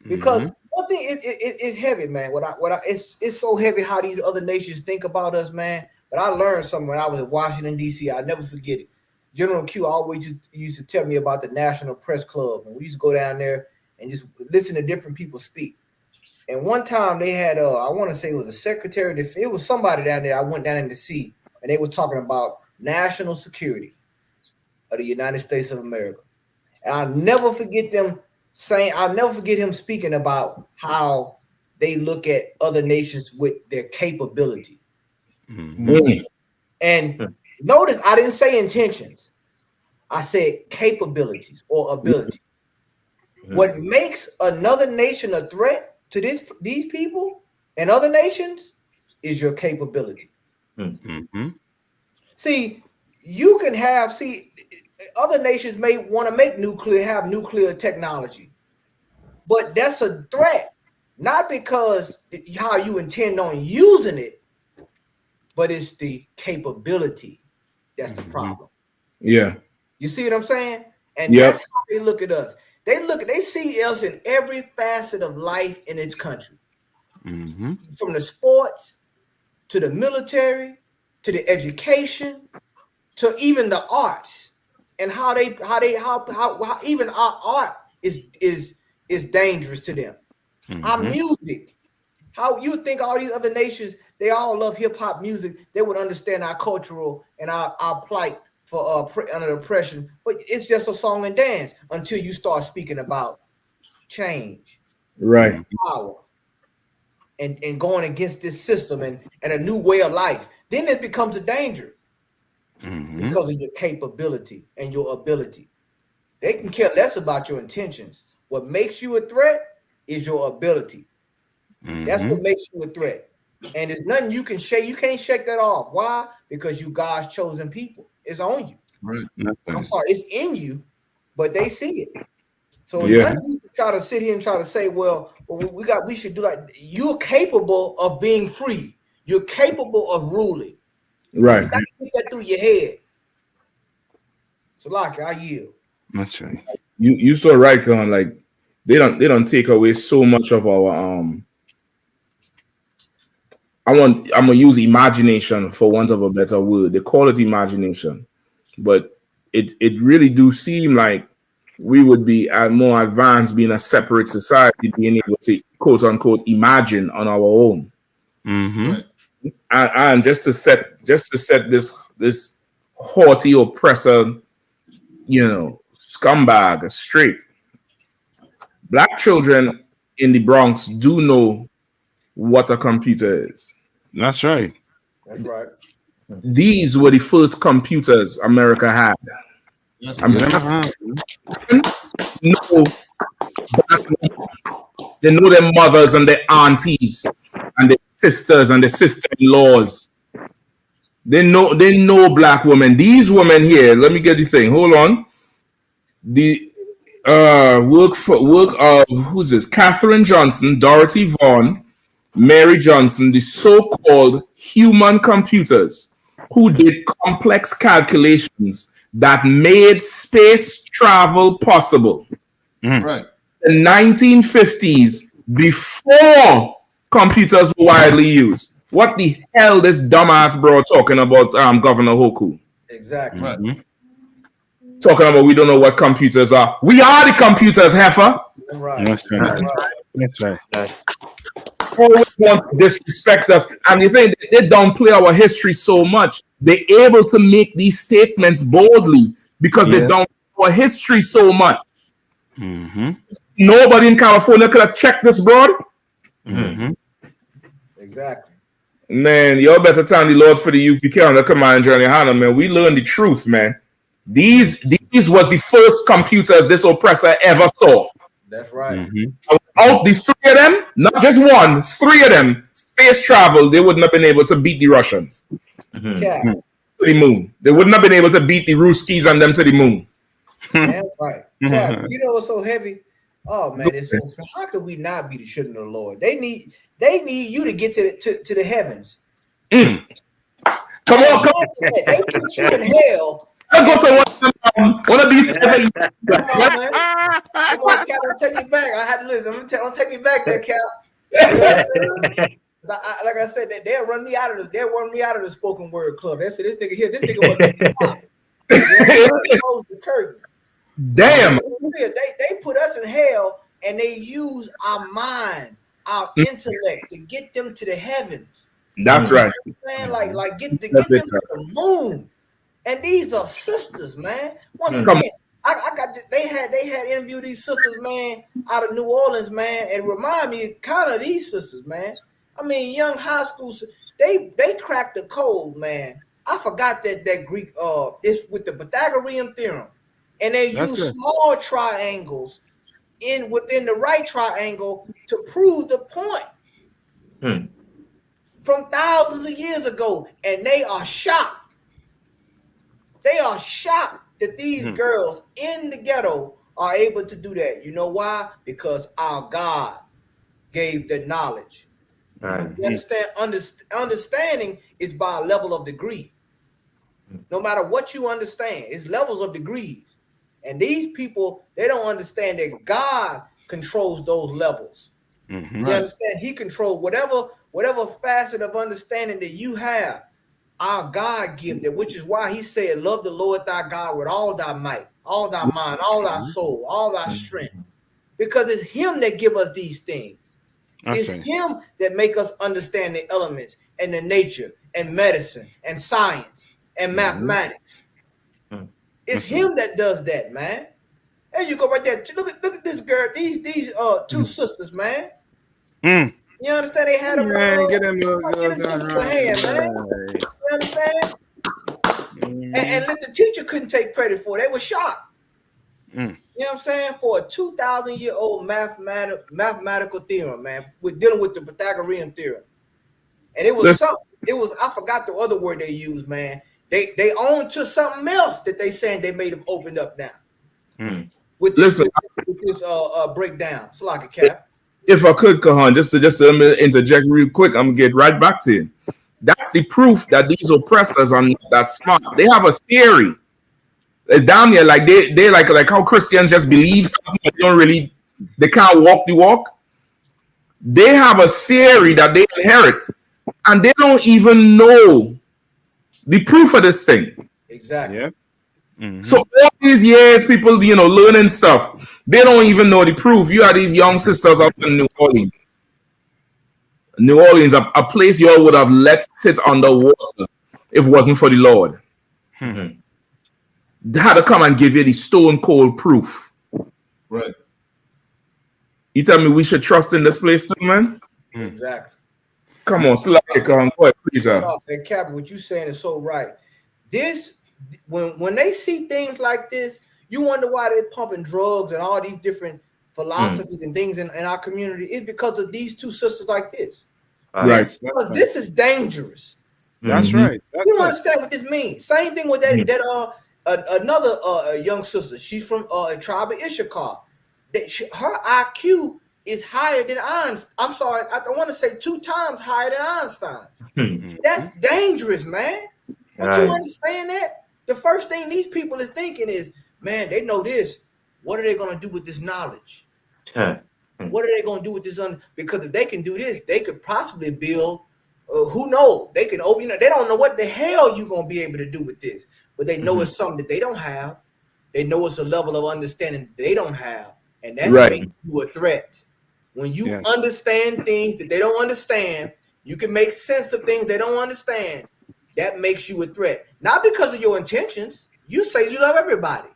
Because one thing it's heavy, man. It's so heavy how these other nations think about us, man. But I learned something when I was in Washington, D.C. I'll never forget it. General Q always used to tell me about the National Press Club, and we used to go down there and just listen to different people speak. And one time they had, I want to say it was a secretary, it was somebody down there I went down in to see, and they were talking about national security of the United States of America. And I'll never forget him speaking about how they look at other nations with their capability. And notice I didn't say intentions. I said capabilities or ability. What makes another nation a threat to these people and other nations is your capability. Mm-hmm. See, you can have, other nations may want to have nuclear technology, but that's a threat, not because how you intend on using it, but it's the capability that's the problem. Yeah. You see what I'm saying? And that's how they look at us. They see us in every facet of life in its country. Mm-hmm. From the sports to the military to the education to even the arts, and how even our art is dangerous to them. Mm-hmm. Our music, how you think all these other nations, they all love hip hop music, they would understand our cultural and our plight for under oppression, but it's just a song and dance until you start speaking about change, right, power, and going against this system and a new way of life. Then it becomes a danger. Mm-hmm. Because of your capability and your ability. They can care less about your intentions. What makes you a threat is your ability. Mm-hmm. That's what makes you a threat. And there's nothing you can shake. You can't shake that off. Why? Because you God's chosen people. It's on you. Right. I'm sorry, it's in you, but they see it. So it's nothing you can try to sit here and try to say, well, we should do like, you're capable of being free. You're capable of ruling. Right. You got to get that through your head. So, like, I yield. That's right. You so right, Con. Like they don't take away so much of our I'm gonna use imagination for want of a better word. They call it imagination, but it really do seem like we would be more advanced, being a separate society, being able to quote unquote imagine on our own. Mm-hmm. Right. And just to set this haughty oppressor, scumbag straight. Black children in the Bronx do know what a computer is. That's right. That's right. These were the first computers America had. They know their mothers and their aunties and their sisters and their sister-in-laws. They know black women. These women here, let me get the thing. Hold on. The work of who's this? Katherine Johnson, Dorothy Vaughan, Mary Johnson, the so-called human computers who did complex calculations that made space travel possible. Right. The 1950s, before computers were widely used. What the hell this dumbass bro talking about Governor Hoku? Exactly. Right. Talking about we don't know what computers are. We are the computers, heifer. Right. That's right. That's right. Always want to disrespect us. And the thing, they don't play our history so much. They're able to make these statements boldly because they don't play our history so much. Mm-hmm. Nobody in California could have checked this, bro. Mm-hmm. Exactly. Man, y'all better thank the Lord for the UPK on the command journey, Yahanna, man. We learned the truth, man. These was the first computers this oppressor ever saw. That's right. Mm-hmm. Out the three of them, not just one, three of them, space travel, they wouldn't have been able to beat the Russians to the moon. They wouldn't have been able to beat the Ruskies and them to the moon. That's right. Cap, you know what's so heavy? Oh man, it's so, how could we not be the children of the Lord? They need you to get to the heavens. Come on. They put you in hell. I go to one of these. Come on, Cap, I'll take you back. I had to listen. Don't take me back there, Cap. You know like I said, they'll run me out of the spoken word club. They said this nigga wasn't close the curtain. Damn. They put us in hell and they use our mind, our intellect to get them to the heavens. That's right. Man, like get them to the moon. And these are sisters, man. Once again, they had interviewed these sisters, man, out of New Orleans, man, and remind me kind of these sisters, man. I mean, young high school, they cracked the code, man. I forgot that Greek it's with the Pythagorean theorem. And they use small triangles within the right triangle to prove the point. from thousands of years ago, and they are shocked. They are shocked that these girls in the ghetto are able to do that. You know why? Because our God gave the knowledge. Right. You understand? Understanding is by a level of degree. No matter what you understand, it's levels of degrees. And these people, they don't understand that God controls those levels. Mm-hmm. You understand? He controls whatever facet of understanding that you have. Our God gives it, which is why he said, love the Lord thy God with all thy might, all thy mind, all thy soul, all thy strength. Because it's him that give us these things. It's him that make us understand the elements and the nature and medicine and science and mathematics. It's him that does that, man. There you go right there. Look at this girl, these two sisters, man. You understand? They had a get them get a sister hand, man. You understand? And let the teacher couldn't take credit for it. They were shocked. You know what I'm saying? For a 2,000-year-old mathematical theorem, man, we're dealing with the Pythagorean theorem. And it was something, I forgot the other word they used, man. They own to something else that they saying they made them opened up now. With this, with this breakdown. Salaka Cap. If I could, Kahan, just to interject real quick, I'm gonna get right back to you. That's the proof that these oppressors are not that smart. They have a theory. It's down there, like they like how Christians just believe something, but they can't walk the walk. They have a theory that they inherit, and they don't even know the proof of this thing. Exactly. Yeah. So all these years, people, learning stuff, they don't even know the proof. You have these young sisters out in New Orleans. New Orleans, a place you all would have let sit underwater if it wasn't for the Lord. They had to come and give you the stone cold proof. Right. You tell me we should trust in this place too, man? Exactly. Come on, Slacky, come on, go ahead, please. And Cap, what you saying is so right. This, when they see things like this, you wonder why they're pumping drugs and all these different philosophies and things in our community. It's because of these two sisters like this. Right. Because this is dangerous. That's right. You don't understand what this means. Same thing with another young sister. She's from a tribe of Issachar. Her IQ is higher than Einstein. I'm sorry, I want to say 2 times higher than Einstein's. That's dangerous, man. Don't you understand that? The first thing these people is thinking is, man, they know this. What are they going to do with this knowledge? What are they going to do with this? Because if they can do this, they could possibly build. Who knows? They can open. They don't know what the hell you're going to be able to do with this, but they know it's something that they don't have. They know it's a level of understanding they don't have, and that's making you a threat. When you understand things that they don't understand, you can make sense of things they don't understand. That makes you a threat, not because of your intentions. You say you love everybody,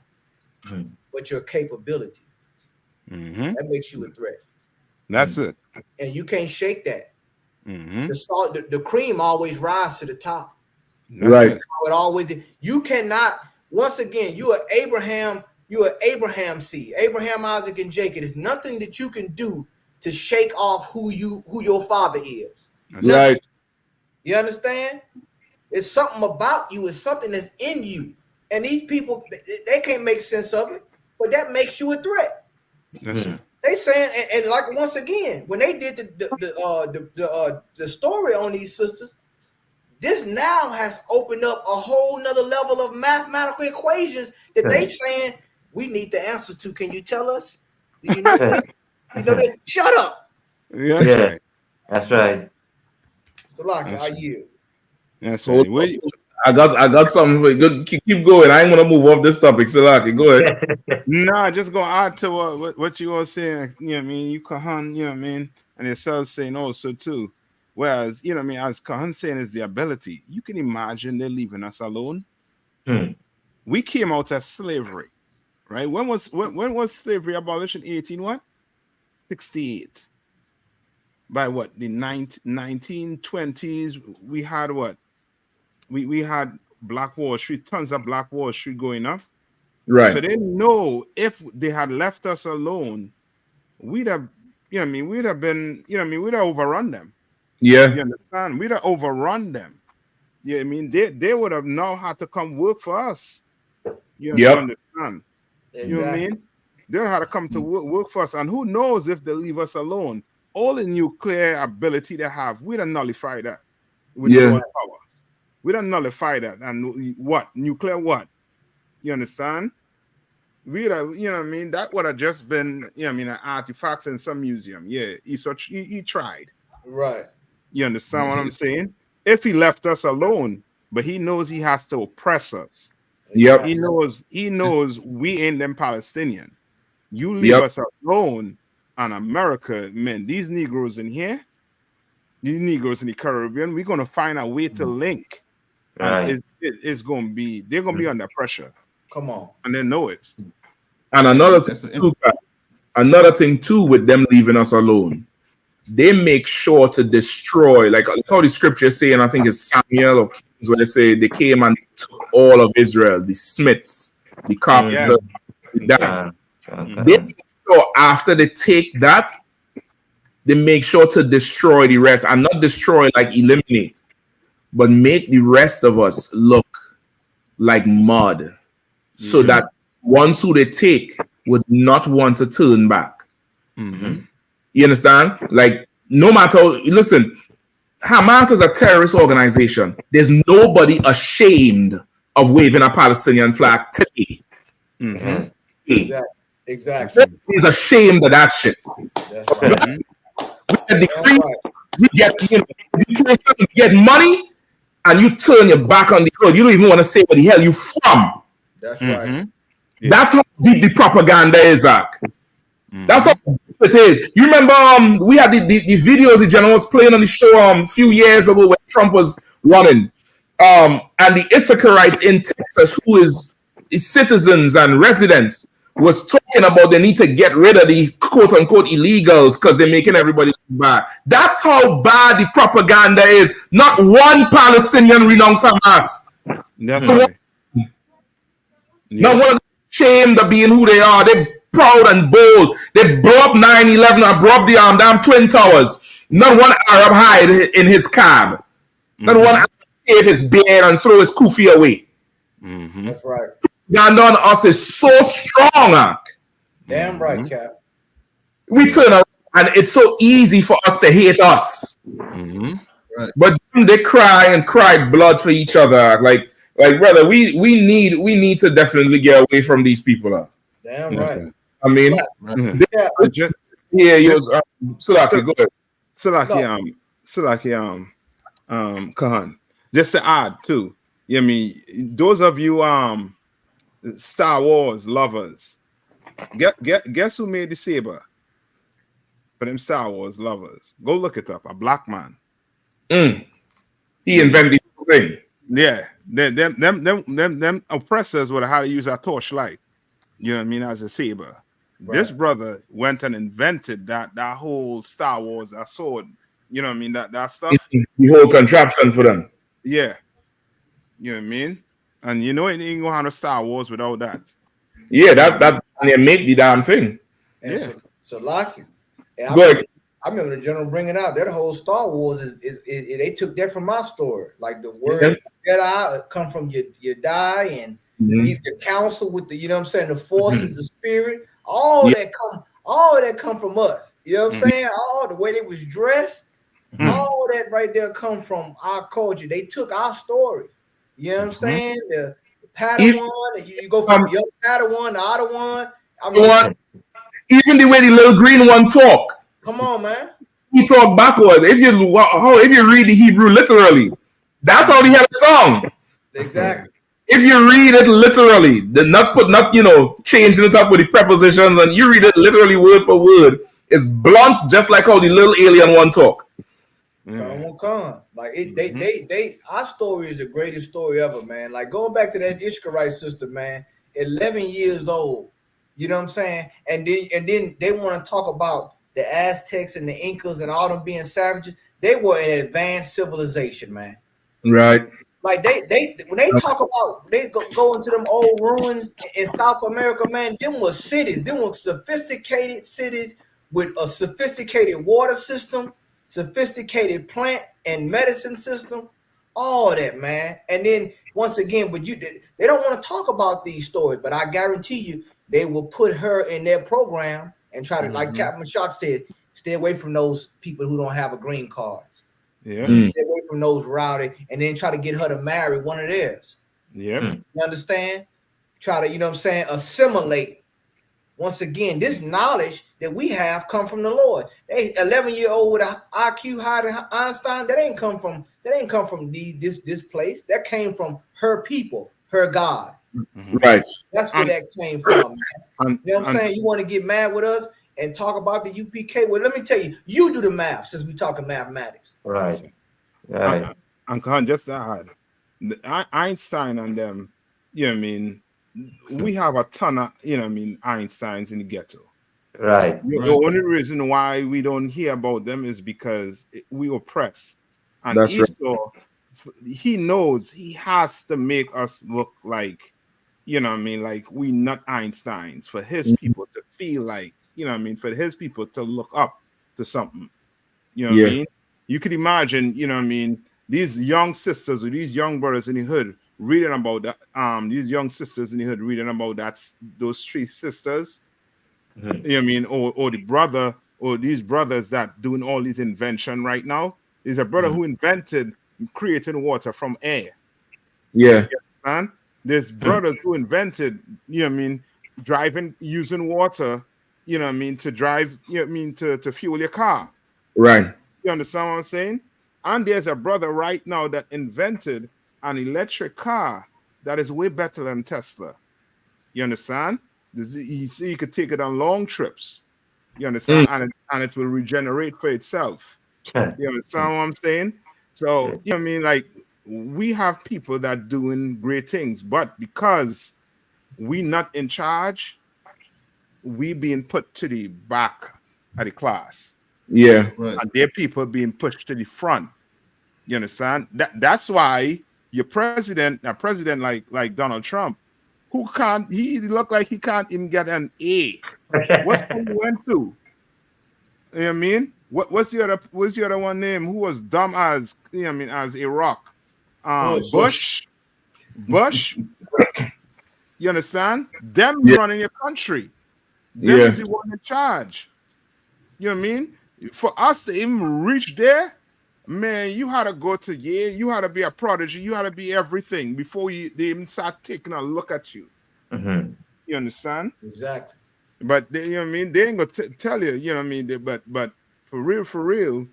but your capability that makes you a threat. That's it, and you can't shake that. The cream always rises to the top. Right. It always. You cannot. Once again, you are Abraham. You are Abraham seed. Abraham, Isaac, and Jacob. There's nothing that you can do to shake off who your father is. Right. You understand? It's something about you. It's something that's in you. And these people, they can't make sense of it, but that makes you a threat. They saying, and like once again, when they did the story on these sisters, this now has opened up a whole nother level of mathematical equations that they saying we need the answers to. Can you tell us? Do you know that? You know that? Shut up. Right. That's right. So like I yield. That's right. I got something. Good. Keep going. I ain't gonna move off this topic. Salaki, go ahead. No, just gonna add to what you all saying. You know what I mean? You Kahan, you know what I mean, and yourself saying also too. Whereas, you know what I mean, as Kahan saying is the ability. You can imagine they're leaving us alone. We came out as slavery, right? When was slavery abolished in 1868? By what? The 1920s, we had what? We had Black Wall Street, tons of Black Wall Street going up. Right. So they know if they had left us alone, we'd have, you know what I mean, we'd have been, you know what I mean, we'd have overrun them. Yeah. You understand? We'd have overrun them. Yeah, I mean, they would have known how to come work for us. You understand? Exactly. You know what I mean? They know how to come to work for us. And who knows if they leave us alone? All the nuclear ability they have, we don't nullify that with God's power. We don't nullify that. And what? Nuclear what? You understand? We'd have, you know what I mean? That would have just been, you know what I mean, an artifacts in some museum. Yeah, he tried. Right. You understand what I'm saying? If he left us alone, but he knows he has to oppress us. Yep. He knows we ain't them Palestinian. You leave us alone, and America, man, these Negroes in here, these Negroes in the Caribbean, we're gonna find a way to link. Right. And it's gonna be, they're gonna be under pressure. Come on. And they know it. And another thing too with them leaving us alone, they make sure to destroy, like how the scriptures say, and I think it's Samuel or Kings, where they say they came and took all of Israel, the smiths, the carpenters, that. They make sure after they take that, they make sure to destroy the rest, and not destroy like eliminate, but make the rest of us look like mud, so that ones who they take would not want to turn back. You understand? Like, no matter, listen, Hamas is a terrorist organization. There's nobody ashamed of waving a Palestinian flag today. Exactly. He's ashamed of that shit. That's right. We get money, and you turn your back on the code. You don't even want to say where the hell you from. That's right. That's how deep the propaganda is, Zach. That's how deep it is. You remember we had the videos the general was playing on the show a few years ago when Trump was running. And the Issacharites in Texas, who is citizens and residents, was talking about they need to get rid of the quote-unquote illegals because they're making everybody look bad. That's how bad the propaganda is. Not one Palestinian renounce Hamas. Not one of them ashamed of being who they are. They're proud and bold. They blow up 9/11 and blow up the damn Twin Towers. Not one Arab hide in his cab. Not one Arab shave his beard and throw his kufi away. That's right. Propaganda on us is so strong. Damn right, Cap. We turn around and it's so easy for us to hate us. Right. But they cry and cry blood for each other. Like brother, we need to definitely get away from these people. Damn right. I mean, Sulaki, go ahead. Sulaki, Kahan. Just to add too, I mean, those of you Star Wars lovers, guess who made the saber for them Star Wars lovers? Go look it up. A black man. He invented the whole thing. Yeah, them oppressors would have had to use a torchlight. You know what I mean, as a saber. Right. This brother went and invented that whole Star Wars, that sword. You know what I mean, that stuff. The whole contraption for them. Yeah, you know what I mean. And you know, it ain't gonna have no Star Wars without that. Yeah, that's that. And they make the damn thing. And so lucky. I remember the general bringing out that whole Star Wars is they took that from my story. Like the word Jedi come from your die and the council with the, you know what I'm saying, the force is the spirit. All that come from us. You know what I'm saying? All the way they was dressed, all that right there come from our culture. They took our story. You know what I'm saying? The Padawan, you go from young Padawan to Ottawa. I mean, even the way the little green one talk. Come on, man. He talk backwards. If you read the Hebrew literally, that's how he had a song. Exactly. If you read it literally, changing it up with the prepositions, and you read it literally word for word, it's blunt, just like how the little alien one talk. Come. Like they our story is the greatest story ever, man. Like going back to that Ishkarite sister, man, 11 years old. You know what I'm saying? And then they want to talk about the Aztecs and the Incas and all them being savages. They were an advanced civilization, man. Right. Like they when they talk about they go into them old ruins in South America, man, them was cities. Them was sophisticated cities with a sophisticated water system. sophisticated plant and medicine system, all that, man. And then once again, but they don't want to talk about these stories, but I guarantee you they will put her in their program and try to, like Captain Shock said, stay away from those people who don't have a green card. Yeah. Stay away from those rowdy, and then try to get her to marry one of theirs. Yeah. You understand? Try to, you know what I'm saying, assimilate. Once again, this knowledge that we have come from the Lord. 11-year-old with an IQ higher than Einstein, that ain't come from this place. That came from her people, her God. Right. That's where that came from. You know what I'm saying? You want to get mad with us and talk about the UPK? Well, let me tell you, you do the math since we talking mathematics. Right. And just that, Einstein and them, you know what I mean? We have a ton of, you know what I mean, Einsteins in the ghetto. Right. The only reason why we don't hear about them is because we oppress. And That's right. Esau, he knows he has to make us look like, you know what I mean, like we not Einsteins for his people to feel like, you know what I mean, for his people to look up to something. You know what I mean? You could imagine, you know what I mean, these young sisters or these young brothers in the hood reading about that, these young sisters in the hood reading about those three sisters, you know what I mean, or the brother, or these brothers that doing all these invention right now. There's a brother who invented creating water from air. Yeah. Man, there's brothers who invented, you know what I mean, using water, you know what I mean, to drive, you know what I mean, to fuel your car. Right. You understand what I'm saying? And there's a brother right now that invented an electric car that is way better than Tesla. You understand? You could take it on long trips. You understand? And it will regenerate for itself. You understand what I'm saying? So, you know what I mean? Like, we have people that doing great things, but because we not in charge, we being put to the back of the class. Yeah. Right. And their people being pushed to the front. You understand? That's why your president, a president like Donald Trump, he look like he can't even get an A. What's he went to? You know what I mean? What's the other one name? Who was dumb as, you know what I mean, as Iraq? Bush. You understand? Them running your country. Them is the one in charge. You know what I mean? For us to even reach there, man, you had to go to Yale. You had to be a prodigy. You had to be everything before they even start taking a look at you. You understand? Exactly. But they, you know what I mean? They ain't gonna tell you. You know what I mean? But for real,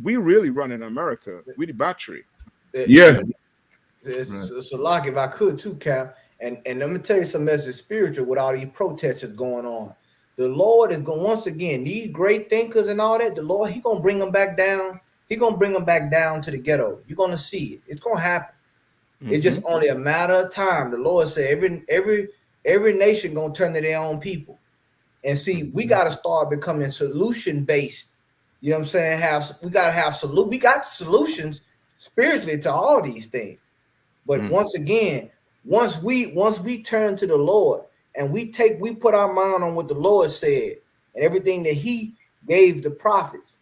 we really running America. We the battery. It's a lot if I could too, Cap. And let me tell you something that's spiritual with all these protests that's going on. The Lord is going, once again, these great thinkers and all that, the Lord, He gonna bring them back down. He gonna bring them back down to the ghetto. You're gonna see it. It's gonna happen. It's just only a matter of time. The Lord said every nation gonna turn to their own people. And see, we gotta start becoming solution based. You know what I'm saying? We got solutions spiritually to all these things. But once again, once we turn to the Lord and we put our mind on what the Lord said and everything that He gave the prophets,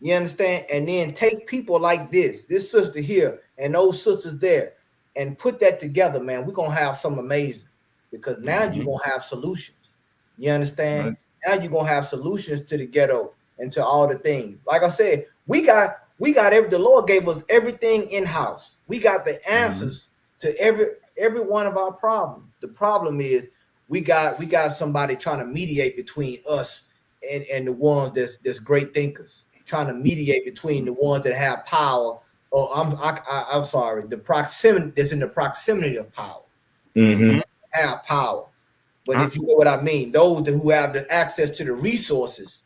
you understand? And then take people like this sister here and those sisters there and put that together, man. We're gonna have something amazing because now you're gonna have solutions. You understand? Right. Now you're gonna have solutions to the ghetto and to all the things. Like I said, the Lord gave us everything in-house. We got the answers to every one of our problems. The problem is we got somebody trying to mediate between us and the ones that's great thinkers, trying to mediate between the ones that have power. Or I'm sorry, the proximity that's in the proximity of power. Have power. But if you know what I mean, those who have the access to the resources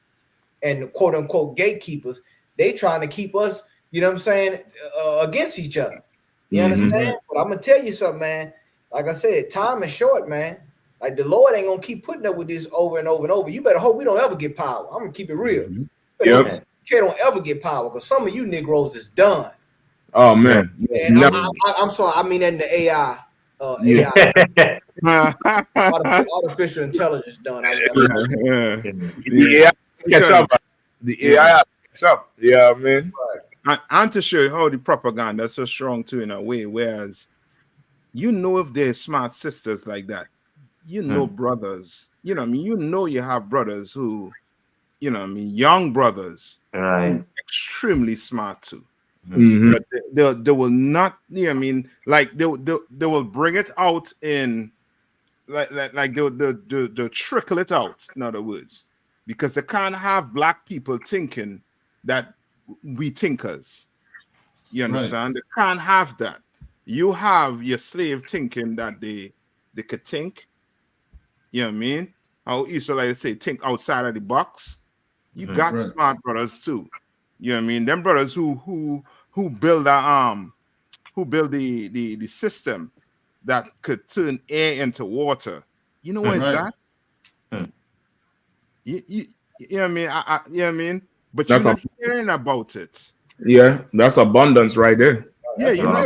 and the quote unquote gatekeepers, they trying to keep us, you know what I'm saying, against each other. You understand? But I'm gonna tell you something, man. Like I said, time is short, man. Like the Lord ain't gonna keep putting up with this over and over and over. You better hope we don't ever get power. I'm gonna keep it real. You don't ever get power because some of you Negroes is done. Oh man. And I'm sorry, I mean in the AI. Artificial intelligence done. The AI catch up. Yeah, man. And to show you how the propaganda is so strong too in a way, whereas if there's smart sisters like that, brothers, what I mean, you have brothers who, young brothers, right, extremely smart too. Mhm. But they will not, like they will bring it out in like they'll trickle it out, in other words, because they can't have black people thinking that we thinkers. You understand? They can't have that. You have your slave thinking that they could think. You know what I mean? How Israelites say, think outside of the box. You got smart brothers too. You know what I mean? Them brothers who build the system that could turn air into water. You know what is that? You know what I mean? You know what I mean? But That's you're not hearing about it. Yeah, that's abundance right there. Yeah, you're not.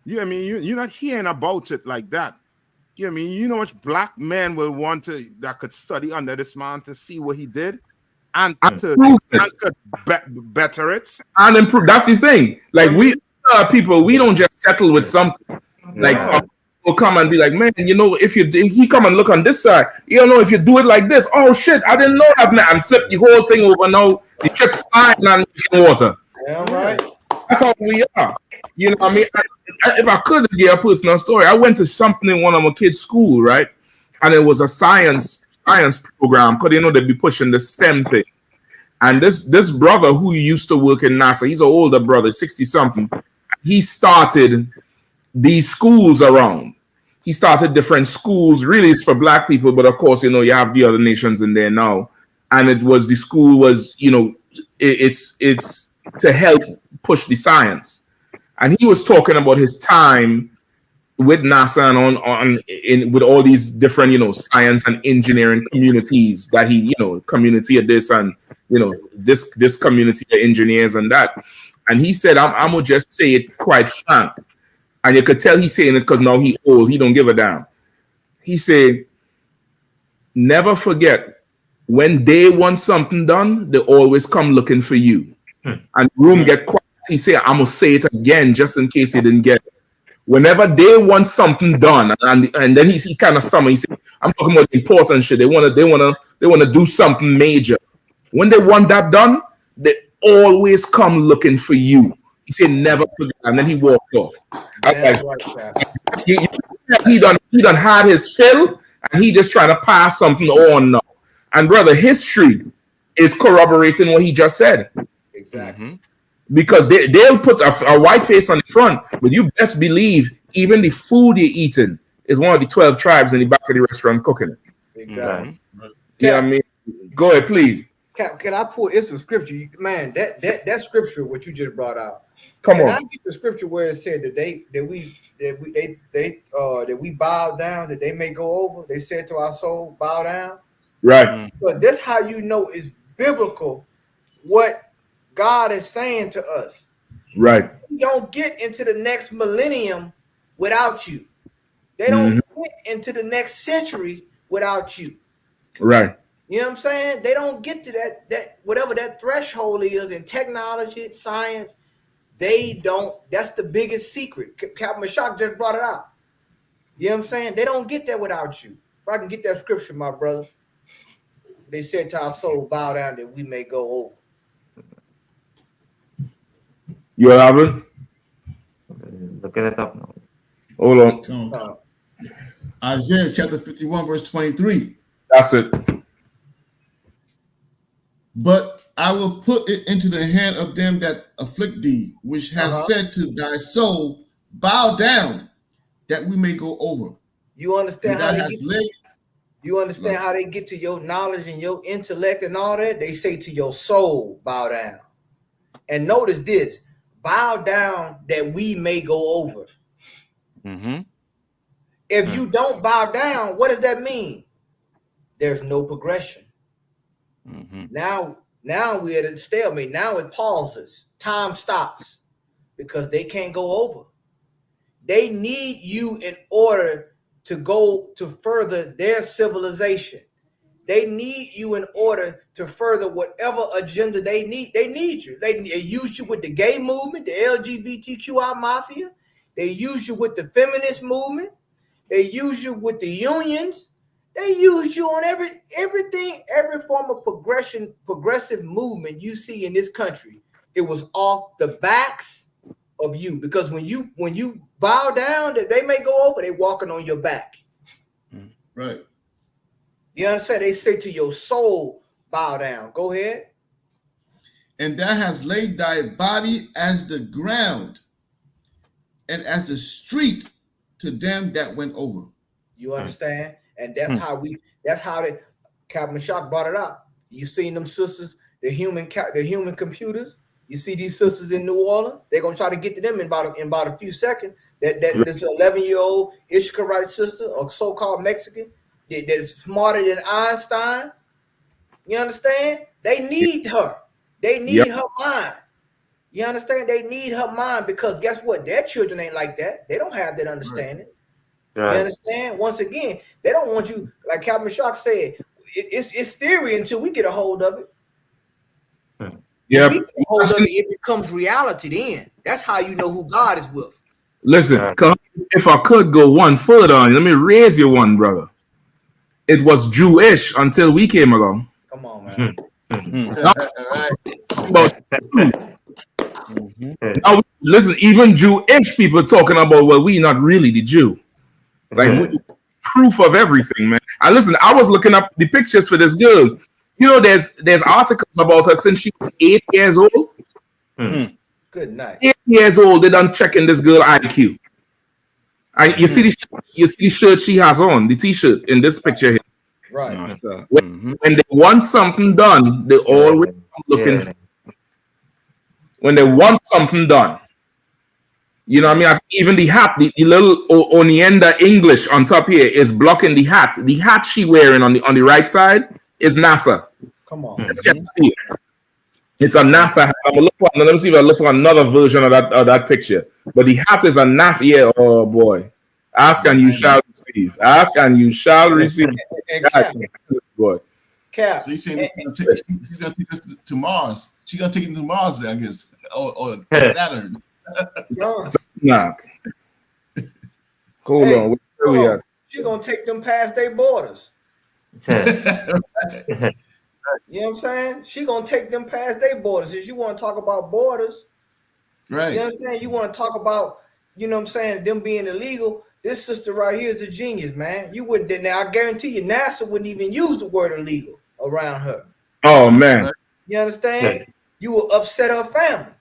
You know what I mean? You're not hearing about it like that. You know what I mean? You know which black man will want to that could study under this man to see what he did and to better it and improve. That's the thing. Like we people, we don't just settle with something. Like will come and be like, man, if he come and look on this side, if you do it like this, oh shit, I didn't know that, man, and flip the whole thing over. Now the shit's fine and making water. Yeah, right. That's how we are. You know what I mean? If I could give a personal story, I went to something in one of my kids' school, right? And it was a science program, because they'd be pushing the STEM thing. And this brother who used to work in NASA, he's an older brother, 60-something, he started these schools around. He started different schools. Really, it's for black people, but of course, you have the other nations in there now. And the school was, it's to help push the science. And he was talking about his time with NASA and with all these different, science and engineering communities that he, community of this and, this community of engineers and that. And he said, I'm going to just say it quite frank. And you could tell he's saying it because now he old. He don't give a damn. He said, never forget, when they want something done, they always come looking for you. And room get quiet. He said, I'm going to say it again just in case he didn't get it. Whenever they want something done, and then he kind of stumbled. He said, I'm talking about important shit. They want to do something major. When they want that done, they always come looking for you. He said, never forget. And then he walked off. He done had his fill, and he just trying to pass something on now. And brother, history is corroborating what he just said. Exactly. Because they'll put a white face on the front, but you best believe even the food you're eating is one of the 12 tribes in the back of the restaurant cooking it. Exactly. Yeah, I mean, go ahead, please. Can I pull? It's a scripture, man. That scripture, what you just brought out. Come Can on. I get the scripture where it said that we bow down, that they may go over? They said to our soul, bow down. Right. But that's how you know it's biblical. What God is saying to us. Right. We don't get into the next millennium without you. They don't get into the next century without you. Right. You know what I'm saying? They don't get to that whatever that threshold is in technology, science. They don't. That's the biggest secret. Captain Mashak just brought it out. You know what I'm saying? They don't get there without you. If I can get that scripture, my brother. They said to our soul, bow down that we may go over. You have it? Looking it up now. Hold on. Isaiah chapter 51, verse 23. That's it. But I will put it into the hand of them that afflict thee, which has said to thy soul, bow down, that we may go over. You understand how they how they get to your knowledge and your intellect and all that? They say to your soul, bow down. And notice this, bow down that we may go over. If you don't bow down, what does that mean? There's no progression. Now we're at a stalemate. Now it pauses. Time stops because they can't go over. They need you in order to go to further their civilization. They need you in order to further whatever agenda they need. They need you. They use you with the gay movement, the LGBTQI mafia. They use you with the feminist movement. They use you with the unions. They use you on everything, every form of progressive movement you see in this country. It was off the backs of you, because when you bow down, that they may go over, they walking on your back. Right. You understand? They say to your soul, bow down. Go ahead. And that has laid thy body as the ground and as the street to them that went over. You understand? And that's how they Captain Shock brought it out. You seen them sisters, the human computers. You see these sisters in New Orleans, they're gonna try to get to them in about a few seconds. This 11-year-old Ishkarite sister, or so-called Mexican, that is smarter than Einstein. You understand? They need her. They need her mind. You understand? They need her mind, because guess what? Their children ain't like that. They don't have that understanding. Right. You understand? Once again, they don't want you, like Captain Shock said, it's theory until we get a hold of it. Yeah, we get a hold of it, it becomes reality then. That's how you know who God is with. Listen, if I could go one further on, let me raise you one, brother. It was Jewish until we came along. Come on, man. Now, listen, even Jewish people talking about, well, we not really the Jew. Like, proof of everything, man. And listen, I was looking up the pictures for this girl. You know, there's articles about her since she was 8 years old. Good night. 8 years old, they done checking this girl IQ. And you see the shirt she has on, the t-shirt in this picture here. Right. When they want something done, they always come looking for. When they want something done, you know what I mean? Even the hat, the little Onienda English on top here is blocking the hat. The hat she wearing on the right side is NASA. Come on. Let's see it. It's a NASA hat. Let me see if I look for another version of that picture. But the hat is a NASA. Yeah, oh boy. Ask and you shall receive. Ask and you shall receive. Boy. Cap. So you saying she's gonna take us to Mars? She's gonna take it to Mars, I guess, or Saturn. Knock. Hold on. Where we at? She's gonna take them past their borders. You know what I'm saying? She gonna take them past their borders. If you want to talk about borders, right? You know what I'm saying? You want to talk about, you know what I'm saying, them being illegal. This sister right here is a genius, man. You wouldn't. Now I guarantee you, NASA wouldn't even use the word illegal around her. Oh man. You understand? Yeah. You will upset her family.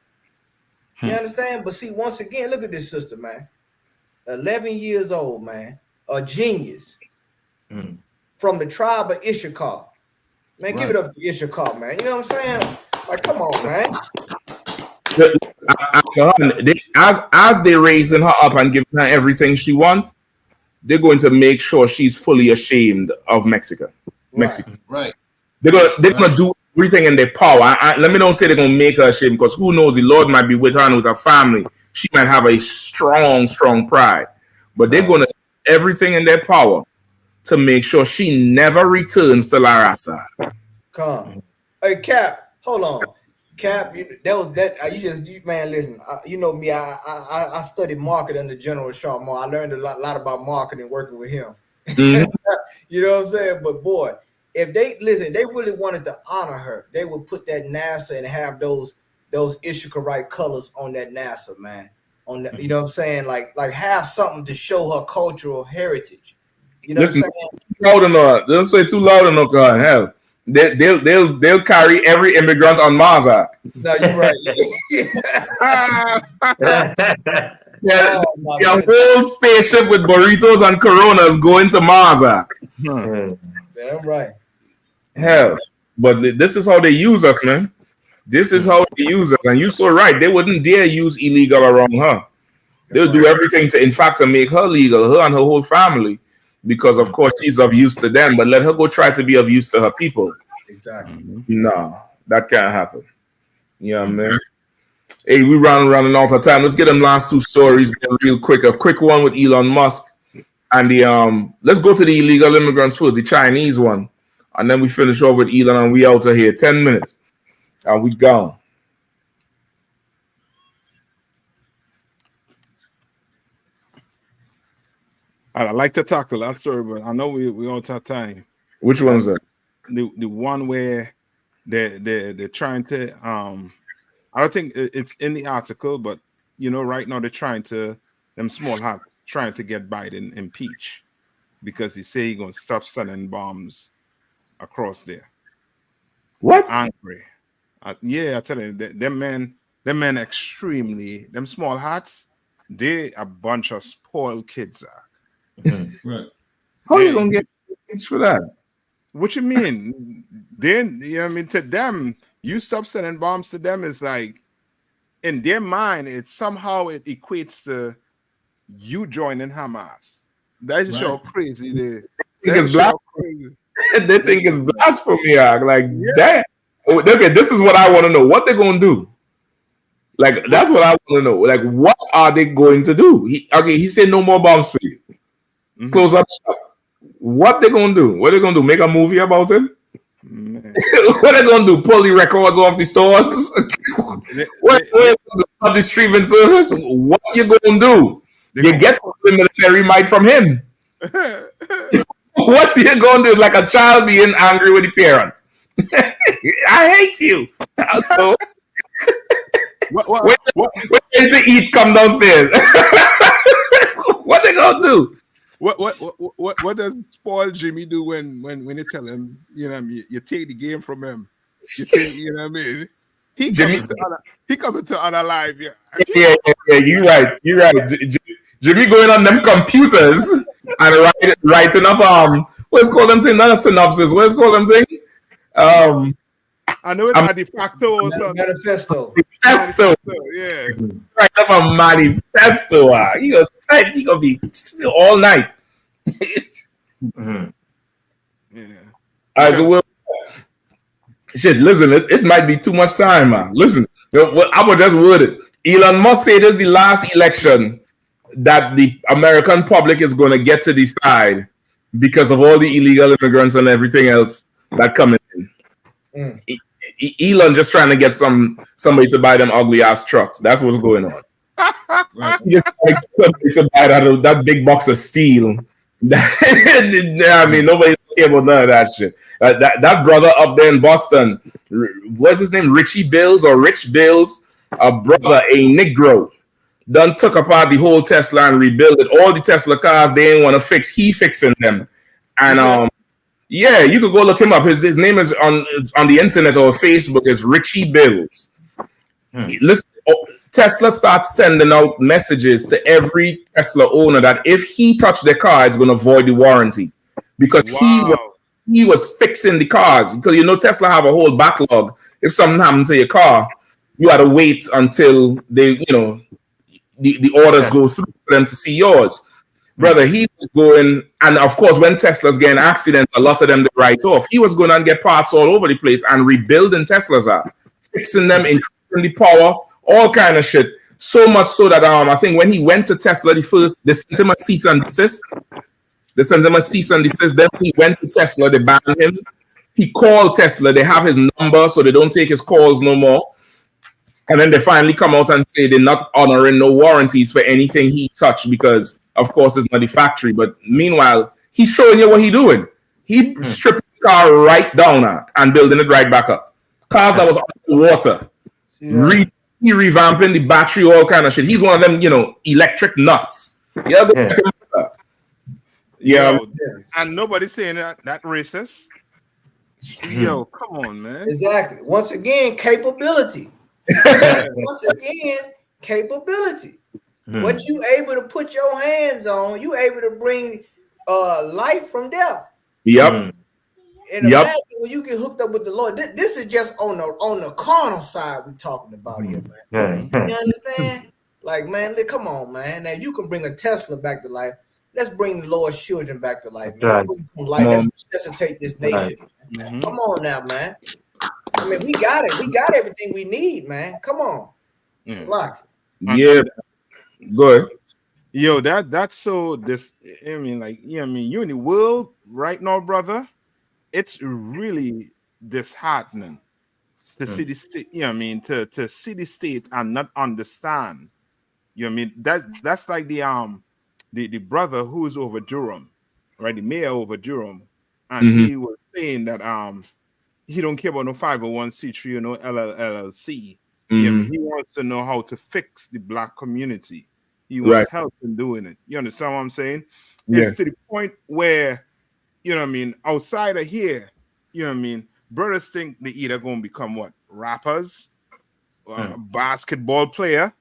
You understand? But see, once again, look at this sister, man. 11 years old, man. A genius. From the tribe of Issachar. Man, give it up to Issachar, man. You know what I'm saying? Like, come on, man. As they're raising her up and giving her everything she wants, they're going to make sure she's fully ashamed of Mexico. Right. They're gonna do everything in their power. Let me don't say they're gonna make her ashamed, because who knows, the Lord might be with her and with her family. She might have a strong pride. But they're gonna do everything in their power to make sure she never returns to La Raza. Come. Hey, Cap, hold on. Cap, you man, listen, you know me, I studied marketing under General Sharma. I learned a lot about marketing working with him. Mm-hmm. You know what I'm saying? But boy, if they really wanted to honor her, they would put that NASA and have those Issacharite colors on that NASA, man. On that, you know what I'm saying? Like have something to show her cultural heritage. You know what I'm saying? Loud enough. Don't say too loud enough, God. Hell. They'll carry every immigrant on Mars. No, you're right. Your whole spaceship with burritos and Coronas going to Mars. Damn right. Hell, but this is how they use us, man. This is how they use us, and you're so right. They wouldn't dare use illegal around her. They'll do everything to make her legal, her and her whole family. Because of course she's of use to them, but let her go try to be of use to her people. Exactly. No, that can't happen. Yeah, man. Hey, we running out of time. Let's get them last two stories real quick. A quick one with Elon Musk and the let's go to the illegal immigrants first, the Chinese one. and then we finish off with Elon, and we out of here. 10 minutes, and we gone. I'd like to talk to that story, but I know we don't have time. Which one is that? The one where they're trying to I don't think it's in the article, but right now they're trying to them small hats trying to get Biden impeached because he say he's gonna stop sending bombs across there. What? Angry. Yeah, I tell you, them men extremely them small hats. They a bunch of spoiled kids. Right. How you gonna get impeached for that? What you mean? Then to them, you stop sending bombs to them is like in their mind, it equates to you joining Hamas. That's just how crazy they they think it's blasphemy. Like, damn. Okay, this is what I want to know. What they're gonna do? Like, that's what I want to know. Like, what are they going to do? He said no more bombs for you. Close up shop. What they gonna do? What they gonna do? Make a movie about it? What they gonna do? Pull the records off the stores? What of the streaming service? What you gonna do? You get the military might from him. What you gonna do? Is like a child being angry with the parent. I hate you. What to eat? Come downstairs. What they gonna do? What does spoiled Jimmy do when you tell him, you take the game from him? You take, He coming to other life, Yeah. You're right. Jimmy going on them computers and writing up what's called them thing? Not a synopsis. What's called them thing? I know it's a de facto or something. Manifesto. Yeah. Write up a manifesto. You gonna be still all night. Yeah. All right, so listen, it might be too much time, man. Listen, I would just word it. Elon Musk said this is the last election that the American public is going to get to decide because of all the illegal immigrants and everything else that come in. Elon just trying to get somebody to buy them ugly ass trucks. That's what's going on. Just like somebody to buy that big box of steel. I mean, nobody care about none of that shit. That brother up there in Boston, what's his name? Richie Bills or Rich Bills, a brother, a Negro, done took apart the whole Tesla and rebuilt it. All the Tesla cars they didn't want to fix, he fixing them. And yeah, you could go look him up. His name is on the internet or Facebook is Richie Bills. Listen, Tesla starts sending out messages to every Tesla owner that if he touched their car, it's going to void the warranty because he was fixing the cars. Because Tesla have a whole backlog. If something happened to your car, you had to wait until they, the orders go through for them to see yours. Brother, he was going, and of course, when Tesla's getting accidents, a lot of them they write off. He was going and get parts all over the place and rebuilding Teslas are fixing them, increasing the power, all kind of shit. So much so that I think when he went to Tesla, they sent him a cease and desist. Then he went to Tesla, they banned him. He called Tesla, they have his number, so they don't take his calls no more. And then they finally come out and say they're not honoring no warranties for anything he touched because, of course, it's not the factory. But meanwhile, he's showing you what he's doing. He stripped the car right down and building it right back up. Cars that was underwater. He revamping the battery, all kind of shit. He's one of them, electric nuts. Yeah, go check him out. Yeah. And nobody's saying that racist. Yo, come on, man. Exactly. Once again, capability. What you able to put your hands on, you able to bring life from death. Yep. And imagine when you get hooked up with the Lord. This is just on the carnal side we're talking about here, man. You understand? Like, man, come on, man. Now you can bring a Tesla back to life. Let's bring the Lord's children back to life, man. Let's bring some life. Let's resuscitate this nation. Come on now, man. I mean, we got it. We got everything we need, man. Come on. Yeah. Good. Yo, that's so this. I mean, you in the world right now, brother. it's really disheartening to see the state, you know what I mean, to see the state and not understand. You know what I mean? That's like the brother who's over Durham, right? The mayor over Durham, and he was saying that he don't care about no 501c3 or no LLC. You know what I mean? He wants to know how to fix the black community. He wants help in doing it. You understand what I'm saying? Yeah. It's to the point where, you know what I mean, outside of here, you know what I mean, brothers think they either going to become what? Rappers, basketball player,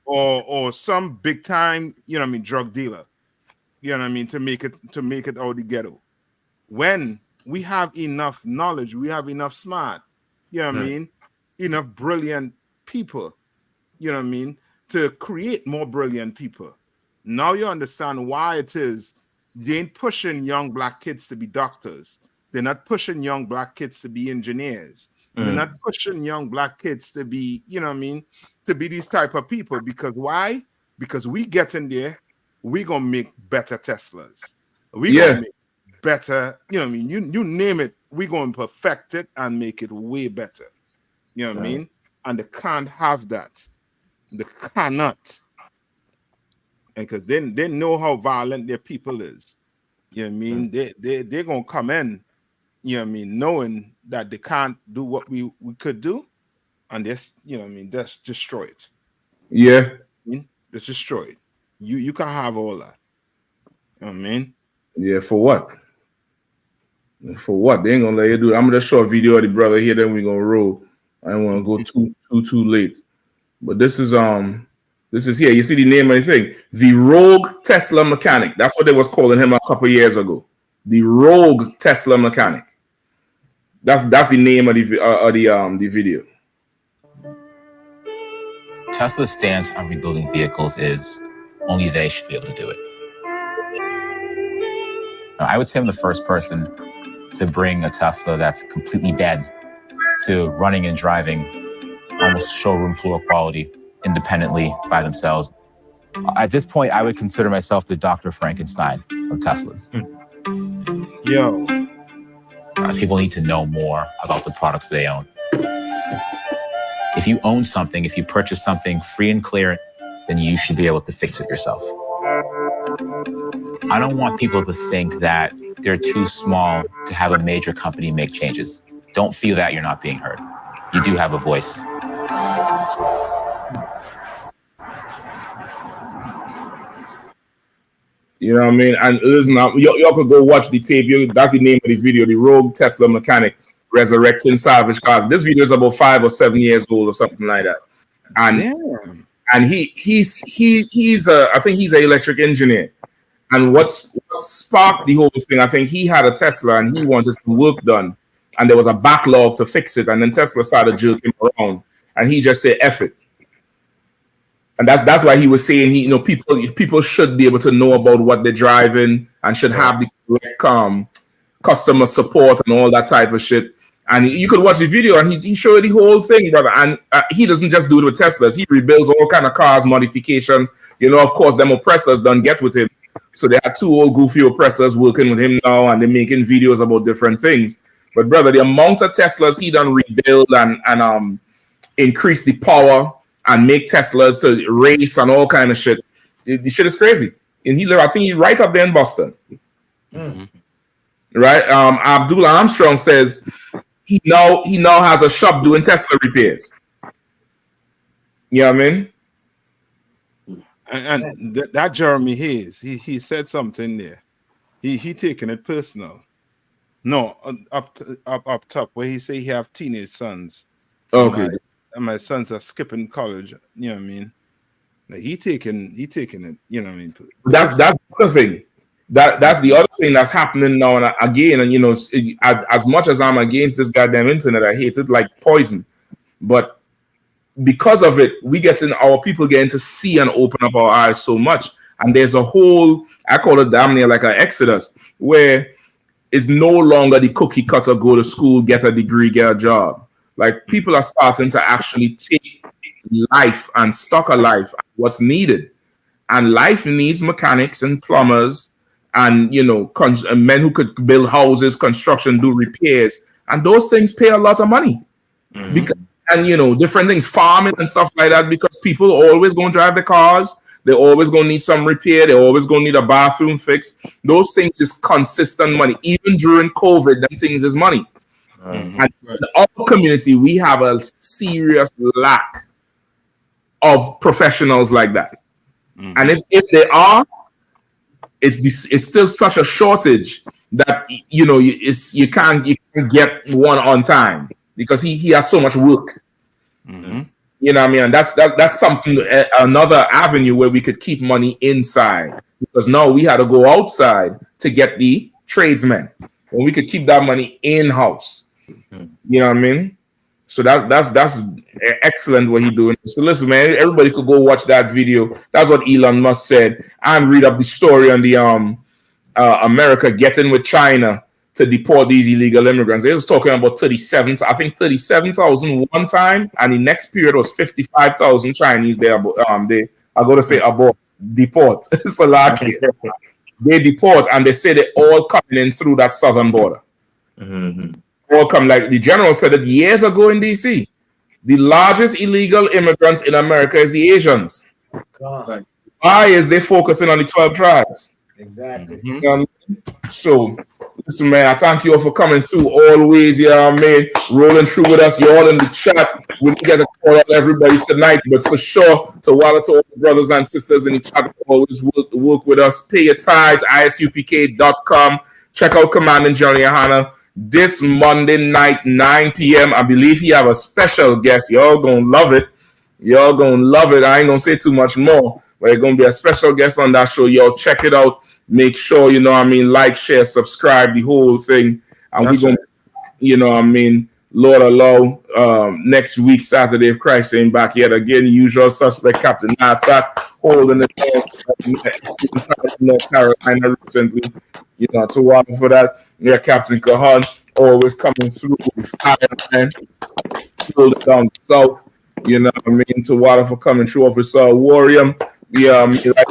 or some big time, you know what I mean, drug dealer. You know what I mean, to make it out the ghetto. When we have enough knowledge, we have enough smart, you know what I mean, enough brilliant people, you know what I mean, to create more brilliant people. Now you understand why it is they ain't pushing young black kids to be doctors. They're not pushing young black kids to be engineers. They're not pushing young black kids to be, you know what I mean, to be these type of people. Because why? Because we get in there, we gonna make better Teslas. We gonna make better, you know what I mean? You name it, we gonna perfect it and make it way better. You know what I mean? And they can't have that. They cannot. And because they know how violent their people is. You know what I mean? They're gonna come in, you know what I mean, knowing that they can't do what we could do, and just, you know what I mean, just destroy it. Yeah. I mean, just destroy it. You can have all that. You know what I mean? Yeah, for what? For what? They ain't gonna let you do it. I'm gonna show a video of the brother here, then we're gonna roll. I don't wanna go too late. But this is here. You see the name of the thing? The Rogue Tesla Mechanic. That's what they was calling him a couple years ago. The Rogue Tesla Mechanic. That's the name of the video. Tesla's stance on rebuilding vehicles is only they should be able to do it. Now, I would say I'm the first person to bring a Tesla that's completely dead to running and driving almost showroom floor quality independently by themselves. At this point, I would consider myself the Dr. Frankenstein of Teslas. Yo. People need to know more about the products they own. If you own something, if you purchase something free and clear, then you should be able to fix it yourself. I don't want people to think that they're too small to have a major company make changes. Don't feel that you're not being heard. You do have a voice. You know what I mean? And listen, y'all could go watch the tape. That's the name of the video, the Rogue Tesla Mechanic Resurrecting Salvage Cars. This video is about 5 or 7 years old or something like that. And he's I think he's an electric engineer. And what sparked the whole thing, I think he had a Tesla and he wanted some work done. And there was a backlog to fix it. And then Tesla started jerking around. And he just said, F it. And that's why he was saying people should be able to know about what they're driving and should have the correct customer support and all that type of shit. And you could watch the video and he showed the whole thing, brother. And he doesn't just do it with Teslas. He rebuilds all kind of cars, modifications. You know, of course, them oppressors done get with him. So there are 2 old goofy oppressors working with him now, and they're making videos about different things. But brother, the amount of Teslas he done rebuild and increase the power and make Teslas to race and all kind of shit. The shit is crazy. And I think he's right up there in Boston. Right? Abdullah Armstrong says he now has a shop doing Tesla repairs. You know what I mean? And that Jeremy Hayes, he said something there. He taking it personal. No, up top where he say he have teenage sons. Okay. And my sons are skipping college. You know what I mean? Like he taking it. You know what I mean? That's the other thing. That's the other thing that's happening now. And again, and you know, as much as I'm against this goddamn internet, I hate it like poison. But because of it, our people getting to see and open up our eyes so much. And there's a whole, I call it damn near like an exodus, where it's no longer the cookie cutter, go to school, get a degree, get a job. Like people are starting to actually take life and stock of life, what's needed. And life needs mechanics and plumbers and men who could build houses, construction, do repairs, and those things pay a lot of money. Because, and different things, farming and stuff like that, because people are always going to drive the cars. They're always going to need some repair. They're always going to need a bathroom fix. Those things is consistent money. Even during COVID, them things is money. And in our community, we have a serious lack of professionals like that. And if they are, it's still such a shortage that you can't get one on time because he has so much work. You know what I mean? And that's something, another avenue where we could keep money inside, because now we had to go outside to get the tradesmen, and we could keep that money in house. You know what I mean? So that's excellent what he's doing. So listen, man, everybody could go watch that video. That's what Elon Musk said, and read up the story on the America getting with China to deport these illegal immigrants. They was talking about 37,000 one time, and the next period was 55,000 Chinese. They are going to say deport. So like they deport, and they say they're all coming in through that southern border. All come, like the general said it years ago in DC. The largest illegal immigrants in America is the Asians. God. Why is they focusing on the 12 tribes? Exactly. So, listen, man, I thank you all for coming through always, rolling through with us. You're all in the chat. We didn't get to call out everybody tonight, but for sure, to all the brothers and sisters in the chat, always work with us. Pay your tithes, ISUPK.com. Check out Commanding General Yahanna this Monday night, 9 p.m. I believe he have a special guest. Y'all gonna love it. I ain't gonna say too much more, but it's gonna be a special guest on that show. Y'all check it out. Make sure, like, share, subscribe, the whole thing. And we're going to, Lord allow, next week, Saturday, if Christ ain't back yet again, the usual suspect, Captain Nathat, holding the North Carolina recently, to watch for that. Yeah, Captain Kahan, always coming through with fire, man. Hold it down south, to water for coming through. Officer Warrior. Like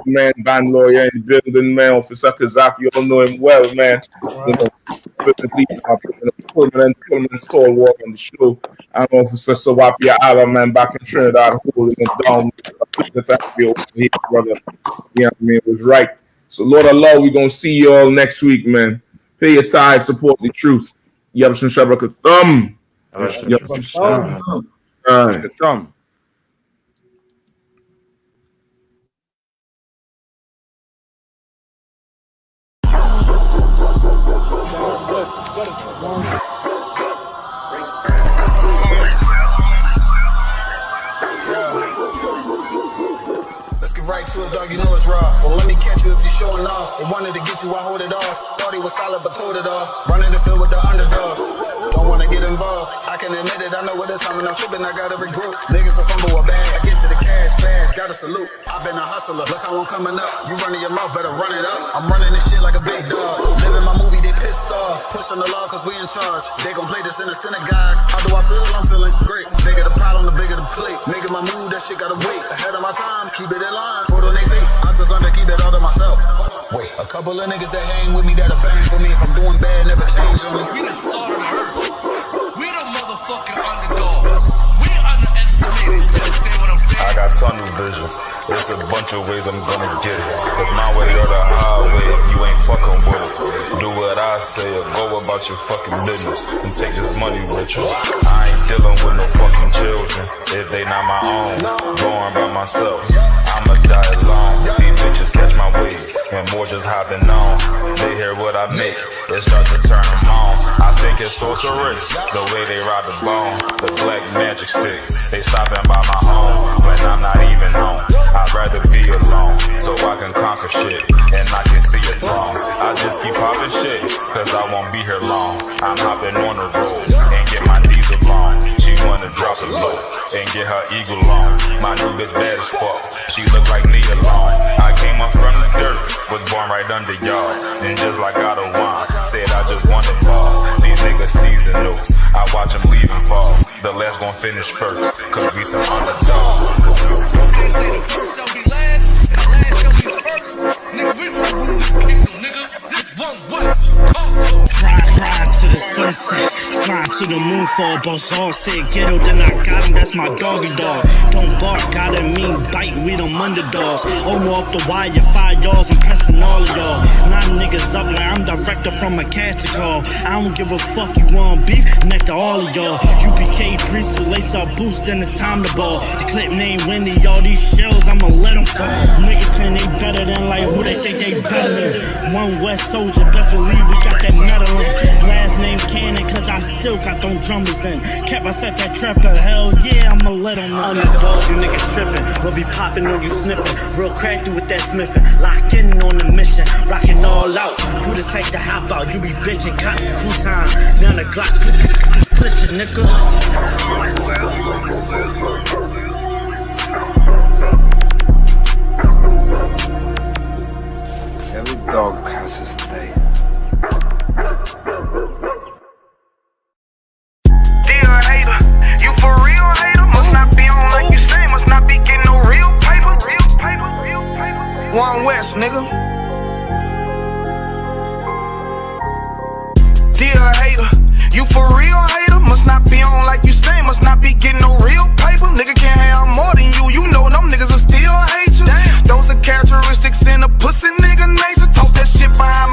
man, band lawyer in the building, man. Officer Kazak, you all know him well, man. Permanent stalwart on the show. And Officer Sawapia Ala, man, back in Trinidad, holding it down. The time to be over here, brother. It was right. So, Lord Allah, we're gonna see you all next week, man. Pay your tithes, support the truth. Yabshan Shabaka Thumb. Thumb. Let's get right to it, dog. You know it's raw. Well, let me catch you if you're showing off. They wanted to get you, I hold it off. Thought he was solid, but told it off. Running the field with the underdogs. Don't want to get involved. I can admit it, I know what it's time. I'm tripping, I got every group. Niggas will fumble a bag. I get to the cash fast, gotta salute. I've been a hustler, look how I'm coming up. You running your mouth, better run it up. I'm running this shit like a big dog. Living my movie, they pissed off. Pushing the law, cause we in charge. They gon' play this in the synagogues. How do I feel? I'm feeling great. Bigger the problem, the bigger the plate. Making my move, that shit gotta wait. Ahead of my time, keep it in line. Put on their face. I just learned to keep it all to myself. Wait, a couple of niggas that hang with me that'll bang for me. If I'm doing bad, never change on me. We the salt of the earth. We the motherfucking underdogs. We underestimated. You understand what I'm saying? I got tunnel vision. There's a bunch of ways I'm gonna get it. It's my way or the highway if you ain't fucking with it. Do what I say or go about your fucking business and take this money with you. I ain't dealing with no fucking children if they not my own. Going by myself. I'ma die alone. These bitches catch my wave and more just hopping on. They hear what I make, it starts to turn them on. I think it's sorceress, the way they ride the bone. The black magic stick, they stopping by my home when I'm not even home. I'd rather be alone so I can conquer shit and I can see it wrong. I just keep popping shit cause I won't be here long. I'm hopping on the road and get my knees along. She wanna drop it low and get her eagle on. My new bitch bad as fuck, she look like me alone. I came up from the dirt, was born right under y'all. And just like God of wine, said I just want the ball. These niggas seasonal, I watch them leave and fall. The last gon' finish first, cause we some underdogs. They say the first shall be last, and the last shall be first. Nigga, we gon' rule this kingdom, nigga. This one West. Ride to the sunset, fly to the moon for a boss. All said ghetto, then I got him, that's my doggy dog. Don't bark, gotta mean bite, we them underdogs. Over off the wire, 5 yards, I'm pressing all of y'all. 9 niggas up like I'm director from a cast call. I don't give a fuck, you want beef? Neck to all of y'all. UPK priest, lace up boost, then it's time to ball. The clip name Windy, all these shells, I'ma let them fall. Niggas claim they better than like who they think they better than. One West soldier, best believe we got that medal in. Last name Cannon, cause I still got them drummers in. Kept I set that trapper, hell yeah, I'ma let them know. Underdog, you niggas tripping. We'll be popping on you sniffing. Real crafty with that smithing. Locked in on the mission. Rocking all out. Who the type to hop out? You be bitching, cop the crew time. Now the Glock. Glitching, nigga. Every dog has his day. Dear hater, you for real hater? Must not be on like you say, must not be getting no real paper. One West, nigga. Dear hater, you for real hater? Must not be on like you say, must not be getting no real paper. Nigga can't have more than you, you know them niggas will still hate you. Damn. Those are characteristics in a pussy nigga nature. Talk that shit behind